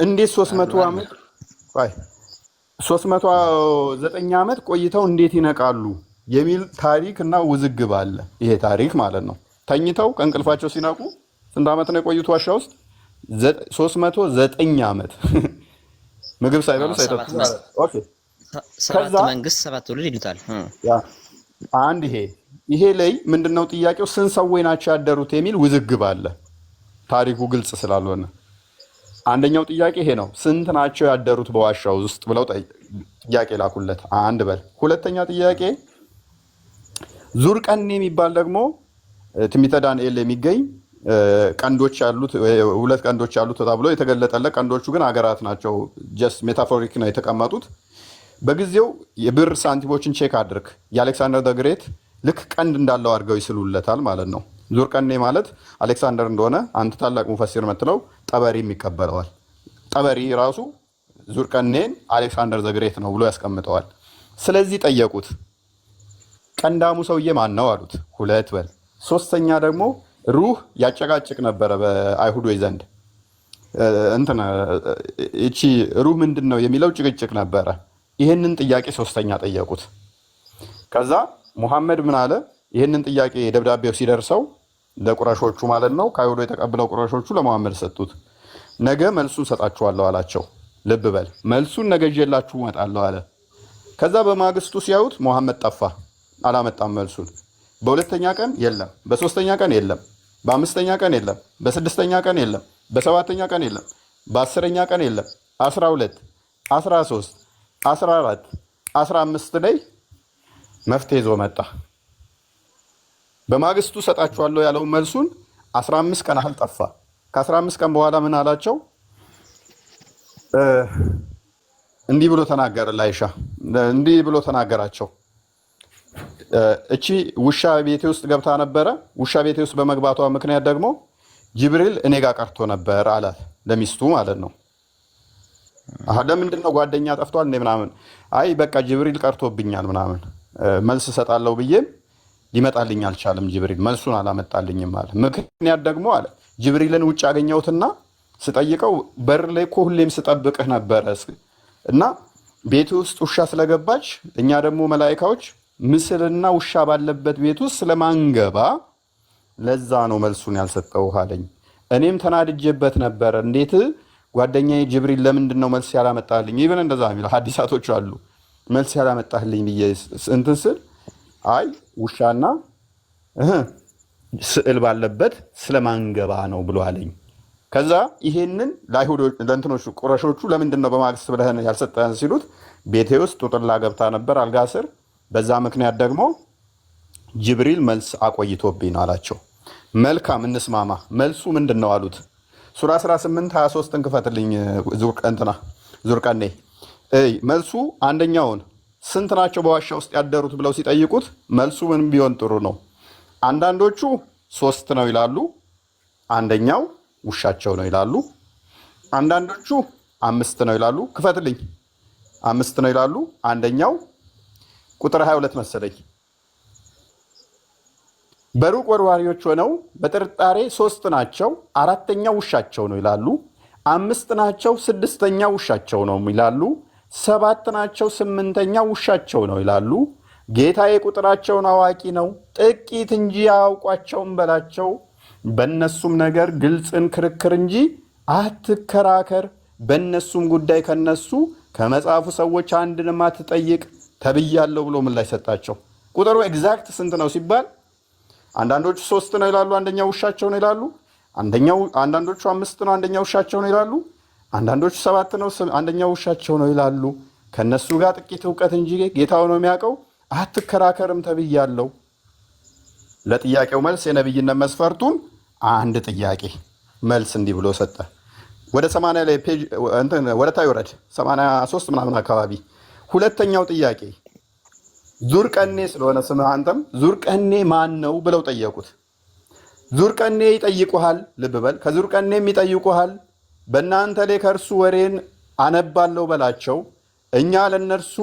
እንዴት 300 ዓመት ቆይ 309 ዓመት ቆይተው እንዴት ይነቃሉ የሚል ታሪክ እና ውዝግብ አለ። ይሄ ታሪክ ማለት ነው። ተኝተው ከእንቅልፋቸው ሲነቁ ስንት ዓመት ነው የቆዩት ዋሻ ውስጥ? 309 ዓመት ምግብ ሳይበሉ ሳይጠጡ። ኦኬ ሰባት መንግስት 7 ትውልድ ይሉታል። አንድ ይሄ ላይ ምንድነው ጥያቄው? ስንት ሰዎች ናቸው ያደሩት የሚል ውዝግብ አለ፣ ታሪኩ ግልጽ ስላልሆነ። አንደኛው ጥያቄ ይሄ ነው፣ ስንት ናቸው ያደሩት በዋሻው ውስጥ ብለው ጥያቄ ላኩለት። አንድ በል። ሁለተኛ ጥያቄ ዙርቀኔ የሚባል ደግሞ ትንቢተ ዳንኤል የሚገኝ ቀንዶች ያሉት 2 ቀንዶች ያሉት ተብሎ የተገለጠለት፣ ቀንዶቹ ግን አገራት ናቸው። ጀስት ሜታፎሪክ ነው የተቀመጡት። በጊዜው የብር ሳንቲሞችን ቼክ አድርግ፣ የአሌክሳንደር ደግሬት ልክ ቀንድ እንዳለው አድርገው ይስሉለታል ማለት ነው። ዙርቀኔ ማለት አሌክሳንደር እንደሆነ አንድ ታላቅ ሙፈሲር መትለው ጠበሪም ይቀበለዋል። ጠበሪ ራሱ ዙርቀኔን አሌክሳንደር ዘግሬት ነው ብሎ ያስቀምጠዋል። ስለዚህ ጠየቁት፣ ቀንዳሙ ሰውዬ ማን ነው አሉት። 2 በል። ሶስተኛ ደግሞ ሩህ ያጨቃጭቅ ነበረ በአይሁዶች ዘንድ። እቺ ሩህ ምንድን ነው የሚለው ጭቅጭቅ ነበረ። ይህንን ጥያቄ ሶስተኛ ጠየቁት። ከዛ ሙሐመድ ምን አለ? ይህንን ጥያቄ ደብዳቤው ሲደርሰው ለቁረሾቹ ማለት ነው፣ ከአይሁዶ የተቀብለው ቁረሾቹ ለሙሐመድ ሰጡት። ነገ መልሱን ሰጣችኋለሁ አላቸው። ልብ በል፣ መልሱን ነገ ይዤላችሁ እመጣለሁ አለ። ከዛ በማግስቱ ሲያዩት ሙሐመድ ጠፋ፣ አላመጣም መልሱን። በሁለተኛ ቀን የለም፣ በሶስተኛ ቀን የለም፣ በአምስተኛ ቀን የለም፣ በስድስተኛ ቀን የለም፣ በሰባተኛ ቀን የለም፣ በአስረኛ ቀን የለም። 12 13 14 15 ላይ መፍትሄ ይዞ መጣ። በማግስቱ ሰጣችኋለሁ ያለው መልሱን 15 ቀን ያህል ጠፋ። ከ15 ቀን በኋላ ምን አላቸው? እንዲህ ብሎ ተናገረ። ላይሻ እንዲህ ብሎ ተናገራቸው። እቺ ውሻ ቤቴ ውስጥ ገብታ ነበረ። ውሻ ቤቴ ውስጥ በመግባቷ ምክንያት ደግሞ ጅብሪል እኔ ጋር ቀርቶ ነበር አላት፣ ለሚስቱ ማለት ነው። ለምንድን ነው ጓደኛ ጠፍቷል እንዴ ምናምን? አይ በቃ ጅብሪል ቀርቶብኛል ምናምን፣ መልስ እሰጣለሁ ብዬም ሊመጣልኝ አልቻለም፣ ጅብሪል መልሱን አላመጣልኝም አለ። ምክንያት ደግሞ አለ ጅብሪልን ውጭ ያገኘሁትና ስጠይቀው በር ላይ እኮ ሁሌም ስጠብቅህ ነበረ እና ቤት ውስጥ ውሻ ስለገባች እኛ ደግሞ መላኢካዎች ምስልና ውሻ ባለበት ቤት ውስጥ ስለማንገባ ለዛ ነው መልሱን ያልሰጠው አለኝ። እኔም ተናድጄበት ነበረ። እንዴት ጓደኛዬ ጅብሪል ለምንድን ነው መልስ ያላመጣልኝ? ይብን እንደዛ የሚለው ሐዲሳቶች አሉ። መልስ ያላመጣልኝ ብዬ እንትን ስል አይ ውሻና ስዕል ባለበት ስለማንገባ ነው ብሎ አለኝ። ከዛ ይሄንን ለአይሁዶች ለእንትኖቹ ቁረሾቹ ለምንድን ነው በማግስት ብለህን ያልሰጠህን ሲሉት ቤቴ ውስጥ ጡጥላ ገብታ ነበር አልጋ ስር፣ በዛ ምክንያት ደግሞ ጅብሪል መልስ አቆይቶብኝ ነው አላቸው። መልካም እንስማማ፣ መልሱ ምንድን ነው አሉት። ሱራ 18 23 ክፈትልኝ ዙርቀኔ። መልሱ አንደኛውን ስንት ናቸው በዋሻ ውስጥ ያደሩት ብለው ሲጠይቁት መልሱ ምን ቢሆን ጥሩ ነው? አንዳንዶቹ 3 ነው ይላሉ፣ አንደኛው ውሻቸው ነው ይላሉ። አንዳንዶቹ 5 ነው ይላሉ፣ ክፈትልኝ 5 ነው ይላሉ። አንደኛው ቁጥር 22 መሰለኝ። በሩቅ ወርዋሪዎች ሆነው በጥርጣሬ 3 ናቸው፣ 4ኛው ውሻቸው ነው ይላሉ። 5 ናቸው፣ 6ኛው ውሻቸው ነው ይላሉ። 7 ናቸው፣ 8ኛው ውሻቸው ነው ይላሉ። ጌታዬ ቁጥራቸውን አዋቂ ነው፣ ጥቂት እንጂ አያውቋቸውም በላቸው። በእነሱም ነገር ግልጽን ክርክር እንጂ አትከራከር። በእነሱም ጉዳይ ከነሱ ከመጽሐፉ ሰዎች አንድንም አትጠይቅ ተብያለሁ ብሎ ምላሽ ሰጣቸው። ቁጥሩ ኤግዛክት ስንት ነው ሲባል አንዳንዶቹ 3 ነው ይላሉ፣ አንደኛው ውሻቸው ነው ይላሉ። አንዳንዶቹ 5 ነው፣ አንደኛው ውሻቸው ነው ይላሉ። አንዳንዶቹ 7 ነው፣ አንደኛው ውሻቸው ነው ይላሉ። ከነሱ ጋር ጥቂት እውቀት እንጂ ጌታው ነው የሚያውቀው። አትከራከርም ተብያለሁ። ለጥያቄው መልስ የነብይነት መስፈርቱን አንድ ጥያቄ መልስ እንዲህ ብሎ ሰጠ። ወደ 80 ላይ ፔጅ እንትን ወደ ታይ ወረድ 83 ምናምን አካባቢ ሁለተኛው ጥያቄ ዙርቀኔ ስለሆነ ስምህ አንተም ዙርቀኔ ማን ነው ብለው ጠየቁት። ዙርቀኔ ይጠይቁሃል። ልብ በል ከዙርቀኔም ይጠይቁሃል። በእናንተ ላይ ከእርሱ ወሬን አነባለሁ በላቸው። እኛ ለነርሱ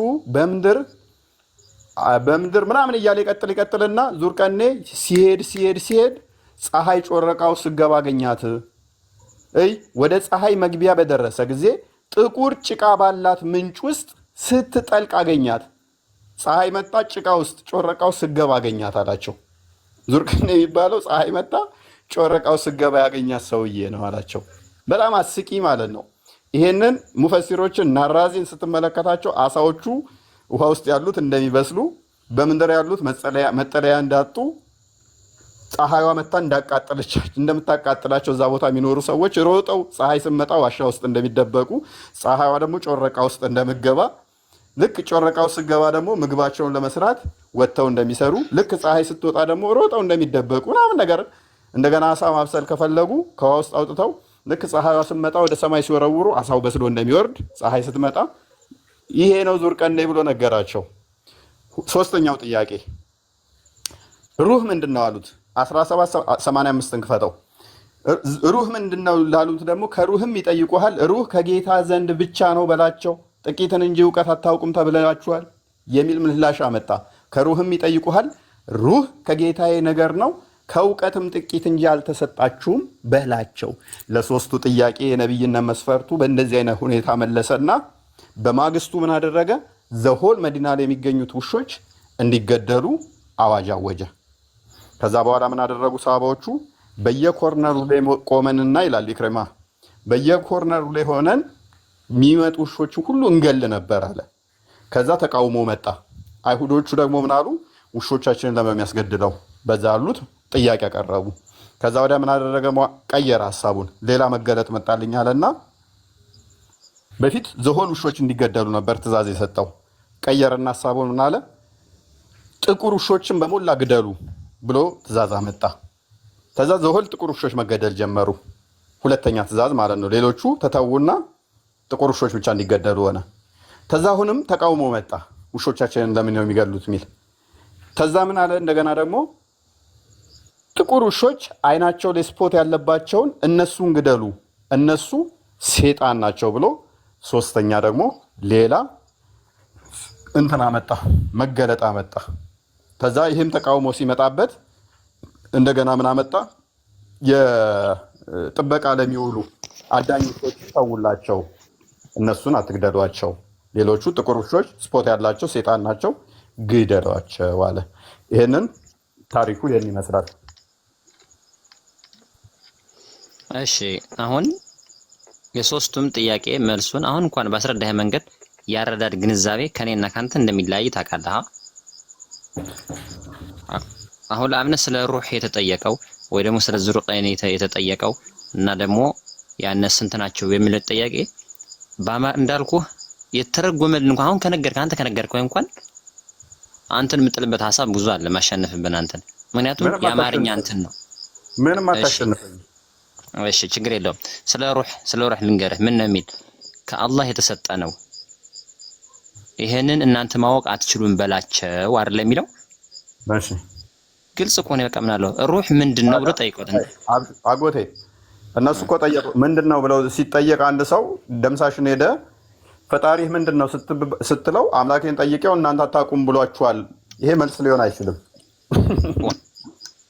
በምድር ምናምን እያለ ይቀጥልና ዙርቀኔ ሲሄድ ፀሐይ ጮረቃው ስገባ አገኛት። ወደ ፀሐይ መግቢያ በደረሰ ጊዜ ጥቁር ጭቃ ባላት ምንጭ ውስጥ ስትጠልቅ አገኛት። ፀሐይ መጣ፣ ጭቃ ውስጥ ጮረቃው ስገባ አገኛት አላቸው። ዙርቀኔ የሚባለው ፀሐይ መጣ ጮረቃው ስገባ ያገኛት ሰውዬ ነው አላቸው። በጣም አስቂ ማለት ነው። ይሄንን ሙፈሲሮችን ናራዚን ስትመለከታቸው አሳዎቹ ውሃ ውስጥ ያሉት እንደሚበስሉ በምድር ያሉት መጠለያ እንዳጡ ፀሐይዋ መታ እንደምታቃጥላቸው እዛ ቦታ የሚኖሩ ሰዎች ሮጠው ፀሐይ ስትመጣ ዋሻ ውስጥ እንደሚደበቁ ፀሐይዋ ደግሞ ጮረቃ ውስጥ እንደምገባ ልክ ጮረቃው ስገባ ደግሞ ምግባቸውን ለመስራት ወጥተው እንደሚሰሩ ልክ ፀሐይ ስትወጣ ደግሞ ሮጠው እንደሚደበቁ ምናምን ነገር እንደገና አሳ ማብሰል ከፈለጉ ከውሃ ውስጥ አውጥተው ልክ ፀሐይዋ ስትመጣ ወደ ሰማይ ሲወረውሩ አሳው በስሎ እንደሚወርድ ፀሐይ ስትመጣ ይሄ ነው ዙርቀኔ ብሎ ነገራቸው። ሶስተኛው ጥያቄ ሩህ ምንድነው አሉት። 1785 ክፈተው። ሩህ ምንድነው ላሉት ደግሞ ከሩህም ይጠይቁሃል። ሩህ ከጌታ ዘንድ ብቻ ነው በላቸው። ጥቂትን እንጂ እውቀት አታውቁም ተብላችኋል የሚል ምላሽ አመጣ። ከሩህም ይጠይቁሃል። ሩህ ከጌታዬ ነገር ነው ከእውቀትም ጥቂት እንጂ አልተሰጣችሁም በላቸው። ለሶስቱ ጥያቄ የነብይነት መስፈርቱ በእንደዚህ አይነት ሁኔታ መለሰና በማግስቱ ምን አደረገ? ዘሆል መዲና ላይ የሚገኙት ውሾች እንዲገደሉ አዋጅ አወጀ። ከዛ በኋላ ምን አደረጉ ሰሃባዎቹ? በየኮርነሩ ላይ ቆመንና ይላል ኢክሪማ በየኮርነሩ ላይ ሆነን የሚመጡ ውሾችን ሁሉ እንገል ነበር አለ። ከዛ ተቃውሞ መጣ። አይሁዶቹ ደግሞ ምን አሉ? ውሾቻችንን ለሚያስገድለው በዛ ያሉት ጥያቄ ያቀረቡ። ከዛ ወዲያ ምን አደረገ? ቀየረ ሐሳቡን። ሌላ መገለጥ መጣልኝ አለና በፊት ዘሆል ውሾች እንዲገደሉ ነበር ትእዛዝ የሰጠው። ቀየረና ሐሳቡን ምን አለ? ጥቁር ውሾችን በሞላ ግደሉ ብሎ ትእዛዝ አመጣ። ከዛ ዘሆል ጥቁር ውሾች መገደል ጀመሩ። ሁለተኛ ትእዛዝ ማለት ነው። ሌሎቹ ተተውና ጥቁር ውሾች ብቻ እንዲገደሉ ሆነ። ከዛ አሁንም ተቃውሞ መጣ። ውሾቻችንን ለምን ነው የሚገሉት የሚል። ከዛ ምን አለ እንደገና ደግሞ ጥቁር ውሾች አይናቸው ላይ ስፖት ያለባቸውን እነሱን ግደሉ፣ እነሱ ሴጣን ናቸው ብሎ ሶስተኛ ደግሞ ሌላ እንትን አመጣ፣ መገለጥ አመጣ። ከዛ ይህም ተቃውሞ ሲመጣበት እንደገና ምን አመጣ? የጥበቃ ለሚውሉ አዳኝ ውሾች ተውላቸው፣ እነሱን አትግደሏቸው፣ ሌሎቹ ጥቁር ውሾች ስፖት ያላቸው ሴጣን ናቸው ግደሏቸው አለ። ይሄንን ታሪኩ ይሄን ይመስላል። እሺ አሁን የሶስቱም ጥያቄ መልሱን አሁን እንኳን ባስረዳህ መንገድ ያረዳድ ግንዛቤ ከኔና ካንተ እንደሚለያይ ታውቃለህ። አሁን ለአብነት ስለ ሩህ የተጠየቀው ወይ ደግሞ ስለ ዙርቀኔ የተጠየቀው እና ደግሞ ያነስ ስንት ናቸው የሚለው ጥያቄ እንዳልኩህ የተረጎመልን እንኳን አሁን አንተ ከነገርከው እንኳን አንተን የምጥልበት ሐሳብ ብዙ አለ ማሸነፍብን አንተን። ምክንያቱም የአማርኛ አንተን ነው ምንም አታሸንፈኝ። እሺ ችግር የለውም። ስለ ሩህ ልንገርህ ምን ነው የሚል ከአላህ የተሰጠ ነው። ይሄንን እናንተ ማወቅ አትችሉም በላቸው አይደል የሚለው። እሺ ግልጽ እኮ ነው። በቃ ምን አለው ሩህ ምንድነው ብሎ ጠይቀውት አጎቴ እነሱ እኮ ጠየቁ። ምንድነው ብለው ሲጠየቅ አንድ ሰው ደምሳሽን ሄደ ፈጣሪህ ምንድነው ስትለው አምላኬን ጠይቀው እናንተ አታውቁም ብሏችኋል። ይሄ መልስ ሊሆን አይችልም።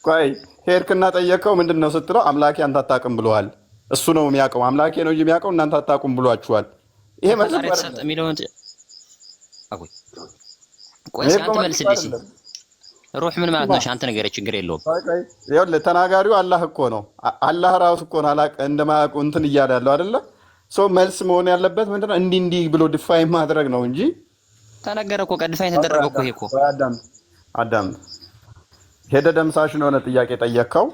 ቆይ ሄድክና ጠየቀው ምንድነው ስትለው አምላኬ አንተ አታውቅም ብሏል። እሱ ነው የሚያውቀው፣ አምላኬ ነው እንጂ የሚያውቀው እናንተ አታውቁም ብሏችኋል። ይሄ መልስ አይደለም የሚለውን አጎይ ቆይ አንተ መልስልኝ። ሩህ ምን ማለት ነው? አንተ ነገር ችግር የለውም። ይኸውልህ ተናጋሪው አላህ እኮ ነው። አላህ ራሱ እኮ ነው እንደማያውቁ እንትን እያለ ያለው አይደለ? ሶ መልስ መሆን ያለበት ምንድነው? እንዲህ ብሎ ዲፋይን ማድረግ ነው እንጂ ተነገረ እኮ ዲፋይን ተደረገ እኮ። ይሄ እኮ አዳም ሄደ ደምሳሽን የሆነ ጥያቄ ጠየቀው።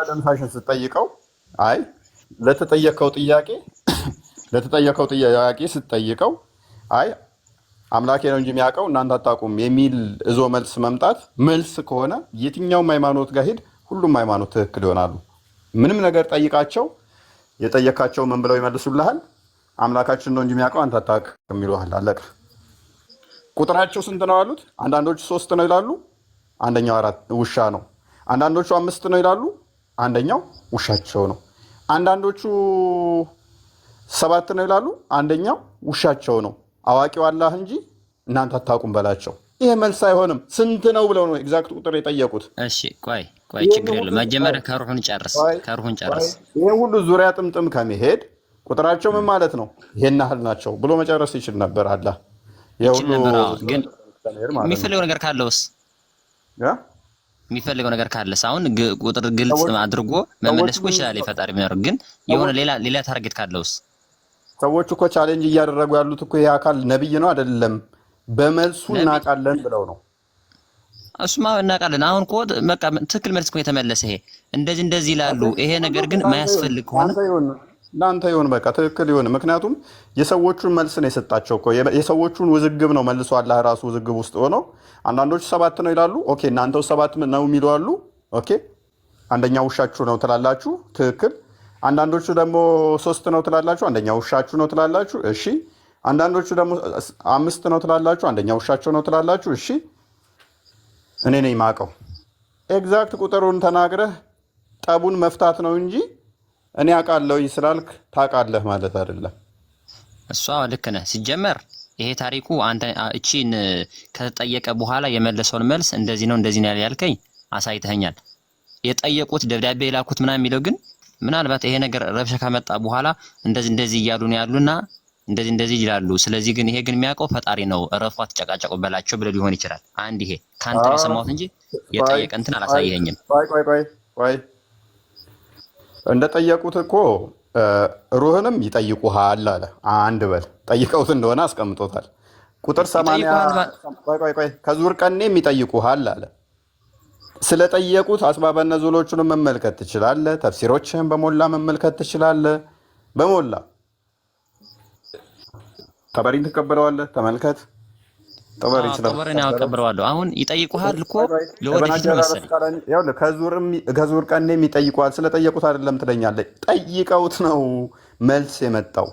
ደምሳሽን ስትጠይቀው ለተጠየቀው ጥያቄ ስትጠይቀው አይ አምላኬ ነው እንጂ የሚያውቀው እናንተ አታውቁም የሚል እዞ መልስ መምጣት መልስ ከሆነ የትኛውም ሃይማኖት ጋር ሄድ፣ ሁሉም ሃይማኖት ትክክል ይሆናሉ። ምንም ነገር ጠይቃቸው፣ የጠየካቸው ምን ብለው ይመልሱልሃል? አምላካችን ነው እንጂ የሚያውቀው አንተ አታውቅም ይሉሃል። አለቀ። ቁጥራቸው ስንት ነው አሉት። አንዳንዶቹ 3 ነው ይላሉ፣ አንደኛው 4 ውሻ ነው። አንዳንዶቹ 5 ነው ይላሉ፣ አንደኛው ውሻቸው ነው። አንዳንዶቹ 7 ነው ይላሉ፣ አንደኛው ውሻቸው ነው። አዋቂው አላህ እንጂ እናንተ አታውቁም በላቸው። ይሄ መልስ አይሆንም። ስንት ነው ብለው ነው ኤግዛክት ቁጥር የጠየቁት። እሺ ቆይ ችግር የለም። መጀመሪያ ከሩሁን ጨርስ። ይሄ ሁሉ ዙሪያ ጥምጥም ከመሄድ ቁጥራቸው ምን ማለት ነው ይሄን ያህል ናቸው ብሎ መጨረስ ይችል ነበር አላህ። ግን የሚፈልገው ነገር ካለውስ የሚፈልገው ነገር ካለስ አሁን ቁጥር ግልጽ አድርጎ መመለስ እኮ ይችላል የፈጣሪ የሚያደርግ ግን የሆነ ሌላ ታርጌት ካለውስ? ሰዎች እኮ ቻሌንጅ እያደረጉ ያሉት እኮ ይሄ አካል ነብይ ነው አይደለም፣ በመልሱ እናውቃለን ብለው ነው። እሱማ እናውቃለን። አሁን እኮ በቃ ትክክል መልስ እኮ የተመለሰ ይሄ እንደዚህ ይላሉ። ይሄ ነገር ግን ማያስፈልግ ከሆነ እናንተ ይሁን በቃ ትክክል ይሁን። ምክንያቱም የሰዎቹን መልስ ነው የሰጣቸው እኮ የሰዎቹን ውዝግብ ነው መልሶ አላህ ራሱ ውዝግብ ውስጥ ሆኖ አንዳንዶቹ 7 ነው ይላሉ። ኦኬ እናንተው 7 ነው የሚሉ አሉ። ኦኬ አንደኛው ውሻችሁ ነው ትላላችሁ፣ ትክክል። አንዳንዶቹ ደግሞ 3 ነው ትላላችሁ፣ አንደኛው ውሻችሁ ነው ትላላችሁ። እሺ አንዳንዶቹ ደግሞ 5 ነው ትላላችሁ፣ አንደኛው ውሻቸው ነው ትላላችሁ። እሺ እኔ ነኝ የማውቀው። ኤግዛክት ቁጥሩን ተናግረህ ጠቡን መፍታት ነው እንጂ እኔ አውቃለሁ ስላልክ ታውቃለህ ማለት አይደለም። እሷ ልክ ነህ። ሲጀመር ይሄ ታሪኩ አንተ እቺን ከተጠየቀ በኋላ የመለሰውን መልስ እንደዚህ ነው ያልከኝ አሳይተኸኛል። የጠየቁት ደብዳቤ የላኩት ምናምን የሚለው ግን ምናልባት ይሄ ነገር ረብሻ ከመጣ በኋላ እንደዚህ እያሉ ነው ያሉና እንደዚህ ይላሉ። ስለዚህ ግን ይሄ ግን የሚያውቀው ፈጣሪ ነው፣ እረፏት ጨቃጨቁ በላቸው ብለ ሊሆን ይችላል። አንድ ይሄ ካንተ የሰማሁት እንጂ የጠየቀ እንትን አላሳየኸኝም። ቆይ እንደጠየቁት እኮ ሩህንም ይጠይቁሃል አለ። አንድ በል ጠይቀውት እንደሆነ አስቀምጦታል። ቁጥር 80 ከዙር ቀኔም ይጠይቁሃል አለ። ስለጠየቁት አስባበ ነዙሎቹንም መመልከት ትችላለህ። ተፍሲሮችህን በሞላ መመልከት ትችላለህ። በሞላ ጠበሪን ትቀበለዋለህ። ተመልከት። ጠበሪን ያቀበለዋለሁ። አሁን ይጠይቁሃል እኮ ለወደፊት መሰለኝ። ከዙር ቀኔም ይጠይቁሃል። ስለጠየቁት አይደለም ትለኛለህ። ጠይቀውት ነው መልስ የመጣው።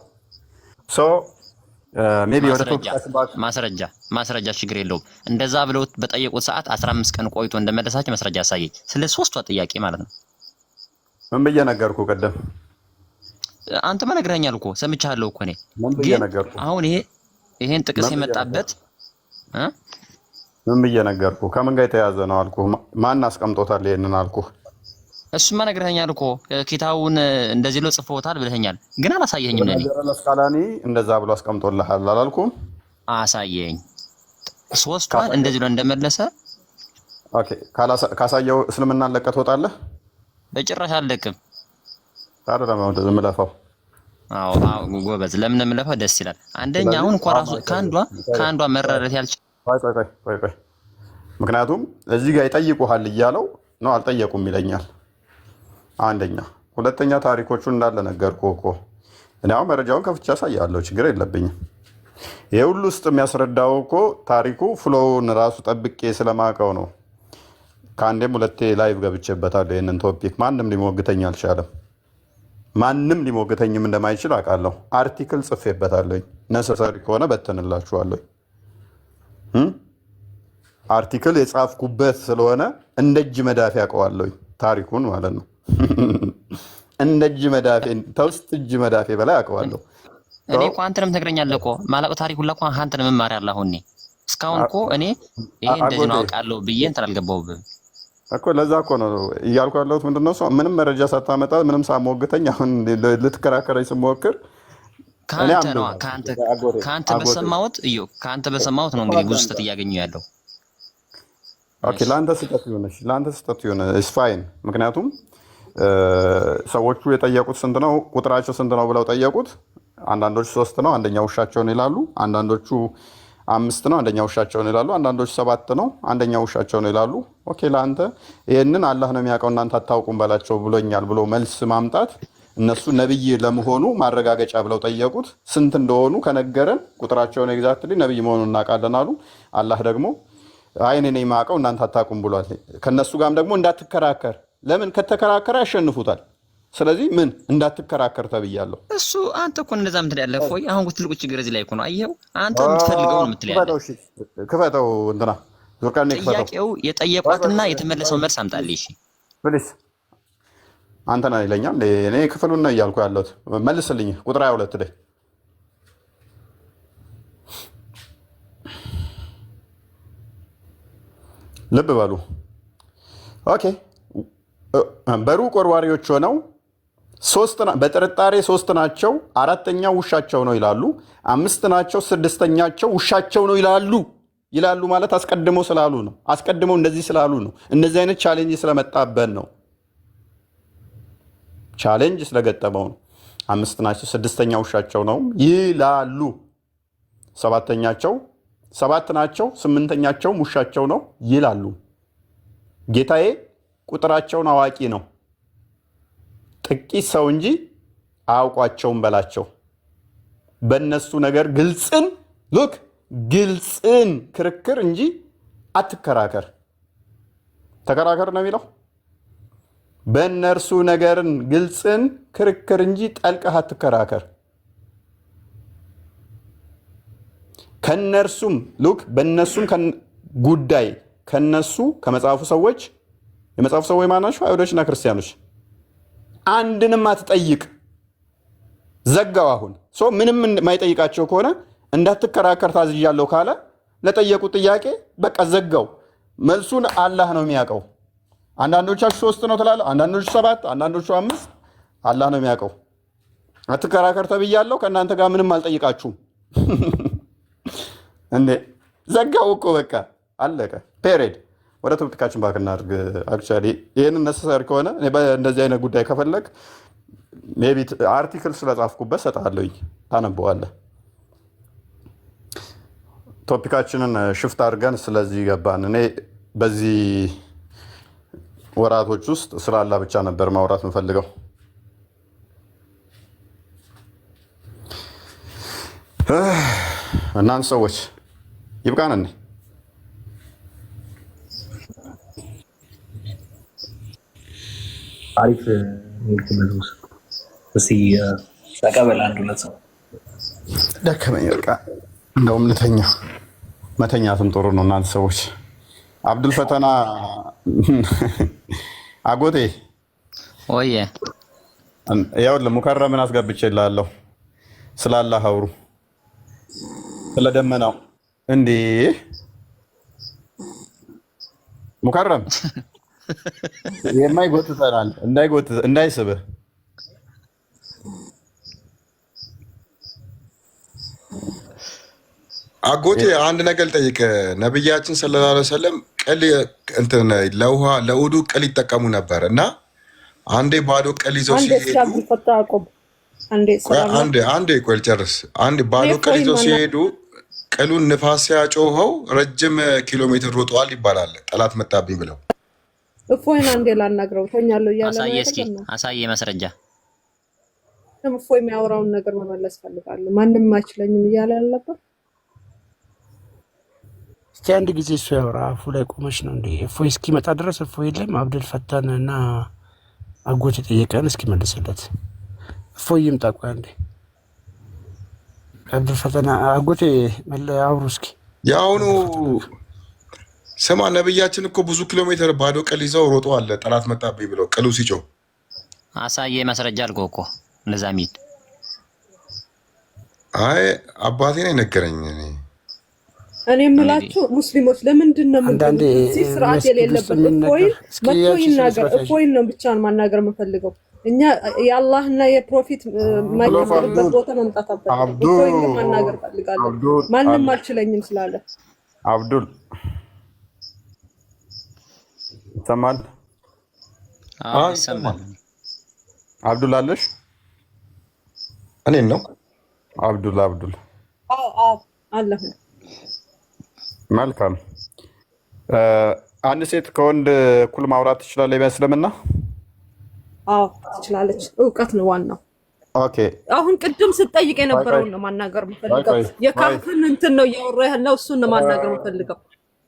ማስረጃ ችግር የለውም። እንደዛ ብለው በጠየቁት ሰዓት 15 ቀን ቆይቶ እንደመለሳቸው ማስረጃ ያሳየኝ። ስለ 3ቷ ጥያቄ ማለት ነው። ምን ብዬ ነገርኩህ ቀደም? አንተማ ነግረኸኛል እኮ ሰምቻለሁ እኮ እኔ። ግን አሁን ይሄን ጥቅስ የመጣበት ምን ብዬ ነገርኩህ? ከምን ጋር የተያዘ ነው አልኩህ? ማን አስቀምጦታል ይሄንን አልኩህ? እሱማ ነግረኸኛል እኮ ኪታቡን እንደዚህ ነው ጽፎታል ብለኸኛል። ግን አላሳየኸኝም። ነኝ መስቃላኒ እንደዛ ብሎ አስቀምጦልሃል አላልኩም? አሳየኝ። 3ቷን እንደዚህ ነው እንደመለሰ። ኦኬ ካሳየው እስልምናን ለቀህ ትወጣለህ? በጭራሽ አልለቅም። ታዲያ ለምን ዝም ለፋው? አዎ ጎበዝ። ለምን የምለፋው? ደስ ይላል። አንደኛ አሁን እንኳን ራሱ ከአንዷ መረዳት ያልቻለ ቆይ ምክንያቱም እዚህ ጋር ይጠይቁሃል እያለው ነው አልጠየቁም ይለኛል። አንደኛ። ሁለተኛ ታሪኮቹን እንዳለ ነገርኩህ እኮ እኔ አሁን መረጃውን ከፍቼ አሳያለሁ፣ ችግር የለብኝም። ይሄ ሁሉ ውስጥ የሚያስረዳው እኮ ታሪኩ ፍሎውን ራሱ ጠብቄ ስለማውቀው ነው። ከአንዴም ሁለቴ ላይቭ ገብቼበታለሁ። ይህንን ቶፒክ ማንም ሊሞግተኝ አልቻለም። ማንም ሊሞግተኝም እንደማይችል አውቃለሁ። አርቲክል ጽፌበታለሁ። ነሰሰሪ ከሆነ በትንላችኋለሁ። አርቲክል የጻፍኩበት ስለሆነ እንደ እጅ መዳፊ አውቀዋለሁ ታሪኩን ማለት ነው። እንደ እጅ መዳፌ ተውስጥ እጅ መዳፌ በላይ አውቀዋለሁ። እኔ እኮ አንተንም ትነግረኛለህ እኮ ማለቁ ታሪኩን ለኮ አንተንም መማር ያለህ አሁን እስካሁን እኮ እኔ ይሄ እንደዚህ ነው አውቃለሁ ብዬ እንትን አልገባሁብህም እኮ። ለዛ እኮ ነው እያልኩ ያለሁት። ምንድነው እሱ ምንም መረጃ ሳታመጣ ምንም ሳሞግተኝ አሁን ልትከራከረኝ ስሞክር ከአንተ በሰማሁት ነው እንግዲህ ብዙ ስህተት እያገኘሁ ያለው። ኦኬ ለአንተ ስህተት ይሆነ ኢስ ፋይን። ምክንያቱም ሰዎቹ የጠየቁት ስንት ነው ቁጥራቸው ስንት ነው ብለው ጠየቁት። አንዳንዶቹ 3 ነው አንደኛው ውሻቸውን ይላሉ። አንዳንዶቹ 5 ነው አንደኛው ውሻቸውን ይላሉ። አንዳንዶቹ 7 ነው አንደኛው ውሻቸውን ይላሉ። ኦኬ ለአንተ ይሄንን አላህ ነው የሚያውቀው እናንተ አታውቁም በላቸው ብሎኛል ብሎ መልስ ማምጣት እነሱ ነብይ ለመሆኑ ማረጋገጫ ብለው ጠየቁት። ስንት እንደሆኑ ከነገረን ቁጥራቸውን ኤግዛክትሊ ነብይ መሆኑን እናውቃለን አሉ። አላህ ደግሞ አይ እኔ ነኝ የማውቀው እናንተ አታውቁም ብሏል። ከነሱ ጋርም ደግሞ እንዳትከራከር፣ ለምን ከተከራከረ ያሸንፉታል። ስለዚህ ምን እንዳትከራከር ተብያለሁ። እሱ አንተ እኮ እንደዛ ምትል ያለ ፎይ አሁን ትልቁ ችግር እዚህ ላይ እኮ ነው። አየኸው አንተ የምትፈልገው ነው ምትል ያለ ክፈተው እንትና ዙርቃኔ ክፈተው። ጥያቄው የጠየቋትና የተመለሰው መልስ አምጣልኝ። እሺ ፕሊስ አንተ ነህ ይለኛል። እኔ ክፍሉን ነው እያልኩ ያለሁት። መልስልኝ ቁጥር 22 ላይ ልብ በሉ። ኦኬ በሩቅ ወርዋሪዎች ሆነው በጥርጣሬ 3 ናቸው፣ 4ኛው ውሻቸው ነው ይላሉ። 5 ናቸው፣ 6ኛቸው ውሻቸው ነው ይላሉ ማለት አስቀድመው ስላሉ ነው። አስቀድመው እንደዚህ ስላሉ ነው። እነዚህ አይነት ቻሌንጅ ስለመጣበን ነው። ቻሌንጅ ስለገጠመው ነው። 5 ናቸው፣ 6ኛው ውሻቸው ነው ይላሉ። 7 ናቸው፣ 8ኛቸው ውሻቸው ነው ይላሉ። ጌታዬ ቁጥራቸውን አዋቂ ነው፣ ጥቂት ሰው እንጂ አያውቋቸውም በላቸው። በእነሱ ነገር ግልጽን ክርክር እንጂ አትከራከር። ተከራከር ነው የሚለው። በእነርሱ ነገርን ግልጽን ክርክር እንጂ ጠልቀህ አትከራከር። ከነርሱም በእነሱም ጉዳይ ከነሱ ከመጽሐፉ ሰዎች የመጽሐፉ ሰዎች ማናቸው? አይሁዶችና ክርስቲያኖች። አንድንም አትጠይቅ። ዘጋው። አሁን ምንም የማይጠይቃቸው ከሆነ እንዳትከራከር ታዝዣለሁ ካለ ለጠየቁት ጥያቄ በቃ ዘጋው። መልሱን አላህ ነው የሚያውቀው። አንዳንዶቻችሁ 3 ነው ትላለህ፣ አንዳንዶቹ 7፣ አንዳንዶቹ 5። አላህ ነው የሚያውቀው። አትከራከር ተብያለሁ። ከእናንተ ጋር ምንም አልጠይቃችሁም። እንዴ ዘጋው እኮ በቃ አለቀ። ፔሬድ። ወደ ቶፒካችን ባክ እናድርግ። አክቹዋሊ ይህንን ነሰሰሪ ከሆነ እንደዚህ አይነት ጉዳይ ከፈለግ ሜይ ቢ አርቲክል ስለጻፍኩበት ሰጥሃለሁኝ፣ ታነበዋለህ። ቶፒካችንን ሽፍት አድርገን ስለዚህ ገባን። እኔ በዚህ ወራቶች ውስጥ ስለ አላህ ብቻ ነበር ማውራት የምፈልገው። እናንተ ሰዎች ይብቃን እንዴ? አሪፍ መልስ እስኪ ተቀበል። አንድ ሁለት ሰው ደከመኝ በቃ እንደውም ልተኛ። መተኛትም ጥሩ ነው። እናንተ ሰዎች አብዱል ፈተና አጎቴ ወየ ይኸውልህ ሙከረምን አስገብቼልሃለሁ። ስለ አላህ አውሩ፣ ስለ ደመናው። እንዴ ሙከረም የማይጎትተናል እንዳይስብህ። አጎቴ አንድ ነገር ልጠይቅ። ነብያችን ሰለላሁ ዐለይሂ ወሰለም ቅል ለውሃ ለውዱ ቅል ይጠቀሙ ነበር እና አንዴ ባዶ ቅል ይዘው ሲሄዱ አንዴ ቆይ ልጨርስ። አንዴ ባዶ ቅል ይዘው ሲሄዱ ቅሉን ንፋስ ሲያጮኸው ረጅም ኪሎ ሜትር ሮጠዋል ይባላል። ጠላት መጣብኝ ብለው እፎይን አንዴ ላናግረው ተኛለሁ እያለ አሳየ ማስረጃ። እፎይ የሚያወራውን ነገር መመለስ ፈልጋለሁ። ማንም አይችለኝም እያለ ያለበት እስቲ አንድ ጊዜ እሱ ያወራ። አፉ ላይ ቆመች ነው እንዴ? እፎይ እስኪመጣ ድረስ እፎይ የለም። አብዱል ፈታን እና አጎት የጠየቀን እስኪመልስለት እፎይ ይምጣ። ቆይ አንዴ አብዱል ፈታን አጎቴ አውሩ እስኪ። የአሁኑ ስማ ነብያችን እኮ ብዙ ኪሎ ሜትር ባዶ ቅል ይዘው ሮጠዋል ጠላት መጣብኝ ብለው ቅሉ ሲጮህ። አሳየ ማስረጃ አልኩህ እኮ እንደዛ ሚል። አይ አባቴ ነው የነገረኝ። እኔ የምላችሁ ሙስሊሞች ለምንድን ነው እዚህ ስርዓት የሌለበት? እፎይን መጥቶ ይናገር። እፎይን ነው ብቻ ማናገር የምፈልገው። እኛ የአላህና የፕሮፊት ማይከበርበት ቦታ መምጣት አለበት። እፎይን ግን ማናገር ፈልጋለሁ። ማንም አልችለኝም ስላለ አብዱል ይሰማል? አዎ ይሰማል። አብዱል አለሽ? እኔን ነው አብዱል አዎ አለሁ። መልካም። አንድ ሴት ከወንድ እኩል ማውራት ትችላለች በእስልምና? አዎ ትችላለች። እውቀት ነው ዋናው። ኦኬ አሁን ቅድም ስትጠይቅ የነበረው ነው ማናገር የምፈልገው። የካፍን እንትን ነው እያወራ ያለው እሱን ነው ማናገር የምፈልገው።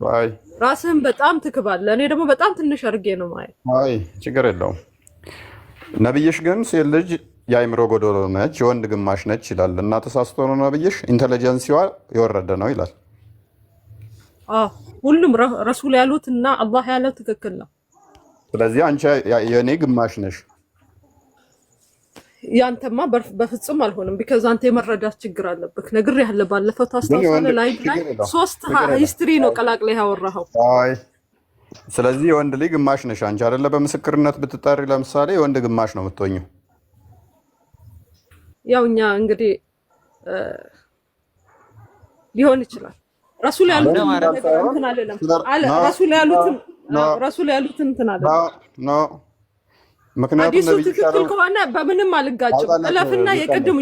አይ ራስህን በጣም ትክባለህ። እኔ ደግሞ በጣም ትንሽ አድርጌ ነው ማለት። አይ ችግር የለውም። ነብይሽ ግን ሴት ልጅ የአእምሮ ጎዶሎ ነች፣ የወንድ ግማሽ ነች ይላል እና ተሳስቶ ነው ነብይሽ። ኢንተለጀንሲዋ የወረደ ነው ይላል። ሁሉም ረሱል ያሉት እና አላህ ያለው ትክክል ነው። ስለዚህ አንቺ የኔ ግማሽ ነሽ። ያንተማ በፍጹም አልሆነም። ቢካዝ አንተ የመረዳት ችግር አለብህ። ነግሬሃለሁ ባለፈው ታስታውሳለህ። ላይ 3 ሂስትሪ ነው ቀላቅለህ ያወራኸው። አይ ስለዚህ የወንድ ልጅ ግማሽ ነሽ አንቺ አይደለ? በምስክርነት ብትጠሪ ለምሳሌ የወንድ ግማሽ ነው የምትሆኚው። ያው እኛ እንግዲህ ሊሆን ይችላል። ረሱል ያሉት እንትን አይደለም አለ። ረሱል ያሉት እንትን አይደለም ኖ ምክንያቱም ነብይ ትክክል ከሆነ በምንም አልጋጭም። እለፍና የቅድሙ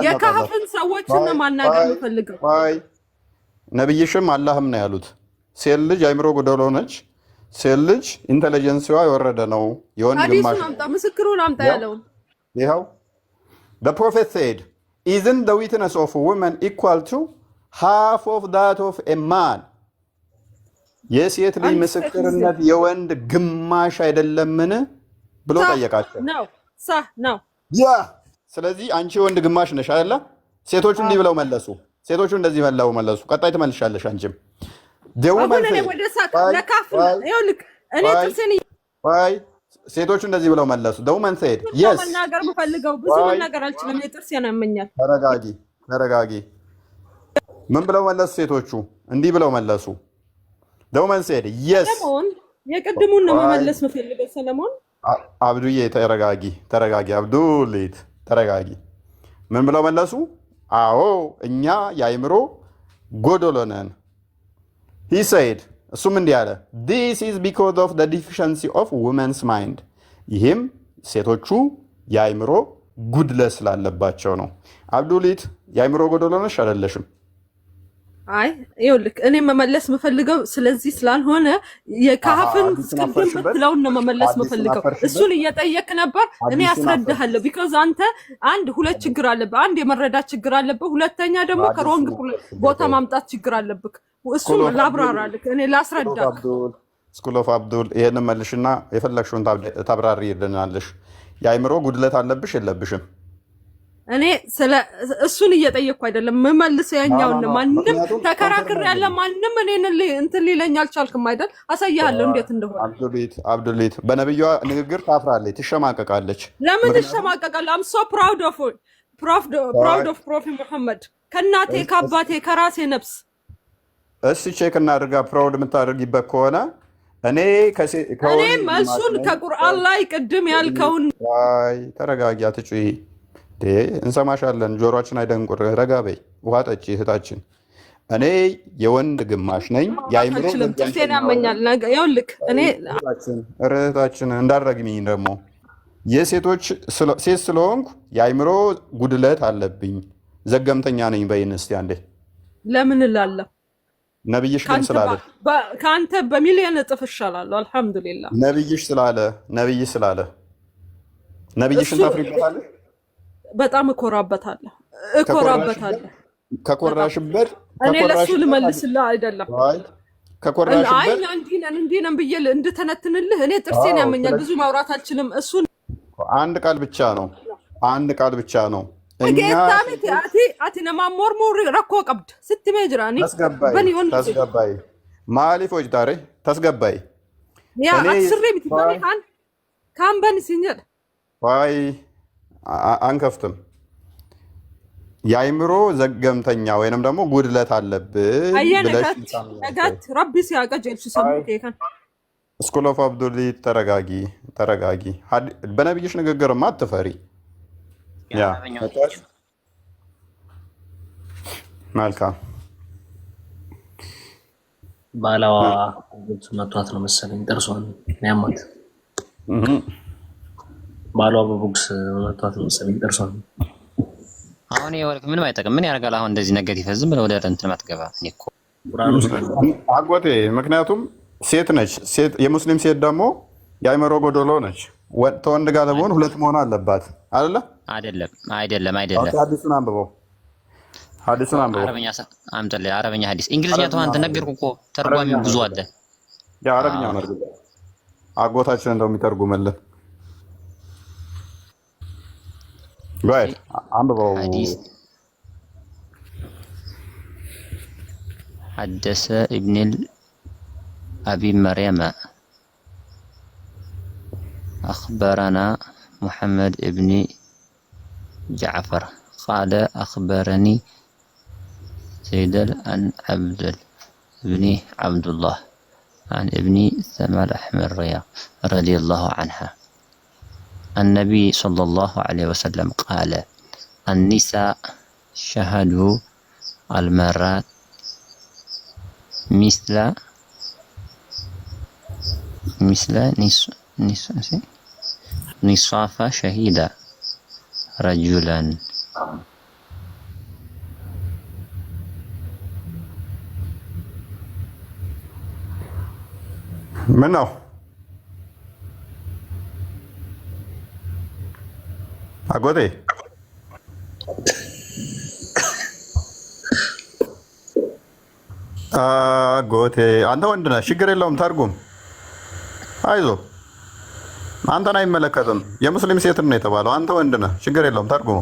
የካህፍን ሰዎች ነው ማናገር የምፈልገው። አይ ነብይሽም አላህም ነው ያሉት ሴት ልጅ አእምሮ ጎደሎ ነች፣ ሴት ልጅ ኢንተለጀንሲዋ የወረደ ነው፣ የወንድ ግማሽ ነው። አምጣ ምስክሩን አምጣ ያለውን ይኸው the prophet said isn't the witness of a woman equal to half of that of a man የሴት ልጅ ምስክርነት የወንድ ግማሽ አይደለምን ብሎ ጠየቃቸው። ነው ሳህ ነው ያ ስለዚህ አንቺ ወንድ ግማሽ ነሽ አይደለ? ሴቶቹ እንዲህ ብለው መለሱ። ሴቶቹ እንደዚህ መለሱ። ቀጣይ ትመልሻለሽ አንቺም ሴቶቹ እንደዚህ ብለው መለሱ። ደውመን ሰይድ yes መናገር የምፈልገው ብዙ መናገር አልችልም። የጥርሴን ያመኛል። ተረጋጊ። ምን ብለው መለሱ ሴቶቹ? እንዲህ ብለው መለሱ። ደውመን ሰይድ yes የቅድሙን ነው መመለስ የምፈልገው ሰለሞን አብዱዬ ተረጋጊ። አብዱሊት ተረጋጊ። ምን ብለው መለሱ? አዎ እኛ የአእምሮ ጎዶሎ ነን። he said እሱም እንዲህ አለ this is because of the deficiency of women's mind ይህም ሴቶቹ የአእምሮ ጉድለት ስላለባቸው ነው። አብዱሊት የአእምሮ ጎዶሎ ነሽ አይደለሽም? አይ ይኸውልህ እኔ መመለስ የምፈልገው ስለዚህ ስላልሆነ የካህፍን ቅድም ብትለውን ነው መመለስ የምፈልገው። እሱን እየጠየቅ ነበር እኔ ያስረዳሃለሁ። ቢኮዝ አንተ አንድ ሁለት ችግር አለብህ። አንድ የመረዳት ችግር አለብህ፣ ሁለተኛ ደግሞ ከሮንግ ቦታ ማምጣት ችግር አለብህ። እሱን ላብራራልህ፣ እኔ ላስረዳህ። ስኩል ኦፍ አብዱል ይሄንን መልሽና የፈለግሽውን ታብራሪልናለሽ። የአእምሮ ጉድለት አለብሽ የለብሽም? እኔ ስለ እሱን እየጠየቅኩ አይደለም የምመልሰው ያኛውን ነው። ማንም ተከራክር ያለ ማንም እኔን እንትን ሊለኝ አልቻልክም አይደል? አሳያለሁ እንዴት እንደሆነ። አብዱሊት በነብዩዋ ንግግር ታፍራለች፣ ትሸማቀቃለች። ለምን ትሸማቀቃለህ? አም ሶ ፕራውድ ኦፍ ፕሮፌት ሙሐመድ ከእናቴ ከአባቴ ከራሴ ነፍስ። እስቲ ቼክ እናድርጋ። ፕራውድ የምታደርጊበት ከሆነ እኔ መልሱን ከቁርአን ላይ ቅድም ያልከውን ተረጋጊ፣ አትጩሂ። እንሰማሻለን፣ ጆሮአችን አይደንቁር። ረጋ በይ፣ ውሃ ጠጪ እህታችን። እኔ የወንድ ግማሽ ነኝ። የአእምሮ ጥርሴን ያመኛል። ይኸውልህ እኔ እህታችን እንዳትረግሚኝ ደግሞ የሴቶች ሴት ስለሆንኩ የአእምሮ ጉድለት አለብኝ፣ ዘገምተኛ ነኝ በይን እስቲ አንዴ። ለምን እላለሁ? ነብይሽ ግን ስላለ ከአንተ በሚሊዮን እጥፍ እሻላለሁ። አልሐምዱሊላህ ነብይሽ ስላለ ነብይሽን ታፍሪበታለሽ? በጣም እኮራበታለሁ። ከኮራሽበት እኔ ለሱ ልመልስልህ አይደለም። ከኮራሽበት እንዲህ ነን ብዬ እንድተነትንልህ እኔ ጥርሴን ያመኛል፣ ብዙ ማውራት አልችልም። እሱን አንድ ቃል ብቻ ነው። ጌታሚት አቲ ነማሞር ሙሪ ረኮ ቀብድ ስትሜ ጅራኒ ተስገባይ ማሊፍ ወጅታሬ ተስገባይ ያ አስሪ ብትባሪ ካምበን ሲኝል ዋይ አንከፍትም። የአእምሮ ዘገምተኛ ወይንም ደግሞ ጉድለት አለብህ ብለሽ ነገት ረቢ ሲያቀጀልሽ ሰምከን ስኩል ኦፍ አብዱል ተረጋጊ። በነብይሽ ንግግርማ አትፈሪ። ያ መልካም ባላዋ መቷት ነው መሰለኝ ጥርሷን ያማት ባሏ በቦክስ መቷት ነው መሰለኝ ጥርሷን። አሁን ይወልክ ምንም አይጠቅም። ምን ያደርጋል አሁን እንደዚህ ነገር ይፈዝም ብለው ወደ እንትን ማትገባ እኮ አጎቴ። ምክንያቱም ሴት ነች። ሴት የሙስሊም ሴት ደግሞ የአእምሮ ጎዶሎ ነች። ከወንድ ጋር ለመሆን ሁለት መሆን አለባት አይደለ? አይደለም። ሐዲሱን አንብበው። አረበኛ አምጥልህ። አረበኛ ሐዲስ እንግሊዝኛ ተው አንተ ነገርኩህ እኮ ተርጓሚ ብዙ አለ። ያ አረብኛውን አድርግ። አጎታችን እንደው የሚተርጉምልን ጋር አንብበው። حدث ابن أبي مريم أخبرنا محمد ابن جعفر قال أخبرني سيد عن عبد الله عن ابن ثمر أحمر رضي الله عنها النبي صلى الله عليه وسلم قال النساء شهدوا المرات مثل نصف شهيدا رجلا منو አጎቴ አጎቴ አንተ ወንድ ነህ፣ ችግር የለውም ተርጉም። አይዞ አንተን አይመለከትም። የሙስሊም ሴትን ነው የተባለው። አንተ ወንድ ነህ፣ ችግር የለውም ተርጉሙ።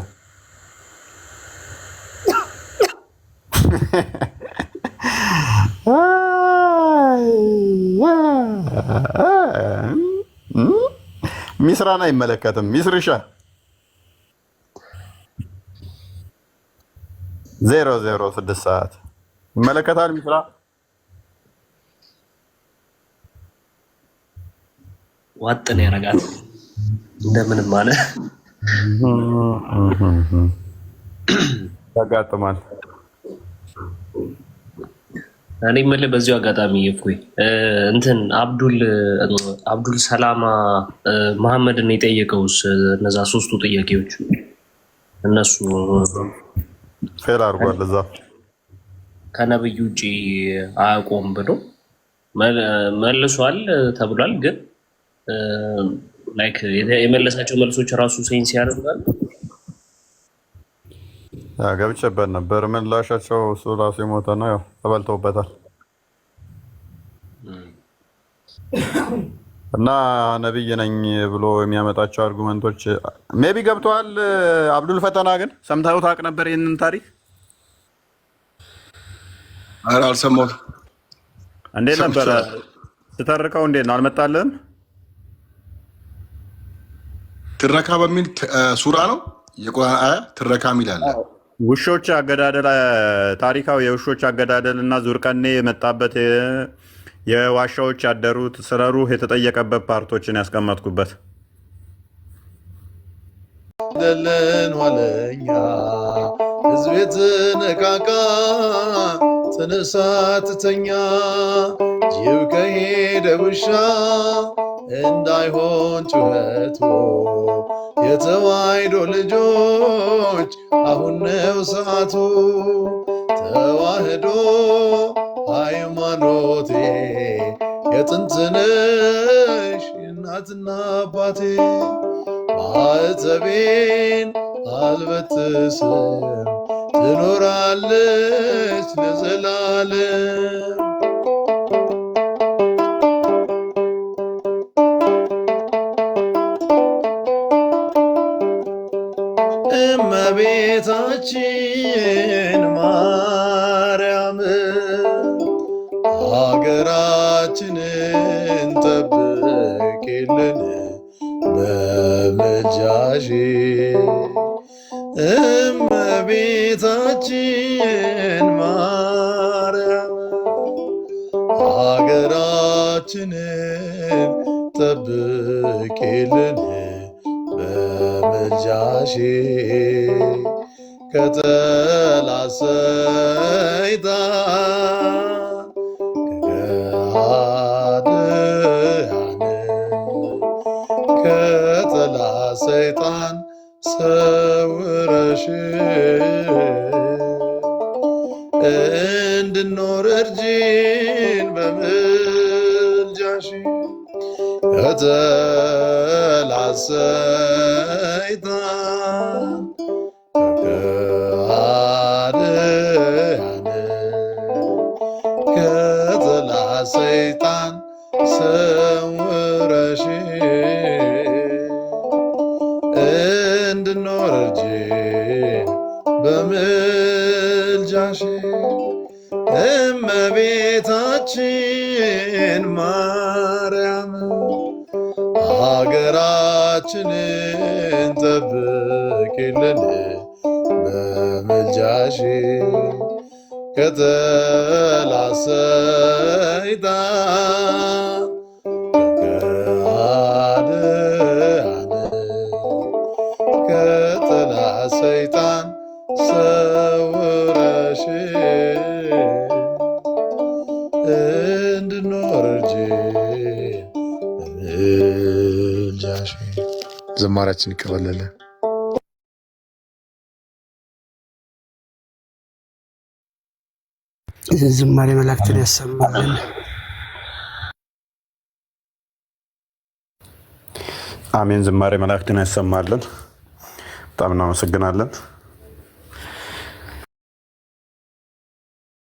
ሚስራን አይመለከትም። ሚስርሻ 006 ሰዓት ይመለከታል። ሚስራ ዋጥን ያረጋት እንደምንም ማለት ያጋጥማል። እኔ የምልህ በዚሁ አጋጣሚ እፎይ እንትን አብዱል ሰላማ መሐመድን የጠየቀውስ እነዛ ሶስቱ ጥያቄዎች እነሱ ፌል አድርጓል። እዛ ከነብዩ ውጪ አያውቁም ብሎ መልሷል ተብሏል። ግን ላይክ የመለሳቸው መልሶች ራሱ ሴንስ ያደርጋል። ገብቼበት ነበር። ምላሻቸው እሱ ራሱ የሞተ ነው። ያው ተበልተውበታል። እና ነብይ ነኝ ብሎ የሚያመጣቸው አርጉመንቶች ሜቢ ገብተዋል። አብዱል ፈተና ግን ሰምተኸው ታውቅ ነበር ይህንን ታሪክ? ኧረ አልሰማሁትም። እንዴት ነበረ ስተርከው? እንዴት ነው አልመጣልህም? ትረካ በሚል ሱራ ነው የቁርአን አያ ትረካ የሚል አለ። ውሾች አገዳደል፣ ታሪካዊ የውሾች አገዳደል እና ዙርቀኔ የመጣበት የዋሻዎች ያደሩት ስለ ሩህ የተጠየቀበት ፓርቶችን ያስቀመጥኩበት ደለን ዋለኛ ህዝብ የተነቃቃ ተነሳ ትተኛ ጅብ ከሄደ ውሻ እንዳይሆን ጩኸቱ የተዋሕዶ ልጆች አሁን ነው ሰዓቱ። ተዋሕዶ ሃይማኖቴ የጥንት ነሽ እናትና አባቴ ማዕተቤን አልበጥስም ትኖራለች ለዘላለም። እመቤታችን ማርያም ሀገራችንን ጠብቂልን በምልጃሽ። እመቤታችን ማርያም ሀገራችንን ጠብቂልን በምልጃሽ። ከጠላት ሰይጣን ከገሃድያን ከጠላት ሰይጣን ሰውረሽ እንድኖር እርጂን በምልጃሽ። ከጠላት ሰይጣን ከሃዲያን ከጠላት ሰይጣን ሰውረሽ እንድኖር እርጂን በምልጃሽ እመቤታችን ማርያም ሀገራችንን ጠብቂልን በምልጃሽ ከጠላት ሰይጣን ከሃዲያን ከጠላት ሰይጣን ሰውረሽ እንድኖር እርጂን በምልጃሽ። ዝማሬያችን ይቀበልልን። ዝማሬ መላእክትን ያሰማልን። አሜን። ዝማሬ መላእክትን ያሰማልን። በጣም እናመሰግናለን።